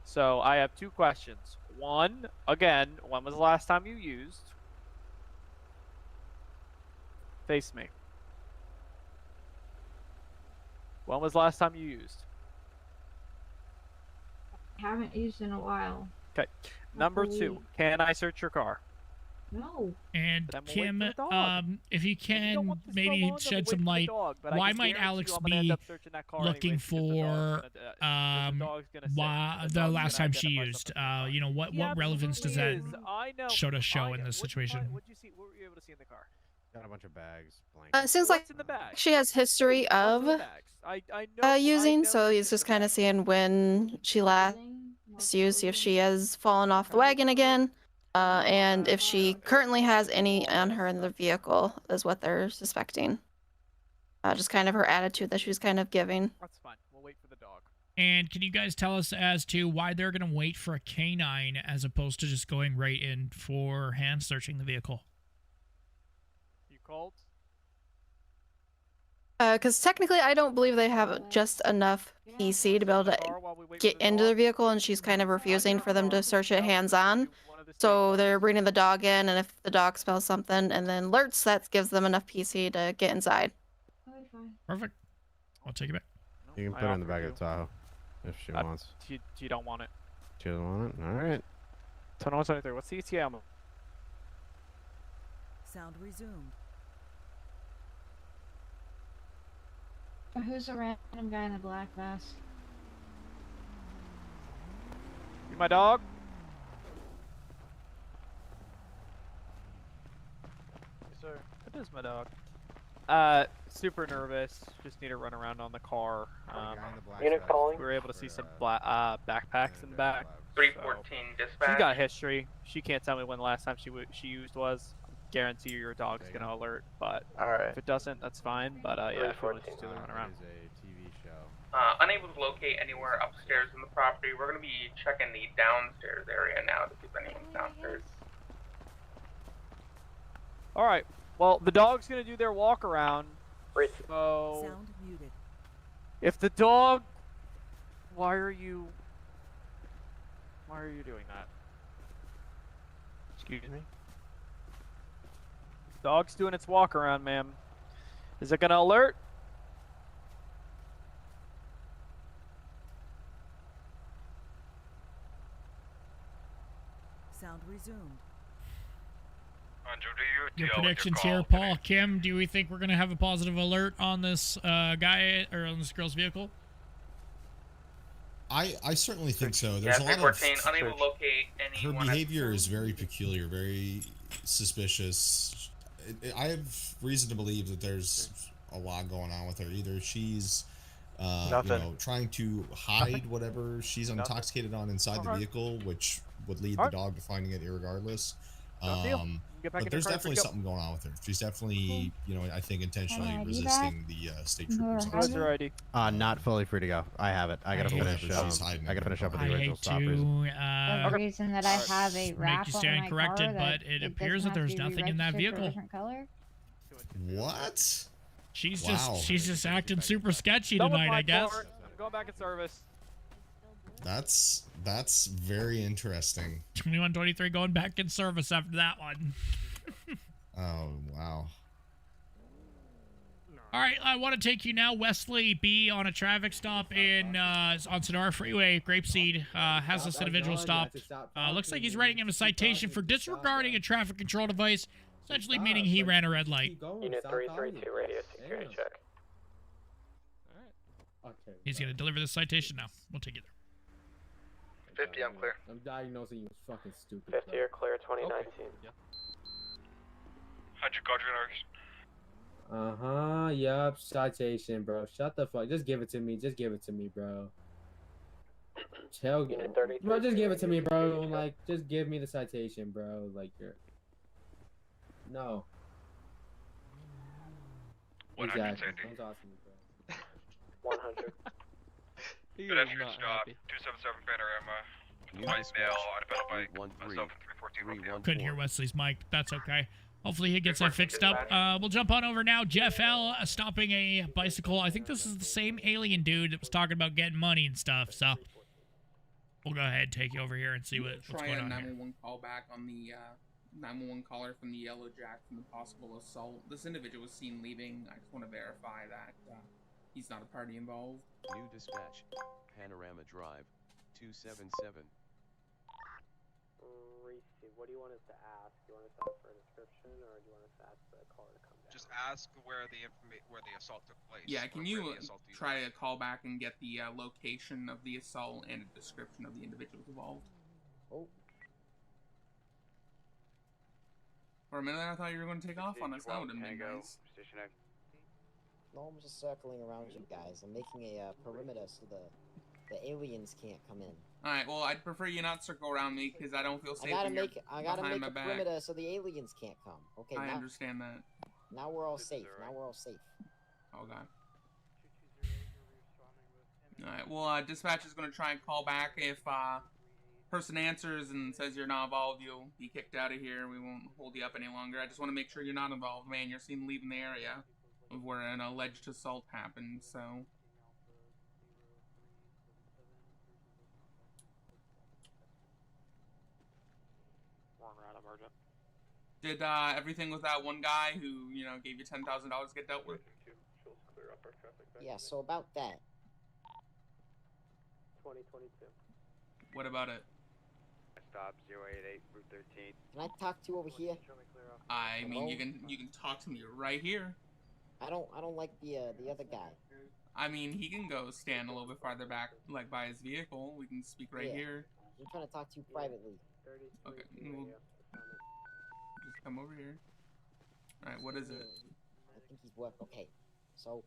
[SPEAKER 13] So I have 2 questions. One, again, when was the last time you used? Face me. When was the last time you used?
[SPEAKER 9] I haven't used in a while.
[SPEAKER 13] Okay. Number 2, can I search your car?
[SPEAKER 9] No.
[SPEAKER 3] And
[SPEAKER 13] Then we'll wait
[SPEAKER 3] Kim,
[SPEAKER 13] for the dog.
[SPEAKER 3] if you can
[SPEAKER 13] want this
[SPEAKER 3] maybe
[SPEAKER 13] prolonged, then
[SPEAKER 3] shed
[SPEAKER 13] we'll wait
[SPEAKER 3] some
[SPEAKER 13] for the
[SPEAKER 3] light,
[SPEAKER 13] dog, but I
[SPEAKER 3] why
[SPEAKER 13] can
[SPEAKER 3] might
[SPEAKER 13] guarantee
[SPEAKER 3] Alex
[SPEAKER 13] you I'm gonna end
[SPEAKER 3] be
[SPEAKER 13] up searching that car
[SPEAKER 3] looking
[SPEAKER 13] anyways because the dog's
[SPEAKER 3] for
[SPEAKER 13] dog's gonna sit, and
[SPEAKER 3] the
[SPEAKER 13] dog's
[SPEAKER 3] last
[SPEAKER 13] gonna
[SPEAKER 3] time she
[SPEAKER 13] identify
[SPEAKER 3] used?
[SPEAKER 13] something.
[SPEAKER 3] You know, what
[SPEAKER 13] He
[SPEAKER 3] relevance does that
[SPEAKER 13] absolutely is. I know.
[SPEAKER 3] show in this situation?
[SPEAKER 13] What'd you see? What were you able to see in the car?
[SPEAKER 15] Got a bunch of bags.
[SPEAKER 5] It seems like
[SPEAKER 13] What's in the bag?
[SPEAKER 5] she has history of
[SPEAKER 13] I know.
[SPEAKER 5] using, so he's just kind of seeing when she last used, see if she has fallen off the wagon again, and if she currently has any on her in the vehicle, is what they're suspecting. Just kind of her attitude that she's kind of giving.
[SPEAKER 13] That's fine. We'll wait for the dog.
[SPEAKER 3] And can you guys tell us as to why they're going to wait for a canine as opposed to just going right in for hand searching the vehicle?
[SPEAKER 13] You called?
[SPEAKER 5] Because technically, I don't believe they have just enough PC to be able to get into their vehicle, and she's kind of refusing for them to search it hands-on. So they're bringing the dog in, and if the dog smells something and then alerts, that gives them enough PC to get inside.
[SPEAKER 3] Perfect. I'll take it back.
[SPEAKER 15] You can put her in the back of the Tahoe if she wants.
[SPEAKER 13] You don't want it.
[SPEAKER 15] She doesn't want it? Alright.
[SPEAKER 13] 2123. What's the ETA?
[SPEAKER 12] Sound resumed.
[SPEAKER 9] Who's the random guy in the black vest?
[SPEAKER 13] You my dog? Yes, sir. It is my dog. Super nervous. Just need to run around on the car.
[SPEAKER 19] Unit calling.
[SPEAKER 13] We were able to see some backpacks in the back.
[SPEAKER 6] 314 dispatch.
[SPEAKER 13] She's got history. She can't tell me when the last time she used was. Guarantee you your dog's gonna alert, but if it doesn't, that's fine. But yeah, if you want to just do the run around.
[SPEAKER 6] Unable to locate anywhere upstairs in the property. We're going to be checking the downstairs area now to see if anyone's downstairs.
[SPEAKER 13] All right. Well, the dog's going to do their walk around. So,
[SPEAKER 12] Sound muted.
[SPEAKER 13] if the dog, why are you doing that? Excuse me. Dog's doing its walk around, ma'am. Is it going to alert?
[SPEAKER 12] Sound resumed.
[SPEAKER 3] Your predictions here, Paul. Kim, do we think we're going to have a positive alert on this guy or on this girl's vehicle?
[SPEAKER 4] I certainly think so. There's a lot of
[SPEAKER 6] unable to locate
[SPEAKER 4] her behavior is very peculiar, very suspicious. I have reason to believe that there's a lot going on with her. Either she's trying to hide whatever she's intoxicated on inside the vehicle, which would lead the dog to finding it irregardless. But there's definitely something going on with her. She's definitely, I think intentionally resisting the state troopers.
[SPEAKER 13] What's your ID?
[SPEAKER 15] Not fully free to go. I have it. I gotta finish. I gotta finish up with the original stoppers.
[SPEAKER 9] The reason that I have a wrap
[SPEAKER 3] make you
[SPEAKER 9] on
[SPEAKER 3] stand
[SPEAKER 9] my
[SPEAKER 3] corrected,
[SPEAKER 9] car that
[SPEAKER 3] but it
[SPEAKER 9] doesn't
[SPEAKER 3] appears that
[SPEAKER 9] have to
[SPEAKER 3] there's
[SPEAKER 9] be
[SPEAKER 3] nothing in that
[SPEAKER 9] re-registered for a
[SPEAKER 3] vehicle.
[SPEAKER 9] different color.
[SPEAKER 4] What?
[SPEAKER 3] She's
[SPEAKER 4] Wow.
[SPEAKER 3] just acting super sketchy
[SPEAKER 13] Done with
[SPEAKER 3] tonight,
[SPEAKER 13] my
[SPEAKER 3] I guess.
[SPEAKER 13] part. I'm going back in service.
[SPEAKER 4] That's very interesting.
[SPEAKER 3] 2123 going back in service after that one.
[SPEAKER 4] Oh wow.
[SPEAKER 3] All right, I want to take you now, Wesley B, on a traffic stop on Sonora Freeway. Grapeseed has this individual stopped. Looks like he's writing him a citation for disregarding a traffic control device, essentially meaning he ran a red light.
[SPEAKER 19] Unit 332, radio security check.
[SPEAKER 8] Okay.
[SPEAKER 3] He's going to deliver the citation now. We'll take it there.
[SPEAKER 19] 50, I'm clear.
[SPEAKER 8] I'm diagnosing you as fucking stupid.
[SPEAKER 19] 50, you're clear, 2019.
[SPEAKER 8] Okay. Yeah.
[SPEAKER 18] 100 Guardians.
[SPEAKER 8] Yup. Citation, bro. Shut the fuck. Just give it to me. Just give it to me, bro. Tell bro, just give it to me, bro. Like, just give me the citation, bro. Like, you're. No.
[SPEAKER 18] 100,
[SPEAKER 8] Exactly.
[SPEAKER 18] Sandy.
[SPEAKER 8] Don't talk to me, bro.
[SPEAKER 19] 100.
[SPEAKER 18] Good afternoon, stop. 277 Panorama. White male on a pedal bike. Myself and 314.
[SPEAKER 3] Couldn't hear Wesley's mic. That's okay. Hopefully he gets that fixed up. We'll jump on over now. Jeff L. Stopping a bicycle. I think this is the same alien dude that was talking about getting money and stuff. So we'll go ahead and take you over here and see what's going on here.
[SPEAKER 6] Try a 911 call back on the 911 caller from the Yellow Jack from the possible assault. This individual was seen leaving. I just want to verify that he's not a party involved.
[SPEAKER 16] New dispatch. Panorama Drive. 277.
[SPEAKER 19] What do you want us to ask? Do you want us to ask for a description, or do you want us to ask the caller to come down?
[SPEAKER 18] Just ask where the assault took place.
[SPEAKER 6] Yeah, can you try to call back and get the location of the assault and a description of the individuals involved?
[SPEAKER 19] Oh.
[SPEAKER 6] For a minute, I thought you were going to take off on us. That would have been nice.
[SPEAKER 22] No, I'm just circling around you guys. I'm making a perimeter so the aliens can't come in.
[SPEAKER 6] Alright, well, I'd prefer you not circle around me because I don't feel safe.
[SPEAKER 22] I gotta make
[SPEAKER 6] behind my
[SPEAKER 22] a
[SPEAKER 6] back.
[SPEAKER 22] perimeter so the aliens can't come. Okay,
[SPEAKER 6] I
[SPEAKER 22] now,
[SPEAKER 6] understand that.
[SPEAKER 22] Now we're all safe. Now we're all safe.
[SPEAKER 6] Okay. Alright, well, dispatch is going to try and call back. If person answers and says you're not involved, you'll be kicked out of here. We won't hold you up any longer. I just want to make sure you're not involved, man. You're seen leaving the area of where an alleged assault happened, so... Did everything with that one guy who, you know, gave you $10,000 get dealt with?
[SPEAKER 22] Yeah, so about that.
[SPEAKER 19] 2022.
[SPEAKER 6] What about it?
[SPEAKER 2] Stop 088 Route 13.
[SPEAKER 22] Can I talk to you over here?
[SPEAKER 6] I mean, you can talk to me right here.
[SPEAKER 22] I don't like the other guy.
[SPEAKER 6] I mean, he can go stand a little bit farther back, like by his vehicle. We can speak right here.
[SPEAKER 22] I'm trying to talk to you privately.
[SPEAKER 6] Okay, we'll just come over here. Alright, what is it?
[SPEAKER 22] I think he's work. Okay, so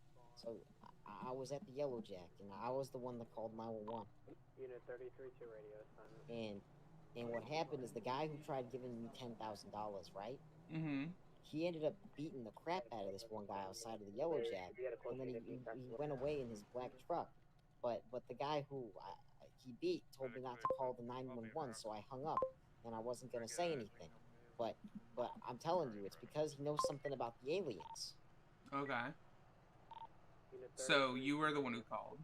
[SPEAKER 22] I was at the Yellow Jack, and I was the one that called 911.
[SPEAKER 19] Unit 332 radio assignment.
[SPEAKER 22] And what happened is the guy who tried giving me $10,000, right?
[SPEAKER 6] Mm-hmm.
[SPEAKER 22] He ended up beating the crap out of this one guy outside of the Yellow Jack, and then he went away in his black truck. But the guy who he beat told me not to call the 911, so I hung up, and I wasn't gonna say anything. But I'm telling you, it's because he knows something about the aliens.
[SPEAKER 6] Okay. So you were the one who called?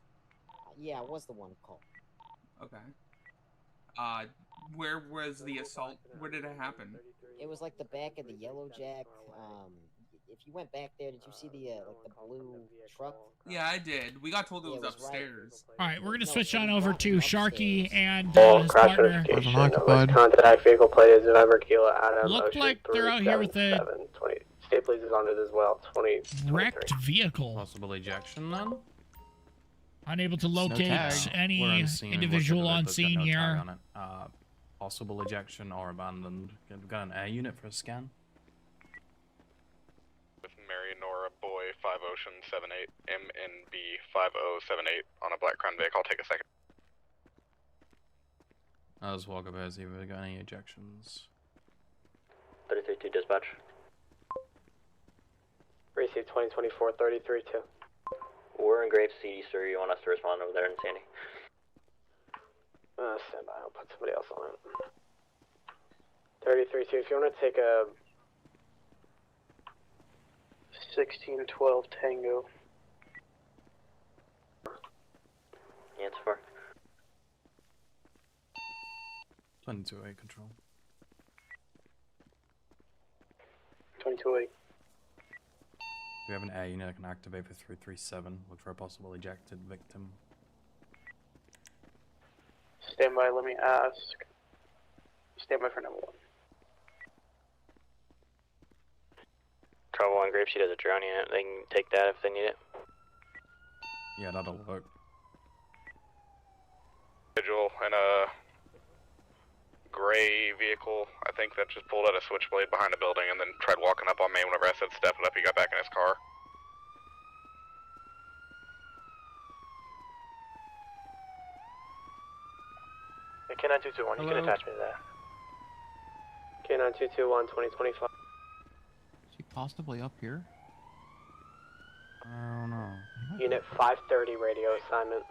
[SPEAKER 22] Yeah, I was the one who called.
[SPEAKER 6] Okay. Where was the assault? Where did it happen?
[SPEAKER 22] It was like the back of the Yellow Jack. If you went back there, did you see the like the blue truck?
[SPEAKER 6] Yeah, I did. We got told it was upstairs.
[SPEAKER 3] All right, we're gonna switch on over to Sharky and his partner.
[SPEAKER 19] Contact vehicle plate is November Kilo Adam.
[SPEAKER 3] Looked like they're out here with a
[SPEAKER 19] State police is on it as well. 20.
[SPEAKER 3] wrecked vehicle.
[SPEAKER 17] Possible ejection then?
[SPEAKER 3] Unable to locate
[SPEAKER 17] We're
[SPEAKER 3] any
[SPEAKER 17] on scene.
[SPEAKER 3] individual
[SPEAKER 17] We've
[SPEAKER 3] on
[SPEAKER 17] got
[SPEAKER 3] scene
[SPEAKER 17] no tag
[SPEAKER 3] here.
[SPEAKER 17] on it. Possible ejection or abandoned. We've got an air unit for a scan.
[SPEAKER 18] With Mary Nora Boy 5 Ocean 78 MNB 5078 on a black crown vehicle. I'll take a second.
[SPEAKER 17] I'll just walk up here, see if we've got any ejections.
[SPEAKER 19] 332 dispatch. Receive 2024 332.
[SPEAKER 20] We're in Grave City, sir. You want us to respond over there in Sandy?
[SPEAKER 19] Stand by. I'll put somebody else on it. 332. If you want to take a 1612 Tango.
[SPEAKER 20] Answer for.
[SPEAKER 17] 22-8 control.
[SPEAKER 19] 22-8.
[SPEAKER 17] We have an air unit that can activate for 337. Look for a possible ejected victim.
[SPEAKER 1] Stand by, let me ask. Stand by for number 1.
[SPEAKER 20] Trouble on Grape Seed has a drone unit. They can take that if they need it.
[SPEAKER 17] Yeah, that'll work.
[SPEAKER 18] Individual in a gray vehicle, I think, that just pulled out a switchblade behind a building and then tried walking up on me. Whenever I said step it up, he got back in his car.
[SPEAKER 1] K9221, you can attach me to that. K9221, 2025.
[SPEAKER 14] Is he possibly up here?
[SPEAKER 17] I don't know.
[SPEAKER 19] Unit 530 radio assignment.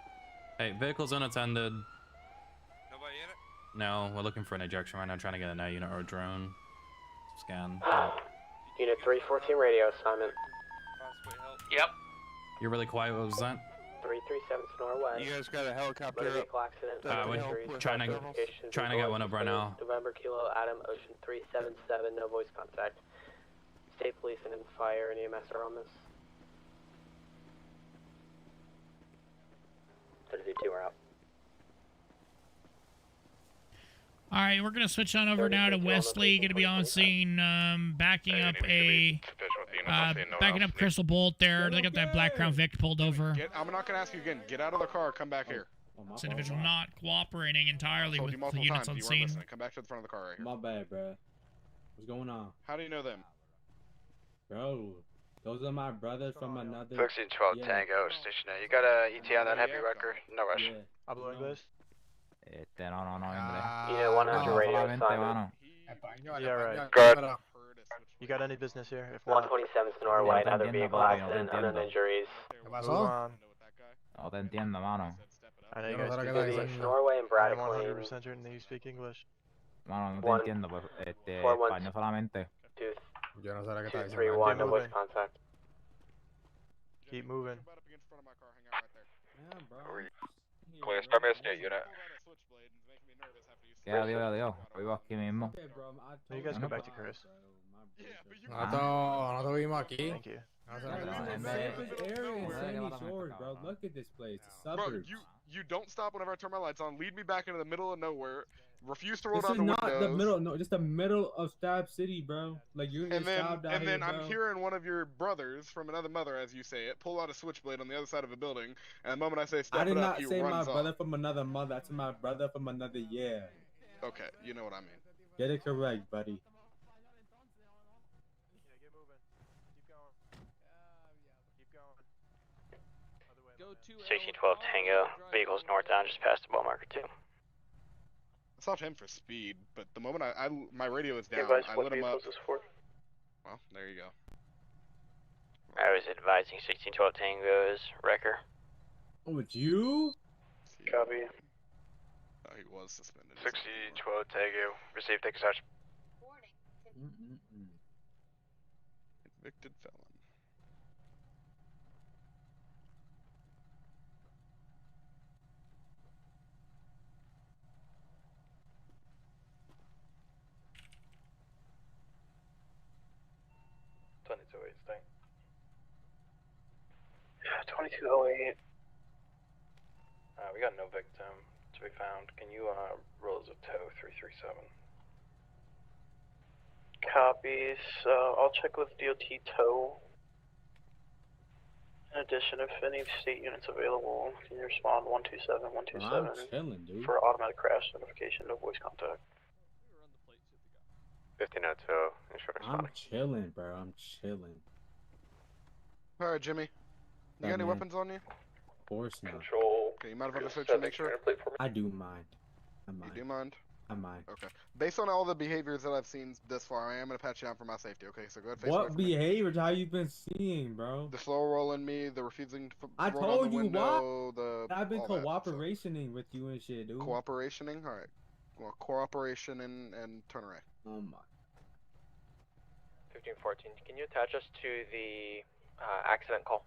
[SPEAKER 17] Hey, vehicle's unattended. Nobody in it? No, we're looking for an ejection right now, trying to get an air unit or a drone. Scan.
[SPEAKER 19] Unit 314 radio assignment.
[SPEAKER 6] Yep.
[SPEAKER 17] You're really quiet, what was that?
[SPEAKER 19] 337 Norwest.
[SPEAKER 18] You guys got a helicopter
[SPEAKER 19] Motor vehicle accident.
[SPEAKER 17] We're trying to get one up right now.
[SPEAKER 19] November Kilo Adam Ocean 377, no voice contact. State Police and Fire and EMS are on this.
[SPEAKER 20] 32, we're out.
[SPEAKER 3] All right, we're gonna switch on over now to Wesley. Gonna be on scene, backing up Crystal Bolt there. They got that Black Crown Vic pulled over.
[SPEAKER 18] I'm not going to ask you again. Get out of the car. Come back here.
[SPEAKER 3] This individual not cooperating entirely with the units on scene.
[SPEAKER 18] Come back to the front of the car right here.
[SPEAKER 8] My bad, bro. What's going on?
[SPEAKER 18] How do you know them?
[SPEAKER 8] Bro, those are my brothers from another...
[SPEAKER 21] 1612 Tango, stationary. You got a ET on that heavy wrecker? No rush.
[SPEAKER 8] Yeah.
[SPEAKER 21] Hablo inglés.
[SPEAKER 19] Unit 100 radio assignment.
[SPEAKER 21] Yeah, right.
[SPEAKER 19] Good.
[SPEAKER 21] You got any business here? If not,
[SPEAKER 19] 127 Sonora White, other vehicle accident, unknown injuries.
[SPEAKER 21] move on.
[SPEAKER 14] No te entiendo, mano.
[SPEAKER 21] I know you guys speak English.
[SPEAKER 19] Norway and Braddock
[SPEAKER 21] I'm
[SPEAKER 19] Lane.
[SPEAKER 21] 100% certain that you speak English.
[SPEAKER 14] Mano, no te entiendo, pues, español solamente.
[SPEAKER 11] Yo no sé lo que está diciendo.
[SPEAKER 19] 331, no voice contact.
[SPEAKER 21] Keep moving. Clear, start me a state unit.
[SPEAKER 14] Ya, Dios. Vivo aquí mismo.
[SPEAKER 21] No, you guys go back to Chris.
[SPEAKER 11] No te vimos aquí.
[SPEAKER 21] Thank you.
[SPEAKER 8] Bro, look at this place. The
[SPEAKER 18] Bro,
[SPEAKER 8] suburbs.
[SPEAKER 18] you don't stop whenever I turn my lights on. Lead me back into the middle of nowhere. Refuse to roll
[SPEAKER 8] This
[SPEAKER 18] down
[SPEAKER 8] is
[SPEAKER 18] the
[SPEAKER 8] not
[SPEAKER 18] windows.
[SPEAKER 8] the middle, no, just the middle of Stab City, bro. Like you're
[SPEAKER 18] And then,
[SPEAKER 8] stabbed out
[SPEAKER 18] and
[SPEAKER 8] here,
[SPEAKER 18] then
[SPEAKER 8] bro.
[SPEAKER 18] I'm hearing one of your brothers from another mother, as you say it, pull out a switchblade on the other side of a building. And the moment I say step
[SPEAKER 8] I did
[SPEAKER 18] it
[SPEAKER 8] not
[SPEAKER 18] up, he
[SPEAKER 8] say my
[SPEAKER 18] runs
[SPEAKER 8] brother
[SPEAKER 18] off.
[SPEAKER 8] from another mother. That's my brother from another year.
[SPEAKER 18] Okay, you know what I mean.
[SPEAKER 8] Get it correct, buddy.
[SPEAKER 20] 1612 Tango, vehicles northbound just past the ball marker 2.
[SPEAKER 18] I stopped him for speed, but the moment my radio is down,
[SPEAKER 1] Advise
[SPEAKER 18] I
[SPEAKER 1] what
[SPEAKER 18] lit him
[SPEAKER 1] vehicle
[SPEAKER 18] up.
[SPEAKER 1] is this for?
[SPEAKER 18] Well, there you go.
[SPEAKER 20] I was advising 1612 Tango's wrecker.
[SPEAKER 8] Oh, it's you?
[SPEAKER 1] Copy.
[SPEAKER 18] Oh, he was suspended.
[SPEAKER 21] 1612 Tango, received dispatch.
[SPEAKER 18] Convicted felon.
[SPEAKER 1] Yeah, 2208.
[SPEAKER 21] We got no victim to be found. Can you roll as a tow 337?
[SPEAKER 1] Copies. I'll check with DOT tow. In addition, if any state units available, can you respond 127 127
[SPEAKER 8] I'm chilling, dude.
[SPEAKER 1] for automatic crash notification, no voice contact.
[SPEAKER 2] 1502, instructor
[SPEAKER 8] I'm chilling, bro. I'm chilling.
[SPEAKER 18] All right, Jimmy. You got any weapons on you?
[SPEAKER 8] Of course not.
[SPEAKER 1] Control.
[SPEAKER 18] Okay, you mind if I search and make sure?
[SPEAKER 8] I do mind. I mind.
[SPEAKER 18] You do mind?
[SPEAKER 8] I mind.
[SPEAKER 18] Okay. Based on all the behaviors that I've seen thus far, I am gonna pat you down for my safety. Okay, so go ahead. Face away
[SPEAKER 8] What
[SPEAKER 18] from me.
[SPEAKER 8] behaviors? How you been seeing, bro?
[SPEAKER 18] The slow rolling me, the refusing to
[SPEAKER 8] I
[SPEAKER 18] roll
[SPEAKER 8] told
[SPEAKER 18] down the
[SPEAKER 8] you
[SPEAKER 18] window, the
[SPEAKER 8] I've been
[SPEAKER 18] all that, so.
[SPEAKER 8] cooperationing with you and shit, dude.
[SPEAKER 18] Cooperationing? All right. Well, cooperation and turn around.
[SPEAKER 8] Oh my.
[SPEAKER 23] 1514, can you attach us to the accident call?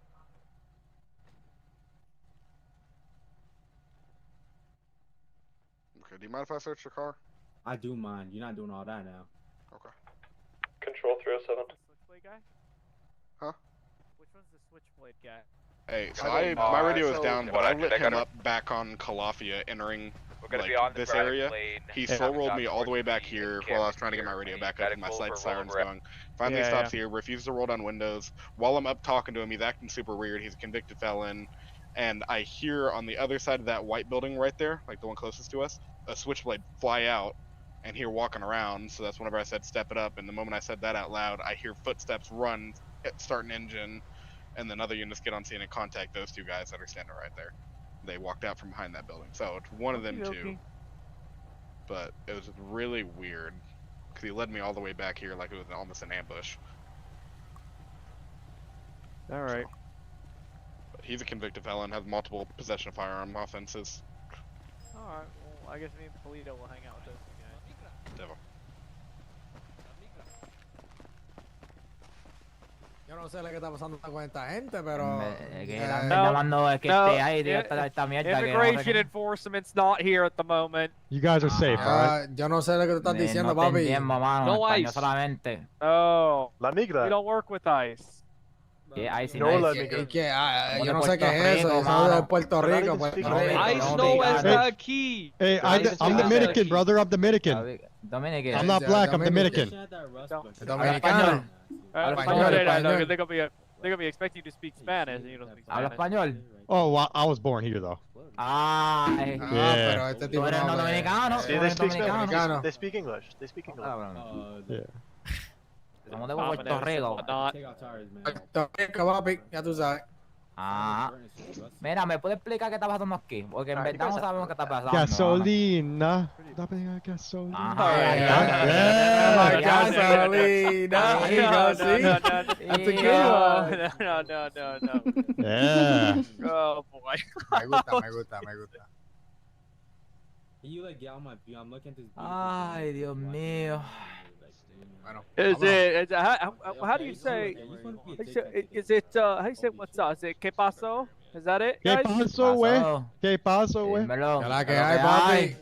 [SPEAKER 18] Okay, do you mind if I search your car?
[SPEAKER 8] I do mind. You're not doing all that now.
[SPEAKER 18] Okay.
[SPEAKER 1] Control 307.
[SPEAKER 18] Huh?
[SPEAKER 13] Which one's the switchblade guy?
[SPEAKER 5] Hey, so my radio is down, but I lit him up back on Calafia entering like this area. He slow rolled me all the way back here while I was trying to get my radio back up and my sight sirens going. Finally stops here, refuses to roll down windows. While I'm up talking to him, he's acting super weird. He's a convicted felon. And I hear on the other side of that white building right there, like the one closest to us, a switchblade fly out and hear walking around. So that's whenever I said step it up. And the moment I said that out loud, I hear footsteps run, start an engine, and then other units get on scene and contact those two guys that are standing right there. They walked out from behind that building. So it's one of them two. But it was really weird because he led me all the way back here like it was almost an ambush.
[SPEAKER 13] All right.
[SPEAKER 5] But he's a convicted felon, has multiple possession of firearm offenses.
[SPEAKER 13] All right. Well, I guess me and Polito will hang out with those two guys.
[SPEAKER 5] Devil.
[SPEAKER 11] Yo no sé lo que está pasando con esta gente, pero...
[SPEAKER 13] Immigration enforcement's not here at the moment.
[SPEAKER 7] You guys are safe, alright?
[SPEAKER 11] Yo no sé lo que tú estás diciendo, papi.
[SPEAKER 13] No ICE. Oh.
[SPEAKER 7] La migra.
[SPEAKER 13] We don't work with ICE.
[SPEAKER 11] No, la migra. Yo no sé qué es eso. Yo soy de Puerto Rico.
[SPEAKER 7] ICE no está aquí. Hey, I'm Dominican, brother. I'm Dominican. I'm not black. I'm Dominican.
[SPEAKER 11] Dominicano.
[SPEAKER 13] They're gonna be expecting you to speak Spanish, and you don't speak Spanish.
[SPEAKER 7] Oh, well, I was born here though.
[SPEAKER 11] Pero este tipo no
[SPEAKER 7] dominicano.
[SPEAKER 11] Sí, they speak Spanish.
[SPEAKER 7] They speak English. They speak English. Yeah.
[SPEAKER 13] Somos de Puerto Rico.
[SPEAKER 11] Puerto Rico, papi, ya tú sabes.
[SPEAKER 10] Mira, ¿me puede explicar qué está pasando aquí? Porque en verdad no sabemos qué está pasando.
[SPEAKER 7] Gasolina. Gasolina.
[SPEAKER 11] Gasolina. That's a good one.
[SPEAKER 13] No.
[SPEAKER 7] Yeah.
[SPEAKER 13] Oh boy.
[SPEAKER 11] Me gusta.
[SPEAKER 8] Can you like get on my view? I'm looking at this.
[SPEAKER 10] Ay, Dios mío.
[SPEAKER 13] How do you say? Is it? How do you say what's up? Is it ¿Qué pasó? Is that it, guys?
[SPEAKER 7] ¿Qué pasó, güey? ¿Qué pasó, güey?
[SPEAKER 11] La que hay, papi.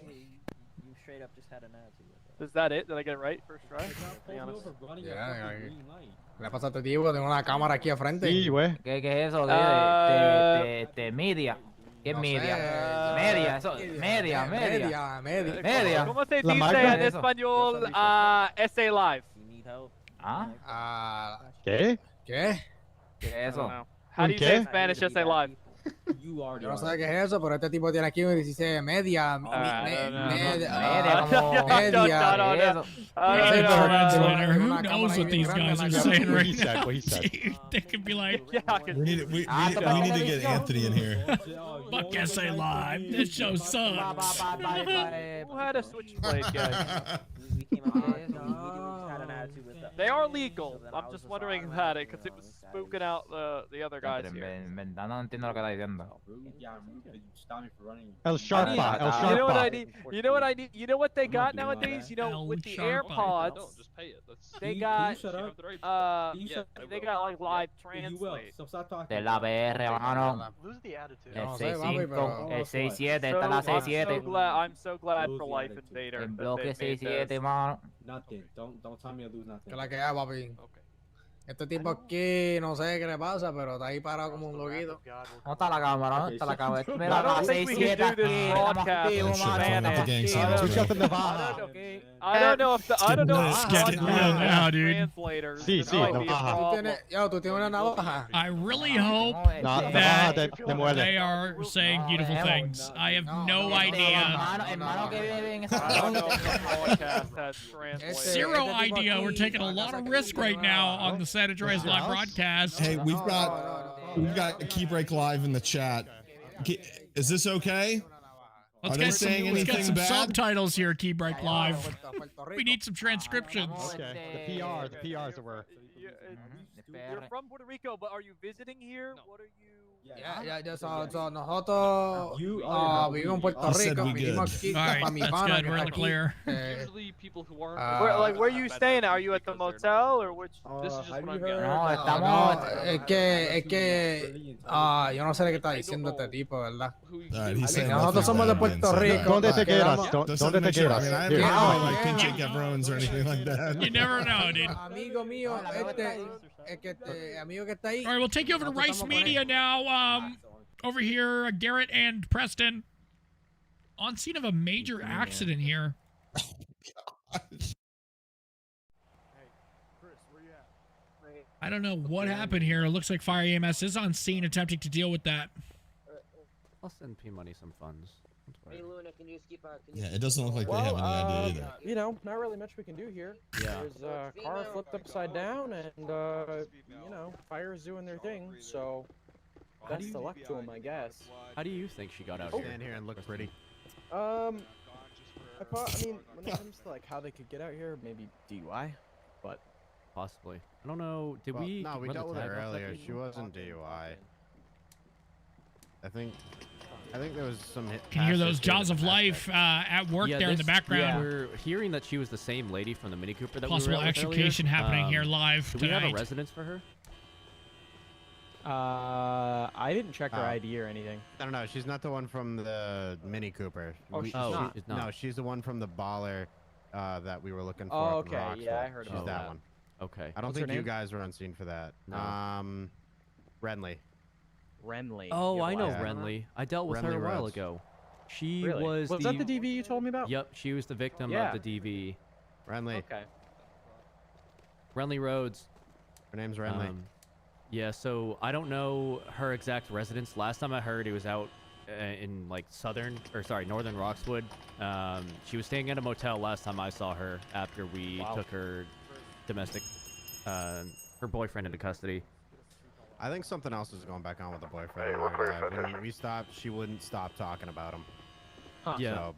[SPEAKER 13] You straight up just had an attitude. Is that it? Did I get it right first try? Be honest.
[SPEAKER 11] ¿Qué le pasa a este tipo? Tengo una cámara aquí al frente.
[SPEAKER 7] Sí, güey.
[SPEAKER 10] ¿Qué es eso? Media. ¿Qué es media? Media, eso. Media.
[SPEAKER 13] ¿Cómo se dice en español SA Live?
[SPEAKER 7] ¿Qué?
[SPEAKER 11] ¿Qué
[SPEAKER 10] es eso?
[SPEAKER 13] How do you say in Spanish SA Live?
[SPEAKER 11] Yo no sé qué es eso, pero este tipo tiene aquí y dice media.
[SPEAKER 3] Translator, who knows what these guys are saying right now? They could be like,
[SPEAKER 4] we need to get Anthony in here.
[SPEAKER 3] Fuck SA Live, this show sucks.
[SPEAKER 13] Who had a switchblade, guys? They are legal. I'm just wondering who had it because it was spooking out the other guys here.
[SPEAKER 10] No entiendo lo que está diciendo.
[SPEAKER 7] El Sharpa.
[SPEAKER 13] You know what I need? You know what I need? You know what they got nowadays? You know, with the AirPods, they got they got like live translate.
[SPEAKER 10] De la BR, hermano. El 6-5, el 6-7, está la 6-7.
[SPEAKER 13] I'm so glad for Life Invader.
[SPEAKER 10] El bloque 6-7, hermano.
[SPEAKER 8] Nothing. Don't tell me to lose nothing.
[SPEAKER 11] ¿Qué la que hay, papi? Este tipo aquí, no sé qué le pasa, pero está ahí parado como un loquito.
[SPEAKER 10] ¿Dónde está la cámara? ¿Dónde está la cámara? Mira, la 6-7 aquí. Estamos activos,
[SPEAKER 13] I don't know if
[SPEAKER 3] Let's get it real now, dude.
[SPEAKER 7] Sí,
[SPEAKER 11] tú tienes una navaja.
[SPEAKER 3] I really hope that they are saying beautiful things. I have no idea. Zero idea. We're taking a lot of risk right now on the San Andreas live broadcast.
[SPEAKER 4] Hey, we've got Key Break Live in the chat. Is this okay?
[SPEAKER 3] Let's get some subtitles here, Key Break Live. We need some transcriptions.
[SPEAKER 7] Okay. The PRs were.
[SPEAKER 13] You're from Puerto Rico, but are you visiting here? What are you?
[SPEAKER 11] So nosotros vivimos en Puerto Rico, vinimos aquí para mi pana que está aquí.
[SPEAKER 13] Usually people who aren't. Where are you staying? Are you at the motel or which? This is just what I'm getting.
[SPEAKER 10] No, estamos.
[SPEAKER 11] Es que yo no sé qué está diciendo este tipo, ¿verdad? Nosotros somos de Puerto Rico.
[SPEAKER 7] ¿Dónde te quedas? ¿Dónde te quedas?
[SPEAKER 4] I don't like pinche cabrones or anything like that.
[SPEAKER 3] You never know, dude.
[SPEAKER 11] Amigo mío, amigo que está ahí.
[SPEAKER 3] All right, we'll take you over to Rice Media now. Over here, Garrett and Preston. On scene of a major accident here. I don't know what happened here. It looks like Fire EMS is on scene attempting to deal with that.
[SPEAKER 9] I'll send P Money some funds.
[SPEAKER 22] Hey, Luna, can you just keep
[SPEAKER 4] Yeah, it doesn't look like they have any idea either.
[SPEAKER 12] You know, not really much we can do here.
[SPEAKER 9] Yeah.
[SPEAKER 12] There's a car flipped upside down, and you know, fire's doing their thing. So best of luck to them, I guess.
[SPEAKER 9] How do you think she got out here?
[SPEAKER 12] Stand
[SPEAKER 9] here and look pretty.
[SPEAKER 12] I mean, when it comes to like how they could get out here, maybe DUI, but
[SPEAKER 9] possibly. I don't know. Did we?
[SPEAKER 15] No, we
[SPEAKER 9] run
[SPEAKER 15] dealt
[SPEAKER 9] the
[SPEAKER 15] with her
[SPEAKER 9] tag off that
[SPEAKER 15] earlier.
[SPEAKER 9] people?
[SPEAKER 15] She wasn't DUI. I think there was some.
[SPEAKER 3] Can you hear those jaws of life at work there in the background?
[SPEAKER 9] We're hearing that she was the same lady from the Mini Cooper that
[SPEAKER 3] Possible
[SPEAKER 9] we were at with
[SPEAKER 3] extrication
[SPEAKER 9] earlier.
[SPEAKER 3] happening here live
[SPEAKER 9] Do we have a
[SPEAKER 3] tonight.
[SPEAKER 9] residence for her?
[SPEAKER 12] I didn't check her ID or anything.
[SPEAKER 15] I don't know. She's not the one from the Mini Cooper.
[SPEAKER 12] Oh, she's not.
[SPEAKER 9] She's not.
[SPEAKER 15] No, she's the one from the Baller that we were looking for.
[SPEAKER 12] Oh,
[SPEAKER 15] up in
[SPEAKER 12] okay.
[SPEAKER 15] Rockville.
[SPEAKER 12] Yeah, I heard
[SPEAKER 15] She's
[SPEAKER 12] about
[SPEAKER 15] that
[SPEAKER 12] that.
[SPEAKER 15] one.
[SPEAKER 9] Okay.
[SPEAKER 15] I don't
[SPEAKER 12] What's her
[SPEAKER 15] think you
[SPEAKER 12] name?
[SPEAKER 15] guys were on scene for that.
[SPEAKER 9] No.
[SPEAKER 15] Renly.
[SPEAKER 12] Renly.
[SPEAKER 9] Oh,
[SPEAKER 12] Your
[SPEAKER 9] I know
[SPEAKER 12] last name?
[SPEAKER 9] Renly. I dealt with her
[SPEAKER 15] Renly
[SPEAKER 9] a while
[SPEAKER 15] Rhodes.
[SPEAKER 9] ago. She
[SPEAKER 12] Really?
[SPEAKER 9] was
[SPEAKER 12] that the DV you told me about?
[SPEAKER 9] Yep, she was the victim
[SPEAKER 12] Yeah.
[SPEAKER 9] of the DV.
[SPEAKER 15] Renly.
[SPEAKER 12] Okay.
[SPEAKER 9] Renly Rhodes.
[SPEAKER 15] Her name's Renly.
[SPEAKER 9] Yeah, so I don't know her exact residence. Last time I heard, it was out in like northern Roxwood. She was staying at a motel last time I saw her after we took her domestic, her boyfriend into custody.
[SPEAKER 15] I think something else is going back on with the boyfriend.
[SPEAKER 18] Hey, what clear
[SPEAKER 15] When we stopped, she wouldn't stop talking about him.
[SPEAKER 12] Huh.
[SPEAKER 9] Yeah.
[SPEAKER 15] So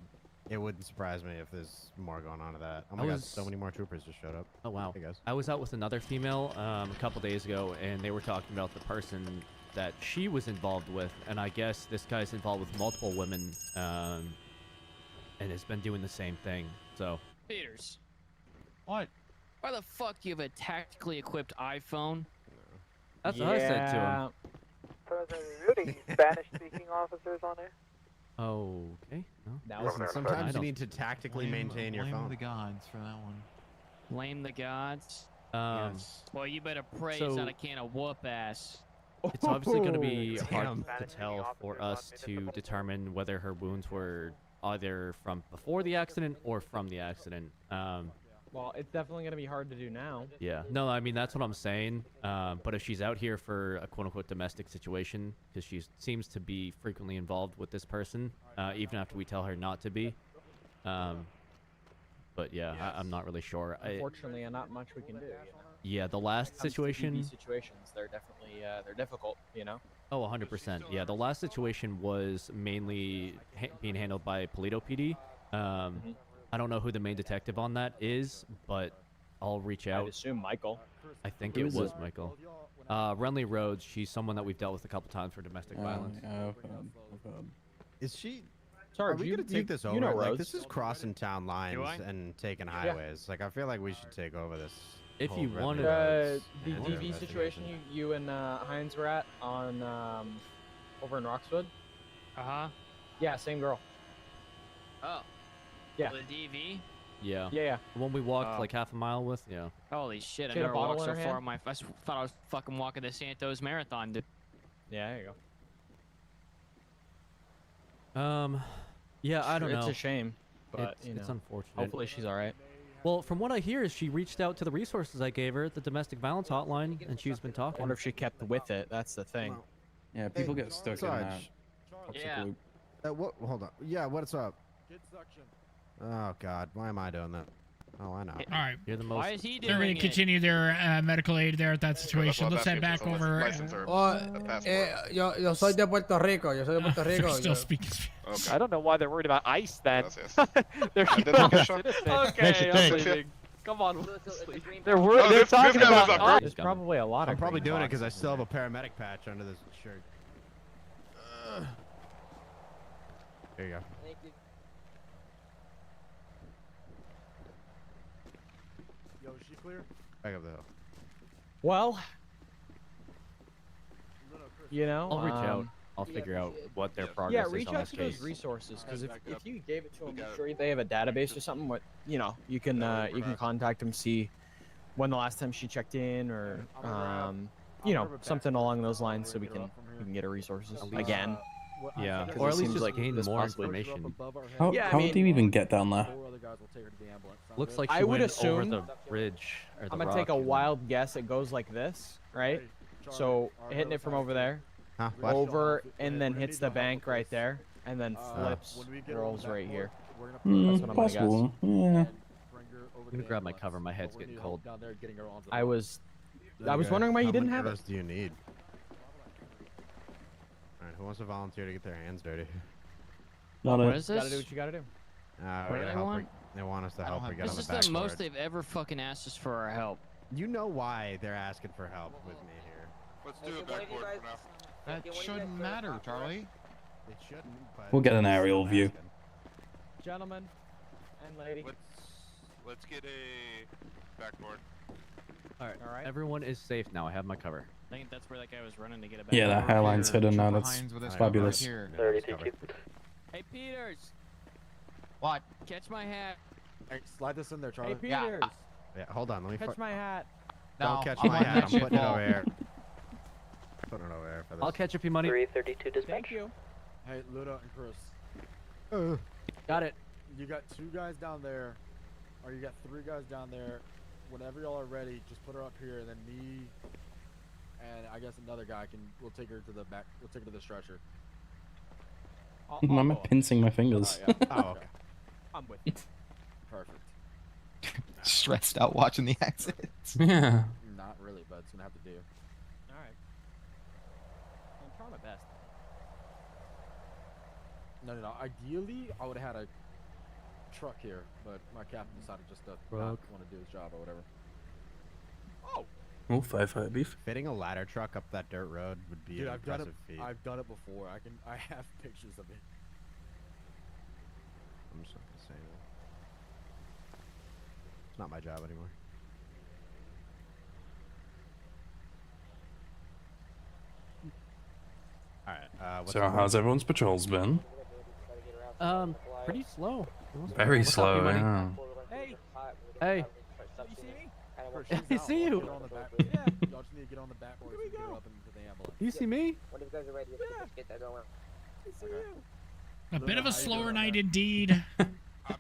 [SPEAKER 15] it wouldn't surprise me if there's more going on to that. Oh
[SPEAKER 9] I
[SPEAKER 15] my god,
[SPEAKER 9] was-
[SPEAKER 15] so many more troopers just showed up.
[SPEAKER 9] Oh wow.
[SPEAKER 15] Hey guys.
[SPEAKER 9] I was out with another female a couple days ago, and they were talking about the person that she was involved with, and I guess this guy's involved with multiple women, and has been doing the same thing. So.
[SPEAKER 24] Peters.
[SPEAKER 9] What?
[SPEAKER 24] Why the fuck do you have a tactically equipped iPhone?
[SPEAKER 9] That's what I said to him.
[SPEAKER 19] Really Spanish-speaking officers on there?
[SPEAKER 9] Okay. No.
[SPEAKER 15] Listen, sometimes you need to tactically maintain your
[SPEAKER 25] blame
[SPEAKER 15] phone.
[SPEAKER 25] the gods for that one.
[SPEAKER 24] Blame the gods?
[SPEAKER 9] Yes.
[SPEAKER 24] Well, you better pray
[SPEAKER 9] So-
[SPEAKER 24] it's not a can of whoop ass.
[SPEAKER 9] It's obviously going to be
[SPEAKER 15] Damn.
[SPEAKER 9] hard to tell for us to determine whether her wounds were either from before the accident or from the accident.
[SPEAKER 12] Well, it's definitely gonna be hard to do now.
[SPEAKER 9] Yeah. No, I mean, that's what I'm saying. But if she's out here for a quote-unquote domestic situation, because she seems to be frequently involved with this person, even after we tell her not to be. But yeah, I'm not really sure.
[SPEAKER 12] Unfortunately, not much we can do. You know?
[SPEAKER 9] Yeah, the last
[SPEAKER 12] When it comes to
[SPEAKER 9] situation...
[SPEAKER 12] DV situations, they're definitely they're difficult. You know.
[SPEAKER 9] Oh, 100%. Yeah, the last situation was mainly being handled by Polito PD. I don't know who the main detective on that is, but I'll reach out.
[SPEAKER 12] I'd assume Michael.
[SPEAKER 9] I think
[SPEAKER 12] Who
[SPEAKER 9] it
[SPEAKER 12] is
[SPEAKER 9] was
[SPEAKER 12] it?
[SPEAKER 9] Michael. Renly Rhodes, she's someone that we've dealt with a couple times for domestic violence.
[SPEAKER 15] Is she?
[SPEAKER 12] Sorry,
[SPEAKER 15] Are we
[SPEAKER 12] you-
[SPEAKER 15] gonna
[SPEAKER 12] you-
[SPEAKER 15] take this
[SPEAKER 12] you
[SPEAKER 15] over?
[SPEAKER 12] know
[SPEAKER 15] Like
[SPEAKER 12] Rhodes.
[SPEAKER 15] this is crossing town lines
[SPEAKER 12] I?
[SPEAKER 15] and taking
[SPEAKER 12] Yeah.
[SPEAKER 15] highways. Like I feel like we should take over this.
[SPEAKER 9] If
[SPEAKER 15] whole
[SPEAKER 9] you
[SPEAKER 15] Renly
[SPEAKER 9] wanted-
[SPEAKER 15] Rhodes
[SPEAKER 12] The
[SPEAKER 15] and
[SPEAKER 12] DV
[SPEAKER 15] investigation.
[SPEAKER 12] situation you and Hines were at on over in Roxwood.
[SPEAKER 24] Uh-huh.
[SPEAKER 12] Yeah, same girl.
[SPEAKER 24] Oh.
[SPEAKER 12] Yeah.
[SPEAKER 24] The DV?
[SPEAKER 9] Yeah.
[SPEAKER 12] Yeah.
[SPEAKER 9] The one we walked
[SPEAKER 24] Oh.
[SPEAKER 9] like half a mile with, yeah.
[SPEAKER 24] Holy shit, I
[SPEAKER 12] She had a
[SPEAKER 24] never
[SPEAKER 12] bottle
[SPEAKER 24] walked
[SPEAKER 12] in
[SPEAKER 24] so
[SPEAKER 12] her
[SPEAKER 24] far
[SPEAKER 12] hand?
[SPEAKER 24] in my... I thought I was fucking walking the Santos Marathon, dude.
[SPEAKER 12] Yeah, there you go.
[SPEAKER 9] Yeah, I don't know.
[SPEAKER 12] It's a shame, but
[SPEAKER 9] it's,
[SPEAKER 12] you know,
[SPEAKER 9] it's unfortunate.
[SPEAKER 12] hopefully she's all right.
[SPEAKER 9] Well, from what I hear is she reached out to the resources I gave her at the domestic violence hotline, and she's been
[SPEAKER 12] I
[SPEAKER 9] talking.
[SPEAKER 12] wonder if she kept with it. That's the thing.
[SPEAKER 17] Yeah, people get stuck in
[SPEAKER 15] Sarge.
[SPEAKER 17] that. toxic
[SPEAKER 24] Yeah.
[SPEAKER 17] loop.
[SPEAKER 15] What? Hold on. Yeah, what's up? Oh God, why am I doing that? Oh, I know.
[SPEAKER 3] All right.
[SPEAKER 9] You're the most.
[SPEAKER 24] Why is he
[SPEAKER 3] They're going
[SPEAKER 24] doing
[SPEAKER 3] to
[SPEAKER 24] it?
[SPEAKER 3] continue their medical aid there at that situation. Let's head back over.
[SPEAKER 11] Yo soy de Puerto Rico. Yo soy de Puerto Rico.
[SPEAKER 3] They're still
[SPEAKER 11] yo-
[SPEAKER 3] speaking.
[SPEAKER 13] I don't know why they're worried about ICE then. They're
[SPEAKER 5] Identification.
[SPEAKER 13] citizens.
[SPEAKER 5] Thanks,
[SPEAKER 13] Okay, I'm
[SPEAKER 5] thanks.
[SPEAKER 13] leaving. Come on.
[SPEAKER 12] They're
[SPEAKER 5] Oh,
[SPEAKER 12] they're
[SPEAKER 5] this
[SPEAKER 12] talking
[SPEAKER 5] guy was
[SPEAKER 12] about.
[SPEAKER 5] up, right?
[SPEAKER 12] There's probably a lot of.
[SPEAKER 15] I'm probably
[SPEAKER 12] green
[SPEAKER 15] doing it because I
[SPEAKER 12] boxes
[SPEAKER 15] still
[SPEAKER 12] in
[SPEAKER 15] have a paramedic patch under this shirt. There you go.
[SPEAKER 22] Thank you.
[SPEAKER 15] Yo, is she clear? Back up the hill.
[SPEAKER 12] Well, you know,
[SPEAKER 9] I'll reach out. I'll figure out what their progress
[SPEAKER 12] Yeah,
[SPEAKER 9] is
[SPEAKER 12] reach
[SPEAKER 9] on
[SPEAKER 12] out
[SPEAKER 9] this
[SPEAKER 12] to
[SPEAKER 9] case.
[SPEAKER 12] those resources because if you gave it to them, I'm sure they have a database or something. What you know, you can contact them, see when the last time she checked in, or you know, something along those lines, so we can get her resources again.
[SPEAKER 9] Yeah,
[SPEAKER 12] 'Cause
[SPEAKER 9] or
[SPEAKER 12] it
[SPEAKER 9] at least
[SPEAKER 12] seems
[SPEAKER 9] just
[SPEAKER 12] like
[SPEAKER 9] gain
[SPEAKER 12] this
[SPEAKER 9] more
[SPEAKER 12] possibly-
[SPEAKER 9] information.
[SPEAKER 17] How,
[SPEAKER 12] Yeah, I
[SPEAKER 17] how
[SPEAKER 12] mean-
[SPEAKER 17] do you even get down there?
[SPEAKER 9] Looks like she
[SPEAKER 12] I would
[SPEAKER 9] went
[SPEAKER 12] assume
[SPEAKER 9] over the bridge or the
[SPEAKER 12] I'm gonna
[SPEAKER 9] rock
[SPEAKER 12] take a
[SPEAKER 9] and-
[SPEAKER 12] wild guess. It goes like this, right? So hitting it from over there,
[SPEAKER 15] What?
[SPEAKER 12] over, and then hits the bank right there, and then flips, rolls right here. That's what I'm gonna
[SPEAKER 17] Possible.
[SPEAKER 12] guess.
[SPEAKER 17] Yeah.
[SPEAKER 9] I'm gonna grab my cover. My head's getting cold.
[SPEAKER 12] I was wondering why you didn't have it.
[SPEAKER 15] Do you need? All right, who wants to volunteer to get their hands dirty?
[SPEAKER 17] Not
[SPEAKER 24] What
[SPEAKER 17] it.
[SPEAKER 24] is
[SPEAKER 12] Gotta do
[SPEAKER 24] this?
[SPEAKER 12] what you gotta do.
[SPEAKER 15] We
[SPEAKER 24] What do
[SPEAKER 15] gotta
[SPEAKER 24] they
[SPEAKER 15] help.
[SPEAKER 24] want?
[SPEAKER 15] They want us to help her get on
[SPEAKER 24] This
[SPEAKER 15] the
[SPEAKER 24] is
[SPEAKER 15] back.
[SPEAKER 24] the most they've ever fucking asked us for our help.
[SPEAKER 15] You know why they're asking for help with me here.
[SPEAKER 5] Let's do a backboard for now.
[SPEAKER 7] That shouldn't matter, Charlie.
[SPEAKER 15] It shouldn't, but
[SPEAKER 17] We'll get an aerial view.
[SPEAKER 12] Gentlemen and lady.
[SPEAKER 5] Let's get a backboard.
[SPEAKER 9] All right. Everyone is safe now. I have my cover.
[SPEAKER 24] I think that's where that guy was running to get it back.
[SPEAKER 17] Yeah, that hairline's hidden now. That's
[SPEAKER 7] Hines with this
[SPEAKER 17] fabulous.
[SPEAKER 7] here.
[SPEAKER 1] 32.
[SPEAKER 24] Hey, Peters,
[SPEAKER 7] What?
[SPEAKER 24] catch my hat.
[SPEAKER 15] Hey, slide this in there, Charlie.
[SPEAKER 12] Hey, Peters,
[SPEAKER 15] Yeah, hold on. Let me.
[SPEAKER 12] catch my hat.
[SPEAKER 15] Don't
[SPEAKER 7] No,
[SPEAKER 15] catch
[SPEAKER 7] I'm
[SPEAKER 15] my
[SPEAKER 7] on
[SPEAKER 15] hat.
[SPEAKER 7] that
[SPEAKER 15] I'm
[SPEAKER 7] shit
[SPEAKER 15] putting it
[SPEAKER 7] ball.
[SPEAKER 15] over here. Putting it over here for this.
[SPEAKER 9] I'll catch up your money.
[SPEAKER 1] 332 dispatch.
[SPEAKER 12] Thank you.
[SPEAKER 6] Hey, Luda and Chris.
[SPEAKER 9] Got it.
[SPEAKER 6] You got 2 guys down there, or you got 3 guys down there. Whenever y'all are ready, just put her up here, and then me and I guess another guy we'll take her to the back. We'll take her to the stretcher.
[SPEAKER 17] I'm pincing my fingers.
[SPEAKER 6] Yeah.
[SPEAKER 15] Oh, okay.
[SPEAKER 12] I'm with you.
[SPEAKER 6] Perfect.
[SPEAKER 7] Stressed out watching the accidents.
[SPEAKER 17] Yeah.
[SPEAKER 6] Not really, but it's gonna have to do.
[SPEAKER 12] All right. I'm trying my best.
[SPEAKER 6] No. Ideally, I would have had a truck here, but my captain decided just to not
[SPEAKER 17] Truck.
[SPEAKER 6] want to do his job or whatever.
[SPEAKER 17] Oh, firefighter beef.
[SPEAKER 15] Fitting a ladder truck up that dirt road would be
[SPEAKER 6] Dude,
[SPEAKER 15] an
[SPEAKER 6] I've done it.
[SPEAKER 15] impressive feat.
[SPEAKER 6] I've done it before. I have pictures of it.
[SPEAKER 15] I'm just not gonna say that. It's not my job anymore. All right. What's
[SPEAKER 17] So
[SPEAKER 15] the
[SPEAKER 17] how's everyone's patrols been?
[SPEAKER 9] Pretty slow.
[SPEAKER 17] Very
[SPEAKER 9] What's up,
[SPEAKER 17] slow,
[SPEAKER 9] P-Money?
[SPEAKER 17] yeah.
[SPEAKER 12] Hey,
[SPEAKER 9] Hey.
[SPEAKER 12] you see me?
[SPEAKER 9] I see you.
[SPEAKER 6] Get on the back. Y'all just need to get on the backboard so we can get her up into the ambulance.
[SPEAKER 9] You see me?
[SPEAKER 19] When you guys are ready, let's get that going.
[SPEAKER 12] I see you.
[SPEAKER 3] A bit of a
[SPEAKER 6] How you
[SPEAKER 3] slower
[SPEAKER 6] doing,
[SPEAKER 3] night
[SPEAKER 6] man?
[SPEAKER 3] indeed.
[SPEAKER 5] I'm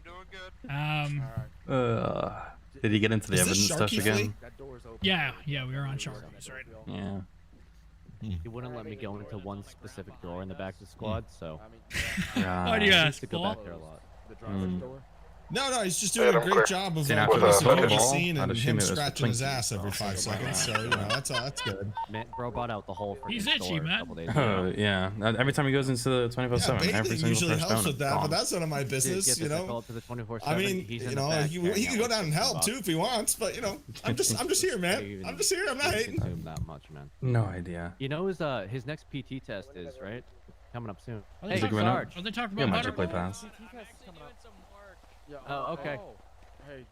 [SPEAKER 5] doing good.
[SPEAKER 17] Did he get into the
[SPEAKER 4] Is this
[SPEAKER 17] evidence test
[SPEAKER 4] Sharky
[SPEAKER 17] again?
[SPEAKER 4] Fleet?
[SPEAKER 6] That door's open.
[SPEAKER 3] Yeah, we were on Sharkies, right?
[SPEAKER 17] Yeah.
[SPEAKER 9] He wouldn't let me go into one specific drawer in the back of the squad, so
[SPEAKER 3] Why do you
[SPEAKER 9] I
[SPEAKER 3] ask,
[SPEAKER 9] used to go
[SPEAKER 3] Paul?
[SPEAKER 9] back there a lot.
[SPEAKER 6] The driver's door.
[SPEAKER 4] No, he's just doing a great job of
[SPEAKER 17] See, now,
[SPEAKER 4] putting
[SPEAKER 17] with
[SPEAKER 4] us
[SPEAKER 17] a
[SPEAKER 4] over the
[SPEAKER 17] football,
[SPEAKER 4] scene
[SPEAKER 17] I'd
[SPEAKER 4] and
[SPEAKER 17] assume
[SPEAKER 4] him
[SPEAKER 17] it was
[SPEAKER 4] scratching his
[SPEAKER 17] Twinkie.
[SPEAKER 4] ass every 5 seconds. So that's good.
[SPEAKER 9] Man, bro brought out the whole freaking
[SPEAKER 3] He's itchy,
[SPEAKER 9] store a
[SPEAKER 3] man.
[SPEAKER 9] couple days ago.
[SPEAKER 17] Oh, yeah. Every time he goes into the 24/7,
[SPEAKER 4] Yeah,
[SPEAKER 17] every
[SPEAKER 4] bathing
[SPEAKER 17] single
[SPEAKER 4] usually
[SPEAKER 17] first
[SPEAKER 4] helps
[SPEAKER 17] donut,
[SPEAKER 4] with that,
[SPEAKER 17] gone.
[SPEAKER 4] but that's none of my
[SPEAKER 9] Dude,
[SPEAKER 4] business,
[SPEAKER 9] get
[SPEAKER 4] you
[SPEAKER 9] this, I
[SPEAKER 4] know.
[SPEAKER 9] call it to the 24/7.
[SPEAKER 4] I mean,
[SPEAKER 9] He's in
[SPEAKER 4] you
[SPEAKER 9] the
[SPEAKER 4] know,
[SPEAKER 9] back
[SPEAKER 4] he
[SPEAKER 9] carrying
[SPEAKER 4] can
[SPEAKER 9] out
[SPEAKER 4] go down and
[SPEAKER 9] like
[SPEAKER 4] help
[SPEAKER 9] 15
[SPEAKER 4] too if he wants, but you know, I'm just here, man. I'm just here. I'm not hating.
[SPEAKER 9] Consume that much, man.
[SPEAKER 17] No idea.
[SPEAKER 9] You know his next PT test is right coming up soon.
[SPEAKER 3] Are they
[SPEAKER 9] Hey,
[SPEAKER 3] talking
[SPEAKER 17] about-
[SPEAKER 9] Sarge.
[SPEAKER 3] Are they talking
[SPEAKER 17] Yeah,
[SPEAKER 3] about
[SPEAKER 17] magic play
[SPEAKER 3] Butterball?
[SPEAKER 17] pass.
[SPEAKER 6] Yeah.
[SPEAKER 9] Oh, okay.
[SPEAKER 6] Hey.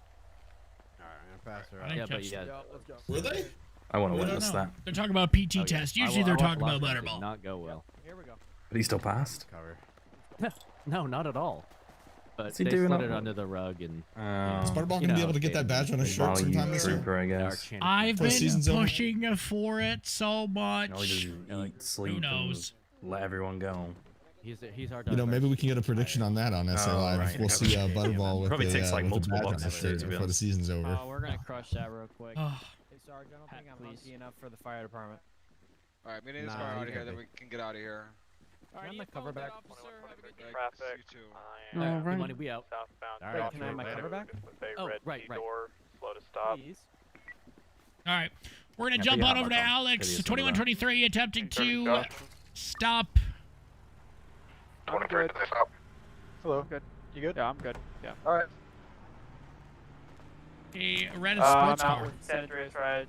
[SPEAKER 15] All right, I'm gonna pass her
[SPEAKER 3] I
[SPEAKER 15] out.
[SPEAKER 3] didn't
[SPEAKER 9] Yeah, but
[SPEAKER 3] catch
[SPEAKER 9] yeah.
[SPEAKER 6] Yeah, let's go.
[SPEAKER 4] Were they?
[SPEAKER 17] I want to
[SPEAKER 3] I don't
[SPEAKER 17] witness
[SPEAKER 3] know.
[SPEAKER 17] that.
[SPEAKER 3] They're talking about PT
[SPEAKER 9] Oh, yeah.
[SPEAKER 3] test.
[SPEAKER 9] I
[SPEAKER 3] Usually
[SPEAKER 9] wa-
[SPEAKER 3] they're
[SPEAKER 9] I watched
[SPEAKER 3] talking about
[SPEAKER 9] last one, did
[SPEAKER 3] Butterball.
[SPEAKER 9] Not go well.
[SPEAKER 12] Here we go.
[SPEAKER 17] But he still passed.
[SPEAKER 15] Cover.
[SPEAKER 9] No, not at all. But
[SPEAKER 17] What's he
[SPEAKER 9] they
[SPEAKER 17] doing
[SPEAKER 9] slid
[SPEAKER 17] up-
[SPEAKER 9] it under the rug and.
[SPEAKER 4] Is Butterball gonna be able to get that badge on his shirt
[SPEAKER 17] Volume
[SPEAKER 4] sometime this year?
[SPEAKER 17] trooper, I
[SPEAKER 9] our
[SPEAKER 17] guess.
[SPEAKER 9] channel-
[SPEAKER 3] I've
[SPEAKER 4] For the
[SPEAKER 3] been
[SPEAKER 4] season's over?
[SPEAKER 3] pushing for it so much.
[SPEAKER 17] No, he just eat, sleep,
[SPEAKER 3] knows?
[SPEAKER 17] and let everyone go.
[SPEAKER 9] He's our.
[SPEAKER 4] You know, maybe we can get a prediction on that on SR Live.
[SPEAKER 17] right.
[SPEAKER 4] We'll see Butterball with
[SPEAKER 17] Probably
[SPEAKER 4] the,
[SPEAKER 17] takes, like,
[SPEAKER 4] with the
[SPEAKER 17] multiple
[SPEAKER 4] badge on
[SPEAKER 17] bucks
[SPEAKER 4] his
[SPEAKER 17] to
[SPEAKER 4] shirt
[SPEAKER 17] be
[SPEAKER 4] before the
[SPEAKER 17] honest.
[SPEAKER 4] season's over.
[SPEAKER 24] Oh, we're gonna crush that real quick.
[SPEAKER 3] Ugh.
[SPEAKER 12] Hey, Sarge, I don't think I'm
[SPEAKER 24] Please.
[SPEAKER 12] hunky enough for the fire department.
[SPEAKER 5] Alright, we need to
[SPEAKER 15] Nah,
[SPEAKER 5] start
[SPEAKER 15] you
[SPEAKER 5] out of here,
[SPEAKER 15] good,
[SPEAKER 5] then
[SPEAKER 15] babe.
[SPEAKER 5] we can get out of here.
[SPEAKER 12] Can I have my cover back?
[SPEAKER 5] Traffic. You too.
[SPEAKER 9] Alright, P-Money, we out.
[SPEAKER 12] All right, can I have my cover back?
[SPEAKER 9] Oh, right.
[SPEAKER 19] Slow to stop.
[SPEAKER 12] Please.
[SPEAKER 3] All right, we're gonna
[SPEAKER 17] Yeah,
[SPEAKER 3] jump
[SPEAKER 17] but
[SPEAKER 3] on
[SPEAKER 17] yeah,
[SPEAKER 3] over to
[SPEAKER 17] but
[SPEAKER 3] Alex.
[SPEAKER 17] City is
[SPEAKER 3] 2123 attempting to stop.
[SPEAKER 18] 23 to the stop.
[SPEAKER 13] Hello. Good. You good? Yeah, I'm good. Yeah.
[SPEAKER 18] All right.
[SPEAKER 3] A red sports
[SPEAKER 13] I'm out
[SPEAKER 3] car.
[SPEAKER 13] with Andreas Reg.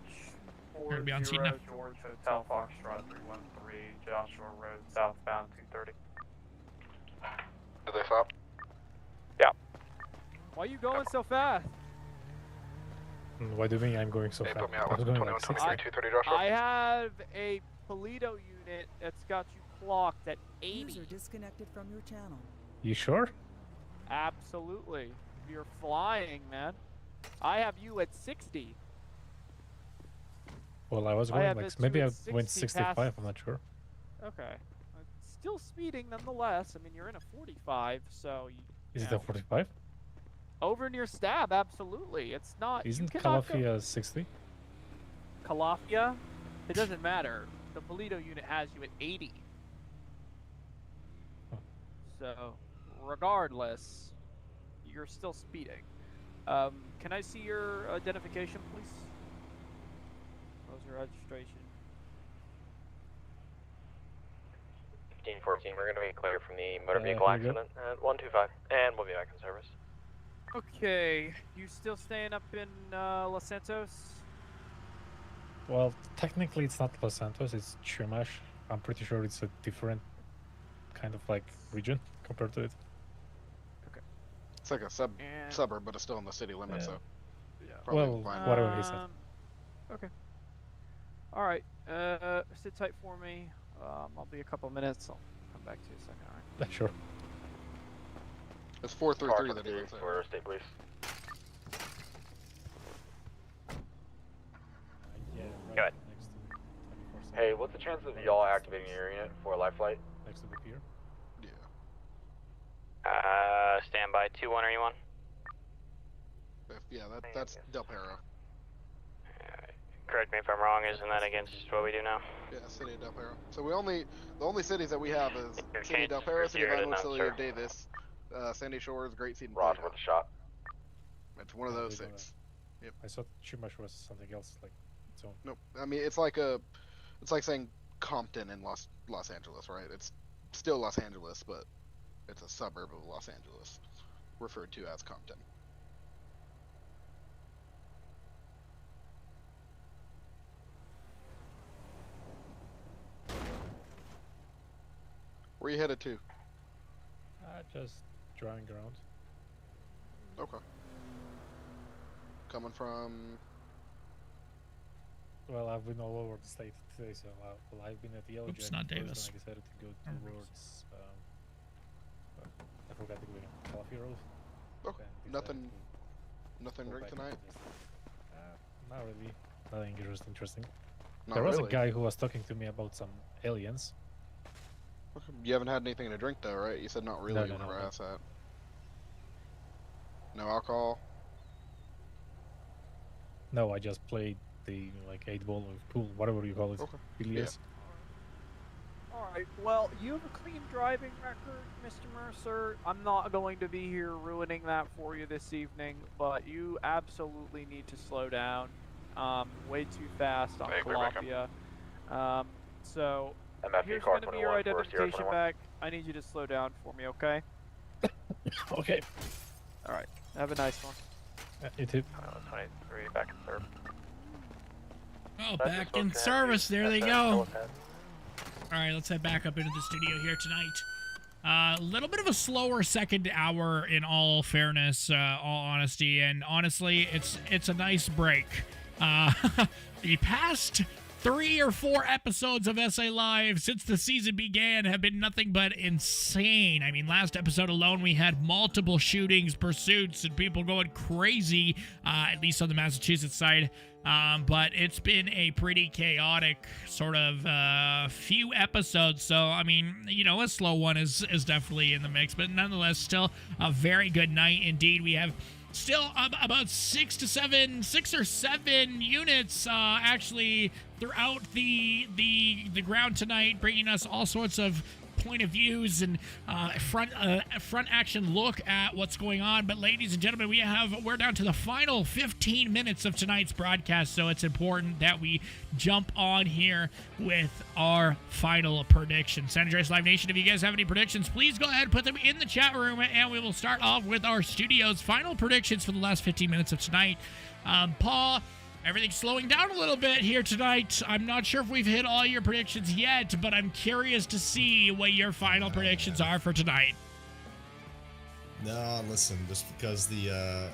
[SPEAKER 3] Gonna be on scene now.
[SPEAKER 13] George Hotel Foxtrot 313 Joshua Road southbound 230.
[SPEAKER 18] Did they stop?
[SPEAKER 13] Yeah. Why are you going so fast?
[SPEAKER 14] Why do you think I'm going so
[SPEAKER 18] They
[SPEAKER 14] fast?
[SPEAKER 18] put me out
[SPEAKER 14] I
[SPEAKER 18] with
[SPEAKER 14] was going like
[SPEAKER 18] 21,
[SPEAKER 14] 60.
[SPEAKER 18] 23, 230 Joshua.
[SPEAKER 13] I have a Polito unit that's got you clocked at 80.
[SPEAKER 16] User disconnected from your channel.
[SPEAKER 14] You sure?
[SPEAKER 13] Absolutely. You're flying, man. I have you at 60.
[SPEAKER 14] Well, I was
[SPEAKER 13] I
[SPEAKER 14] going
[SPEAKER 13] have
[SPEAKER 14] like
[SPEAKER 13] it
[SPEAKER 14] maybe
[SPEAKER 13] to
[SPEAKER 14] I
[SPEAKER 13] a
[SPEAKER 14] went
[SPEAKER 13] 60
[SPEAKER 14] 65.
[SPEAKER 13] past-
[SPEAKER 14] I'm not sure.
[SPEAKER 13] Okay. Still speeding nonetheless. I mean, you're in a 45, so you
[SPEAKER 14] Is it
[SPEAKER 13] know,
[SPEAKER 14] a 45?
[SPEAKER 13] over near Stab, absolutely. It's not.
[SPEAKER 14] Isn't
[SPEAKER 13] you cannot go.
[SPEAKER 14] Calafia 60?
[SPEAKER 13] Calafia? It doesn't matter. The Polito unit has you at 80. So, regardless, you're still speeding. Can I see your identification, please? What was your registration?
[SPEAKER 23] 1514, we're going to be clear from the motor
[SPEAKER 14] here
[SPEAKER 23] vehicle
[SPEAKER 14] you go.
[SPEAKER 23] accident at 125, and we'll be back in service.
[SPEAKER 13] Okay, you still staying up in Los Santos?
[SPEAKER 14] Well, technically it's not Los Santos, it's Chumash. I'm pretty sure it's a different kind of like region compared to it.
[SPEAKER 13] Okay.
[SPEAKER 5] It's like a suburb, but it's still in the city limits, so.
[SPEAKER 13] Yeah.
[SPEAKER 14] Well,
[SPEAKER 5] fine.
[SPEAKER 14] whatever he said.
[SPEAKER 13] Okay. All right. Sit tight for me. I'll be a couple minutes. I'll come back to you in a second. All right.
[SPEAKER 14] Sure.
[SPEAKER 5] It's 433 that is.
[SPEAKER 23] For state police.
[SPEAKER 14] Yeah,
[SPEAKER 23] Go ahead. Hey, what's the chance of y'all activating your unit for a life flight?
[SPEAKER 14] Next to the pier.
[SPEAKER 5] Yeah.
[SPEAKER 23] Stand by 2-1, are you on?
[SPEAKER 5] Yeah, that's Del Perro.
[SPEAKER 23] Correct me if I'm wrong, isn't that against what we do now?
[SPEAKER 5] Yeah, City of Del Perro. So the only cities that we have is City of Del Perro, City of
[SPEAKER 23] Sierra
[SPEAKER 5] Vinewood,
[SPEAKER 23] to
[SPEAKER 5] City
[SPEAKER 23] sir.
[SPEAKER 5] of Davis, Sandy Shores, Great Seed, and
[SPEAKER 23] Roger
[SPEAKER 5] Toledo.
[SPEAKER 23] with the shot.
[SPEAKER 5] It's one of those
[SPEAKER 14] We don't
[SPEAKER 5] 6.
[SPEAKER 14] know. I thought Chumash was something else, like its own.
[SPEAKER 5] Nope. I mean, it's like saying Compton in Los Angeles, right? It's still Los Angeles, but it's a suburb of Los Angeles, referred to as Compton. Where you headed to?
[SPEAKER 14] Just driving around.
[SPEAKER 5] Okay. Coming from.
[SPEAKER 14] Well, I've been all over the state today, so I've been at the Yellow
[SPEAKER 3] Oops,
[SPEAKER 14] Jacket
[SPEAKER 3] not
[SPEAKER 14] first,
[SPEAKER 3] Davis.
[SPEAKER 14] and I decided to go towards. I forgot to go in Calafia Road.
[SPEAKER 5] Oh,
[SPEAKER 14] Then
[SPEAKER 5] nothing
[SPEAKER 14] decided to
[SPEAKER 5] drink
[SPEAKER 14] go back
[SPEAKER 5] tonight?
[SPEAKER 14] into this. Not really. Nothing interesting.
[SPEAKER 5] Not
[SPEAKER 14] There was
[SPEAKER 5] really.
[SPEAKER 14] a guy who was talking to me about some aliens.
[SPEAKER 5] You haven't had anything to drink though, right? You said not really
[SPEAKER 14] No, no,
[SPEAKER 5] whenever
[SPEAKER 14] no,
[SPEAKER 5] I
[SPEAKER 14] no.
[SPEAKER 5] asked that. No alcohol?
[SPEAKER 14] No, I just played the like 8-ball or pool, whatever you call it.
[SPEAKER 5] Okay.
[SPEAKER 14] Billiards.
[SPEAKER 13] Alright, well, you have a clean driving record, Mr. Mercer. I'm not going to be here ruining that for you this evening, but you absolutely need to slow down. Way too fast on Calafia. So,
[SPEAKER 23] MFE
[SPEAKER 13] here's
[SPEAKER 23] car
[SPEAKER 13] going to be your
[SPEAKER 23] 21 for Sierra
[SPEAKER 13] identification
[SPEAKER 23] 21.
[SPEAKER 13] back. I need you to slow down for me, okay?
[SPEAKER 14] Okay.
[SPEAKER 13] Alright, have a nice one.
[SPEAKER 14] You too.
[SPEAKER 23] 23, back in service.
[SPEAKER 3] Oh, back in service. There they go. All right, let's head back up into the studio here tonight. A little bit of a slower second hour, in all fairness, all honesty, and honestly, it's a nice break. The past 3 or 4 episodes of SA Live since the season began have been nothing but insane. I mean, last episode alone, we had multiple shootings, pursuits, and people going crazy, at least on the Massachusetts side. But it's been a pretty chaotic sort of few episodes. So, I mean, you know, a slow one is definitely in the mix, but nonetheless, still a very good night indeed. We have still about 6 or 7 units actually throughout the ground tonight, bringing us all sorts of point of views and front action look at what's going on. But ladies and gentlemen, we're down to the final 15 minutes of tonight's broadcast, so it's important that we jump on here with our final predictions. San Andreas Live Nation, if you guys have any predictions, please go ahead and put them in the chat room, and we will start off with our studio's final predictions for the last 15 minutes of tonight. Paul, everything's slowing down a little bit here tonight. I'm not sure if we've hit all your predictions yet, but I'm curious to see what your final predictions are for tonight.
[SPEAKER 4] No, listen, just because the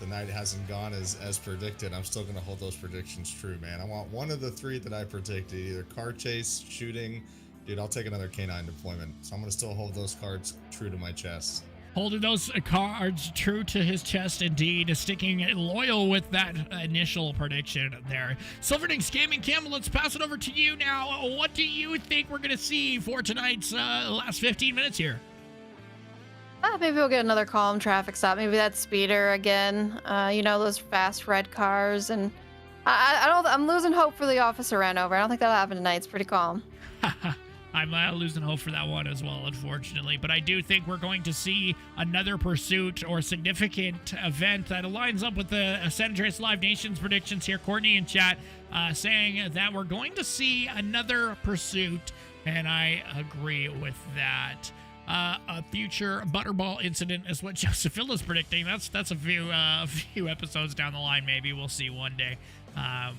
[SPEAKER 4] night hasn't gone as predicted, I'm still going to hold those predictions true, man. I want one of the 3 that I predicted, either car chase, shooting. Dude, I'll take another canine deployment. So I'm going to still hold those cards true to my chest.
[SPEAKER 3] Holding those cards true to his chest, indeed, sticking loyal with that initial prediction there. Silverdings Gaming, Kim, let's pass it over to you now. What do you think we're going to see for tonight's last 15 minutes here?
[SPEAKER 2] Maybe we'll get another calm traffic stop. Maybe that speeder again. You know, those fast red cars. And I'm losing hope for the officer ran over. I don't think that'll happen tonight. It's pretty calm.
[SPEAKER 3] I'm losing hope for that one as well, unfortunately. But I do think we're going to see another pursuit or significant event that aligns up with the San Andreas Live Nation's predictions here. Courtney in chat saying that we're going to see another pursuit, and I agree with that. A future Butterball incident is what Joseph is predicting. That's a few episodes down the line. Maybe we'll see one day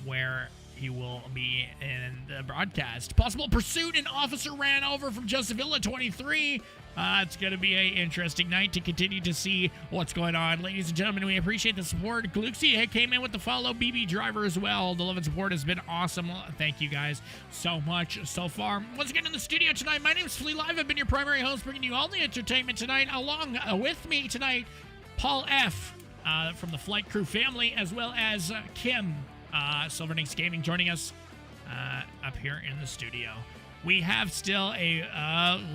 [SPEAKER 3] where he will be in the broadcast. Possible pursuit, an officer ran over from Josephilla 23. It's going to be an interesting night to continue to see what's going on. Ladies and gentlemen, we appreciate the support. Gluxy came in with the follow. BB Driver as well. The love and support has been awesome. Thank you guys so much so far. Once again in the studio tonight, my name is Flea Live. I've been your primary host, bringing you all the entertainment tonight. Along with me tonight, Paul F. From the Flight Crew family, as well as Kim, Silverdings Gaming, joining us up here in the studio. We have still a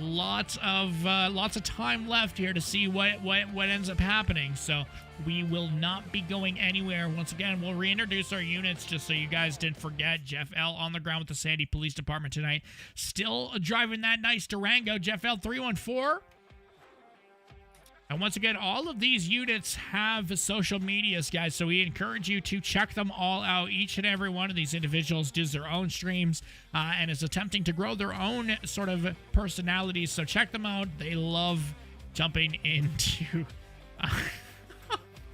[SPEAKER 3] lots of time left here to see what ends up happening. So we will not be going anywhere. Once again, we'll reintroduce our units just so you guys didn't forget. Jeff L on the ground with the Sandy Police Department tonight. Still driving that nice Durango. Jeff L 314. And once again, all of these units have social medias, guys, so we encourage you to check them all out. Each and every one of these individuals does their own streams and is attempting to grow their own sort of personalities, so check them out. They love jumping into...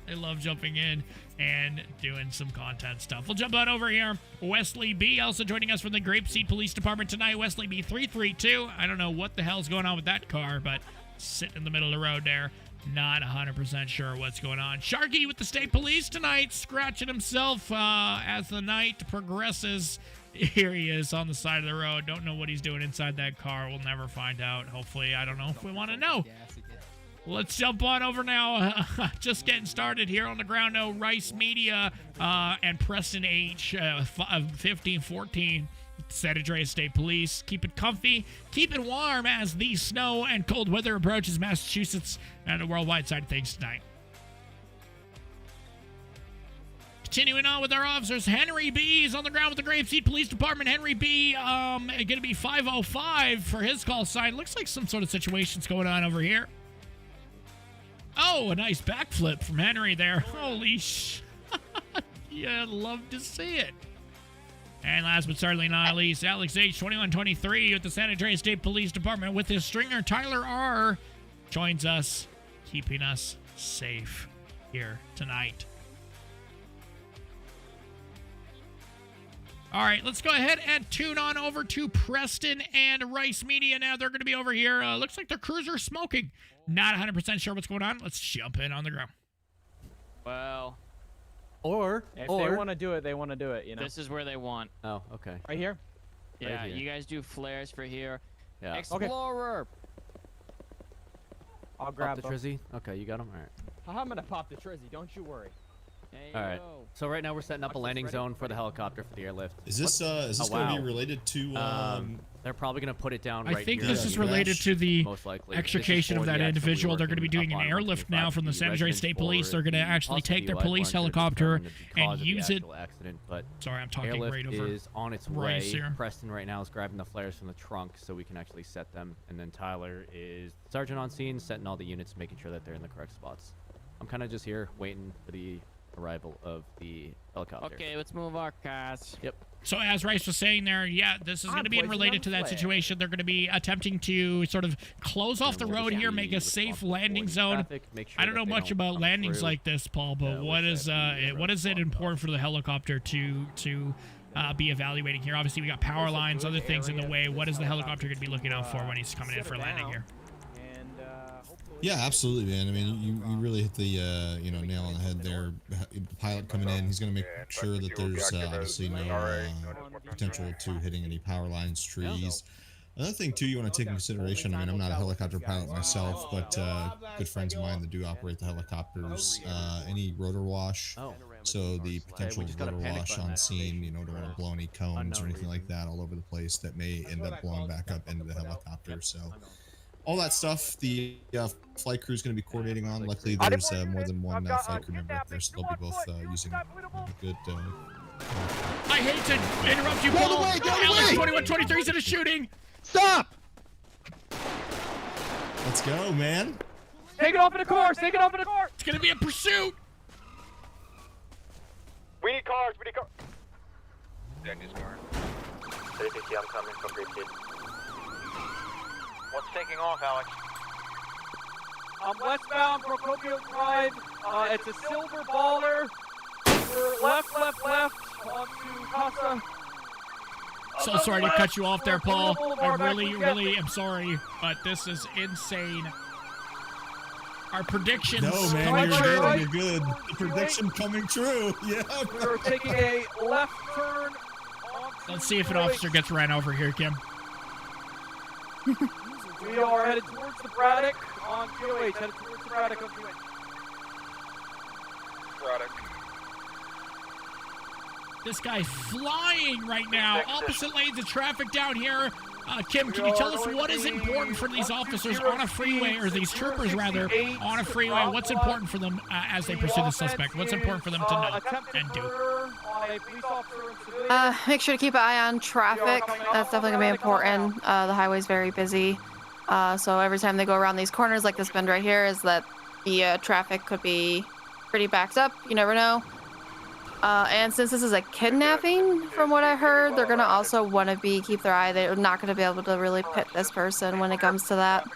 [SPEAKER 3] they love jumping in and doing some content stuff. We'll jump on over here. Wesley B also joining us from the Grapeseed Police Department tonight. Wesley B 332. I don't know what the hell's going on with that car, but sitting in the middle of the road there. Not 100% sure what's going on. Sharky with the state police tonight, scratching himself as the night progresses. Here he is on the side of the road. Don't know what he's doing inside that car. We'll never find out. Hopefully, I don't know if we want to know. Let's jump on over now. Just getting started here on the ground. No Rice Media and Preston H 1514. San Andreas State Police. Keep it comfy, keep it warm as the snow and cold weather approaches Massachusetts and the worldwide side of things tonight. Continuing on with our officers, Henry B is on the ground with the Grapeseed Police Department. Henry B, going to be 505 for his call sign. Looks like some sort of situation's going on over here. Oh, a nice backflip from Henry there. Holy sh! Yeah, love to see it. And last but certainly not least, Alex H. 2123 with the San Andreas State Police Department with his stringer Tyler R. joins us, keeping us safe here tonight. All right, let's go ahead and tune on over to Preston and Rice Media now. They're going to be over here. Looks like their cruiser is smoking. Not 100% sure what's going on. Let's jump in on the ground.
[SPEAKER 24] Well...
[SPEAKER 12] Or if they want to do it, they want to do it, you know.
[SPEAKER 24] This is where they want.
[SPEAKER 9] Oh, okay.
[SPEAKER 12] Right here?
[SPEAKER 24] Yeah,
[SPEAKER 9] Right here.
[SPEAKER 24] you guys do flares for here.
[SPEAKER 9] Yeah.
[SPEAKER 24] Explorer!
[SPEAKER 12] I'll grab
[SPEAKER 9] the Trizzy. Okay, you got him? All right.
[SPEAKER 12] I'm going to pop the Trizzy, don't you worry.
[SPEAKER 9] All right. So right now we're setting up a landing zone for the helicopter for the airlift.
[SPEAKER 4] Is this going to be related to?
[SPEAKER 9] They're probably going to put it down
[SPEAKER 3] I
[SPEAKER 9] right
[SPEAKER 3] think
[SPEAKER 9] here.
[SPEAKER 3] this is related to the
[SPEAKER 9] Most likely.
[SPEAKER 3] extrication of that individual. They're going to be doing an airlift now from the San Andreas State Police. They're going to actually take their police helicopter and use it.
[SPEAKER 9] Accident, but
[SPEAKER 3] sorry, I'm talking
[SPEAKER 9] airlift
[SPEAKER 3] right over.
[SPEAKER 9] Is on its
[SPEAKER 3] Rice
[SPEAKER 9] way.
[SPEAKER 3] here.
[SPEAKER 9] Preston right now is grabbing the flares from the trunk so we can actually set them, and then Tyler is sergeant on scene, setting all the units, making sure that they're in the correct spots. I'm kind of just here waiting for the arrival of the helicopter.
[SPEAKER 24] Okay, let's move our cars.
[SPEAKER 9] Yep.
[SPEAKER 3] So as Rice was saying there, yeah, this is going to be related to that situation. They're going to be attempting to sort of close off the road here, make a safe landing zone. I don't know much about landings like this, Paul, but what is it important for the helicopter to be evaluating here? Obviously, we got power lines, other things in the way. What is the helicopter going to be looking out for when he's coming in for landing here?
[SPEAKER 4] Yeah, absolutely, man. I mean, you really hit the nail on the head there. The pilot coming in, he's going to make sure that there's obviously no potential to hitting any power lines, trees. Another thing too you want to take into consideration, I mean, I'm not a helicopter pilot myself, but good friends of mine that do operate the helicopters, any rotor wash, so the potential rotor wash on scene, you know, don't want to blow any cones or anything like that all over the place that may end up blowing back up into the helicopter. So all that stuff, the flight crew is going to be coordinating on. Luckily, there's more than one flight crew member up there, so they'll be both using good...
[SPEAKER 3] I hate to interrupt you, Paul. Alex 2123's in a shooting.
[SPEAKER 15] Stop!
[SPEAKER 4] Let's go, man.
[SPEAKER 13] Take it off in the course. Take it off in the course.
[SPEAKER 3] It's gonna be a pursuit.
[SPEAKER 18] We need cars. We need cars.
[SPEAKER 23] Jackie's car.
[SPEAKER 18] 350, I'm coming from Great Kid.
[SPEAKER 23] What's taking off, Alex?
[SPEAKER 13] I'm westbound Procopio Drive. It's a silver baller. We're left onto Casa.
[SPEAKER 3] So sorry to cut you off there, Paul. I really am sorry, but this is insane. Our predictions.
[SPEAKER 4] No, man, you're good. The prediction coming true. Yeah.
[SPEAKER 13] We're taking a left turn.
[SPEAKER 3] Let's see if an officer gets ran over here, Kim.
[SPEAKER 13] We are headed towards the Braddock on QH. Headed towards the Braddock on QH.
[SPEAKER 23] Braddock.
[SPEAKER 3] This guy flying right now. Opposite lanes of traffic down here. Kim, can you tell us what is important for these officers on a freeway, or these troopers rather, on a freeway? What's important for them as they pursue the suspect? What's important for them to know and do?
[SPEAKER 2] Make sure to keep an eye on traffic. That's definitely gonna be important. The highway's very busy. So every time they go around these corners like this bend right here, is that the traffic could be pretty backed up. You never know. And since this is a kidnapping, from what I heard, they're gonna also want to keep their eye. They're not gonna be able to really pit this person when it comes to that.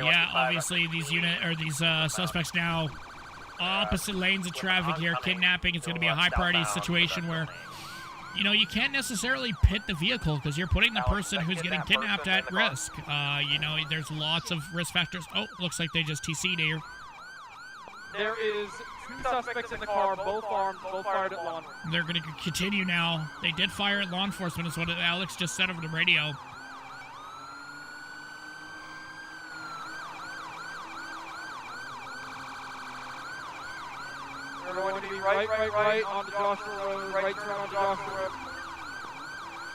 [SPEAKER 3] Yeah, obviously these suspects now opposite lanes of traffic here. Kidnapping. It's gonna be a high priority situation where, you know, you can't necessarily pit the vehicle because you're putting the person who's getting kidnapped at risk. You know, there's lots of risk factors. Oh, looks like they just TC'd here.
[SPEAKER 13] There is 2 suspects in the car, both armed, both fired at law enforcement.
[SPEAKER 3] They're going to continue now. They did fire at law enforcement, is what Alex just said over the radio.
[SPEAKER 13] We're going to be right onto Joshua Road, right turn onto Joshua Road.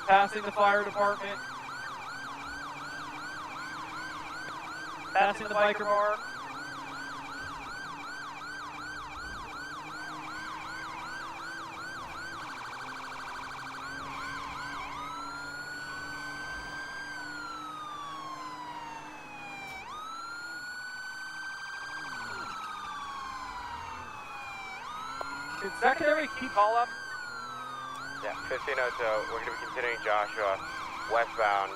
[SPEAKER 13] Passing the fire department. Passing the biker bar. Did secondary keep call up?
[SPEAKER 18] Yeah, 1502. We're going to be continuing Joshua westbound.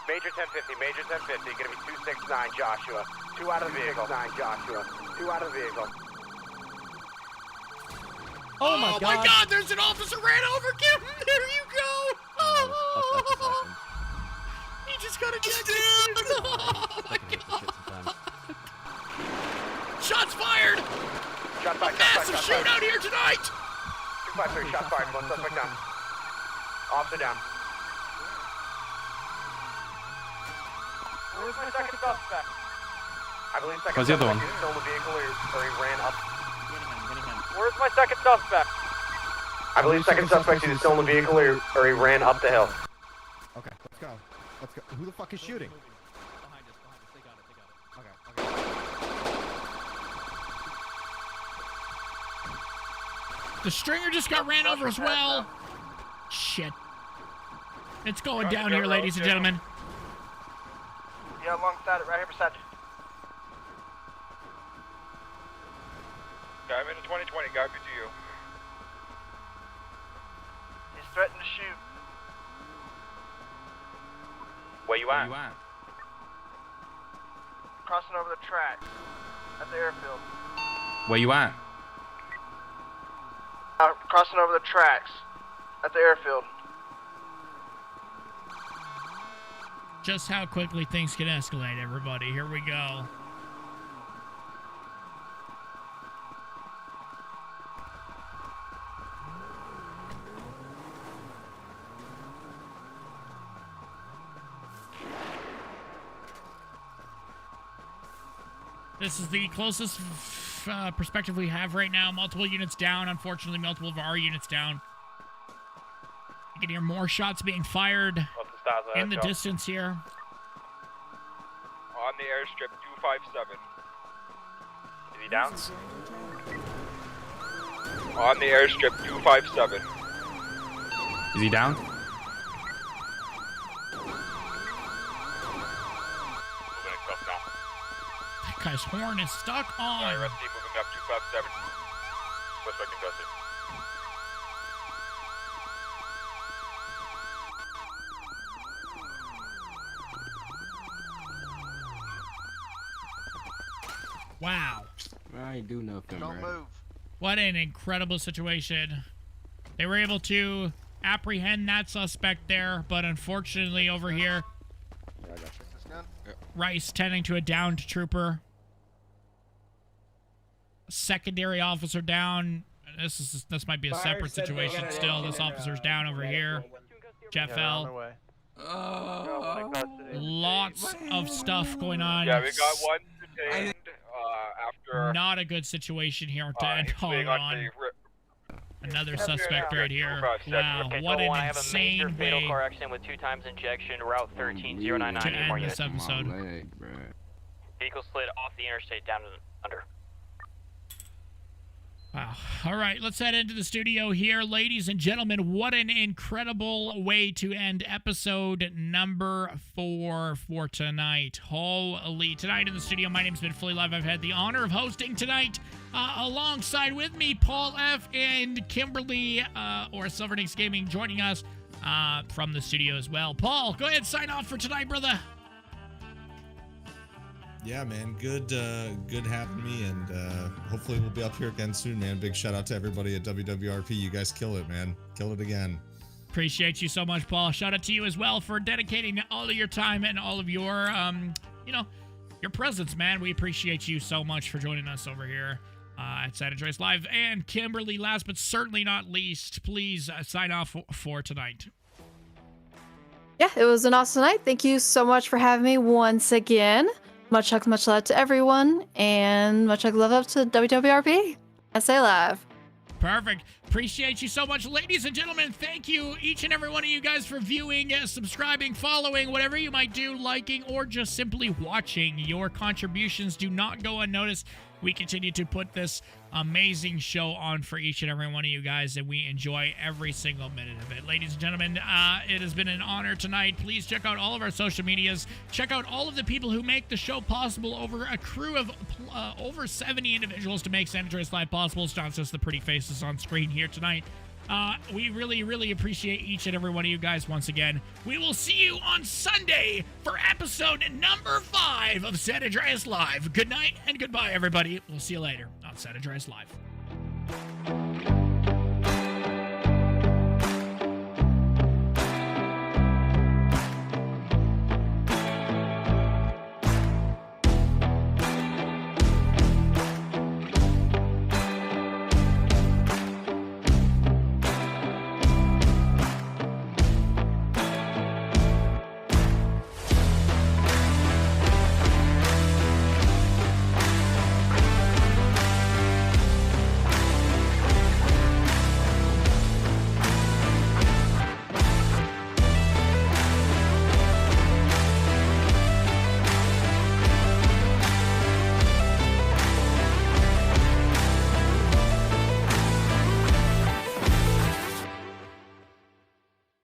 [SPEAKER 18] Major 1050, Major 1050. Going to be 269 Joshua. 2 out of the vehicle. 269 Joshua. 2 out of the vehicle.
[SPEAKER 3] Oh my God! There's an officer ran over Kim. There you go. Oh, he just got ejected. Oh my God. Shots fired!
[SPEAKER 18] Shots fired,
[SPEAKER 3] massive shootout here tonight!
[SPEAKER 18] 253, shots fired, 1 suspect down. Officer down.
[SPEAKER 13] Where's my second suspect?
[SPEAKER 18] I believe second
[SPEAKER 17] Where's the other one?
[SPEAKER 18] suspect is still in the vehicle or he ran up.
[SPEAKER 13] Where's my second suspect?
[SPEAKER 18] I believe second suspect is still in the vehicle or he ran up the hill.
[SPEAKER 15] Okay, let's go. Let's go. Who the fuck is shooting?
[SPEAKER 9] Behind us. They got it.
[SPEAKER 15] Okay.
[SPEAKER 3] The stringer just got ran over as well. Shit. It's going down here, ladies and gentlemen.
[SPEAKER 18] Yeah, alongside it, right here beside you.
[SPEAKER 23] Guy in 2020, guy to you.
[SPEAKER 18] He's threatening to shoot. Where you at? Crossing over the tracks at the airfield.
[SPEAKER 17] Where you at?
[SPEAKER 18] Crossing over the tracks at the airfield.
[SPEAKER 3] Just how quickly things can escalate, everybody. Here we go. This is the closest perspective we have right now. Multiple units down. Unfortunately, multiple of our units down. You can hear more shots being fired in the distance here.
[SPEAKER 18] On the airstrip, 257. Is he down? On the airstrip, 257.
[SPEAKER 17] Is he down?
[SPEAKER 18] Moving stuff now.
[SPEAKER 3] That guy's horn is stuck on.
[SPEAKER 18] Alright, rest team moving up, 257. Suspect contested.
[SPEAKER 3] Wow.
[SPEAKER 15] I ain't do nothing,
[SPEAKER 18] Don't move.
[SPEAKER 3] What an incredible situation. They were able to apprehend that suspect there, but unfortunately over here, Rice tending to a downed trooper. Secondary officer down. This might be a separate situation still. This officer's down over here. Jeff L. Lots of stuff going on.
[SPEAKER 18] Yeah, we got one detained after...
[SPEAKER 3] Not a good situation here to end all on. Another suspect right here. Wow, what an insane
[SPEAKER 1] fatal
[SPEAKER 3] way
[SPEAKER 1] car accident with 2 times injection, route 13099.
[SPEAKER 3] to end this episode.
[SPEAKER 1] Vehicle slid off the interstate down to under.
[SPEAKER 3] Wow. All right, let's head into the studio here. Ladies and gentlemen, what an incredible way to end episode number 4 for tonight. Holy. Tonight in the studio, my name's been Fully Live. I've had the honor of hosting tonight alongside with me, Paul F. and Kimberly, or Silvernix Gaming, joining us from the studio as well. Paul, go ahead and sign off for tonight, brother.
[SPEAKER 4] Yeah, man. Good having me, and hopefully we'll be up here again soon, man. Big shout out to everybody at WWRP. You guys kill it, man. Kill it again.
[SPEAKER 3] Appreciate you so much, Paul. Shout out to you as well for dedicating all of your time and all of your, your presence, man. We appreciate you so much for joining us over here at San Andreas Live. And Kimberly, last but certainly not least, please sign off for tonight.
[SPEAKER 2] Yeah, it was an awesome night. Thank you so much for having me once again. Much hugs, much love to everyone, and much hugs, love up to WWRP. SA Live.
[SPEAKER 3] Perfect. Appreciate you so much, ladies and gentlemen. Thank you, each and every one of you guys, for viewing, subscribing, following, whatever you might do, liking, or just simply watching. Your contributions do not go unnoticed. We continue to put this amazing show on for each and every one of you guys, and we enjoy every single minute of it. Ladies and gentlemen, it has been an honor tonight. Please check out all of our social medias. Check out all of the people who make the show possible, over a crew of over 70 individuals to make San Andreas Live possible. It's not just the pretty faces on screen here tonight. We really, really appreciate each and every one of you guys once again. We will see you on Sunday for episode number 5 of San Andreas Live. Good night and goodbye, everybody. We'll see you later on San Andreas Live.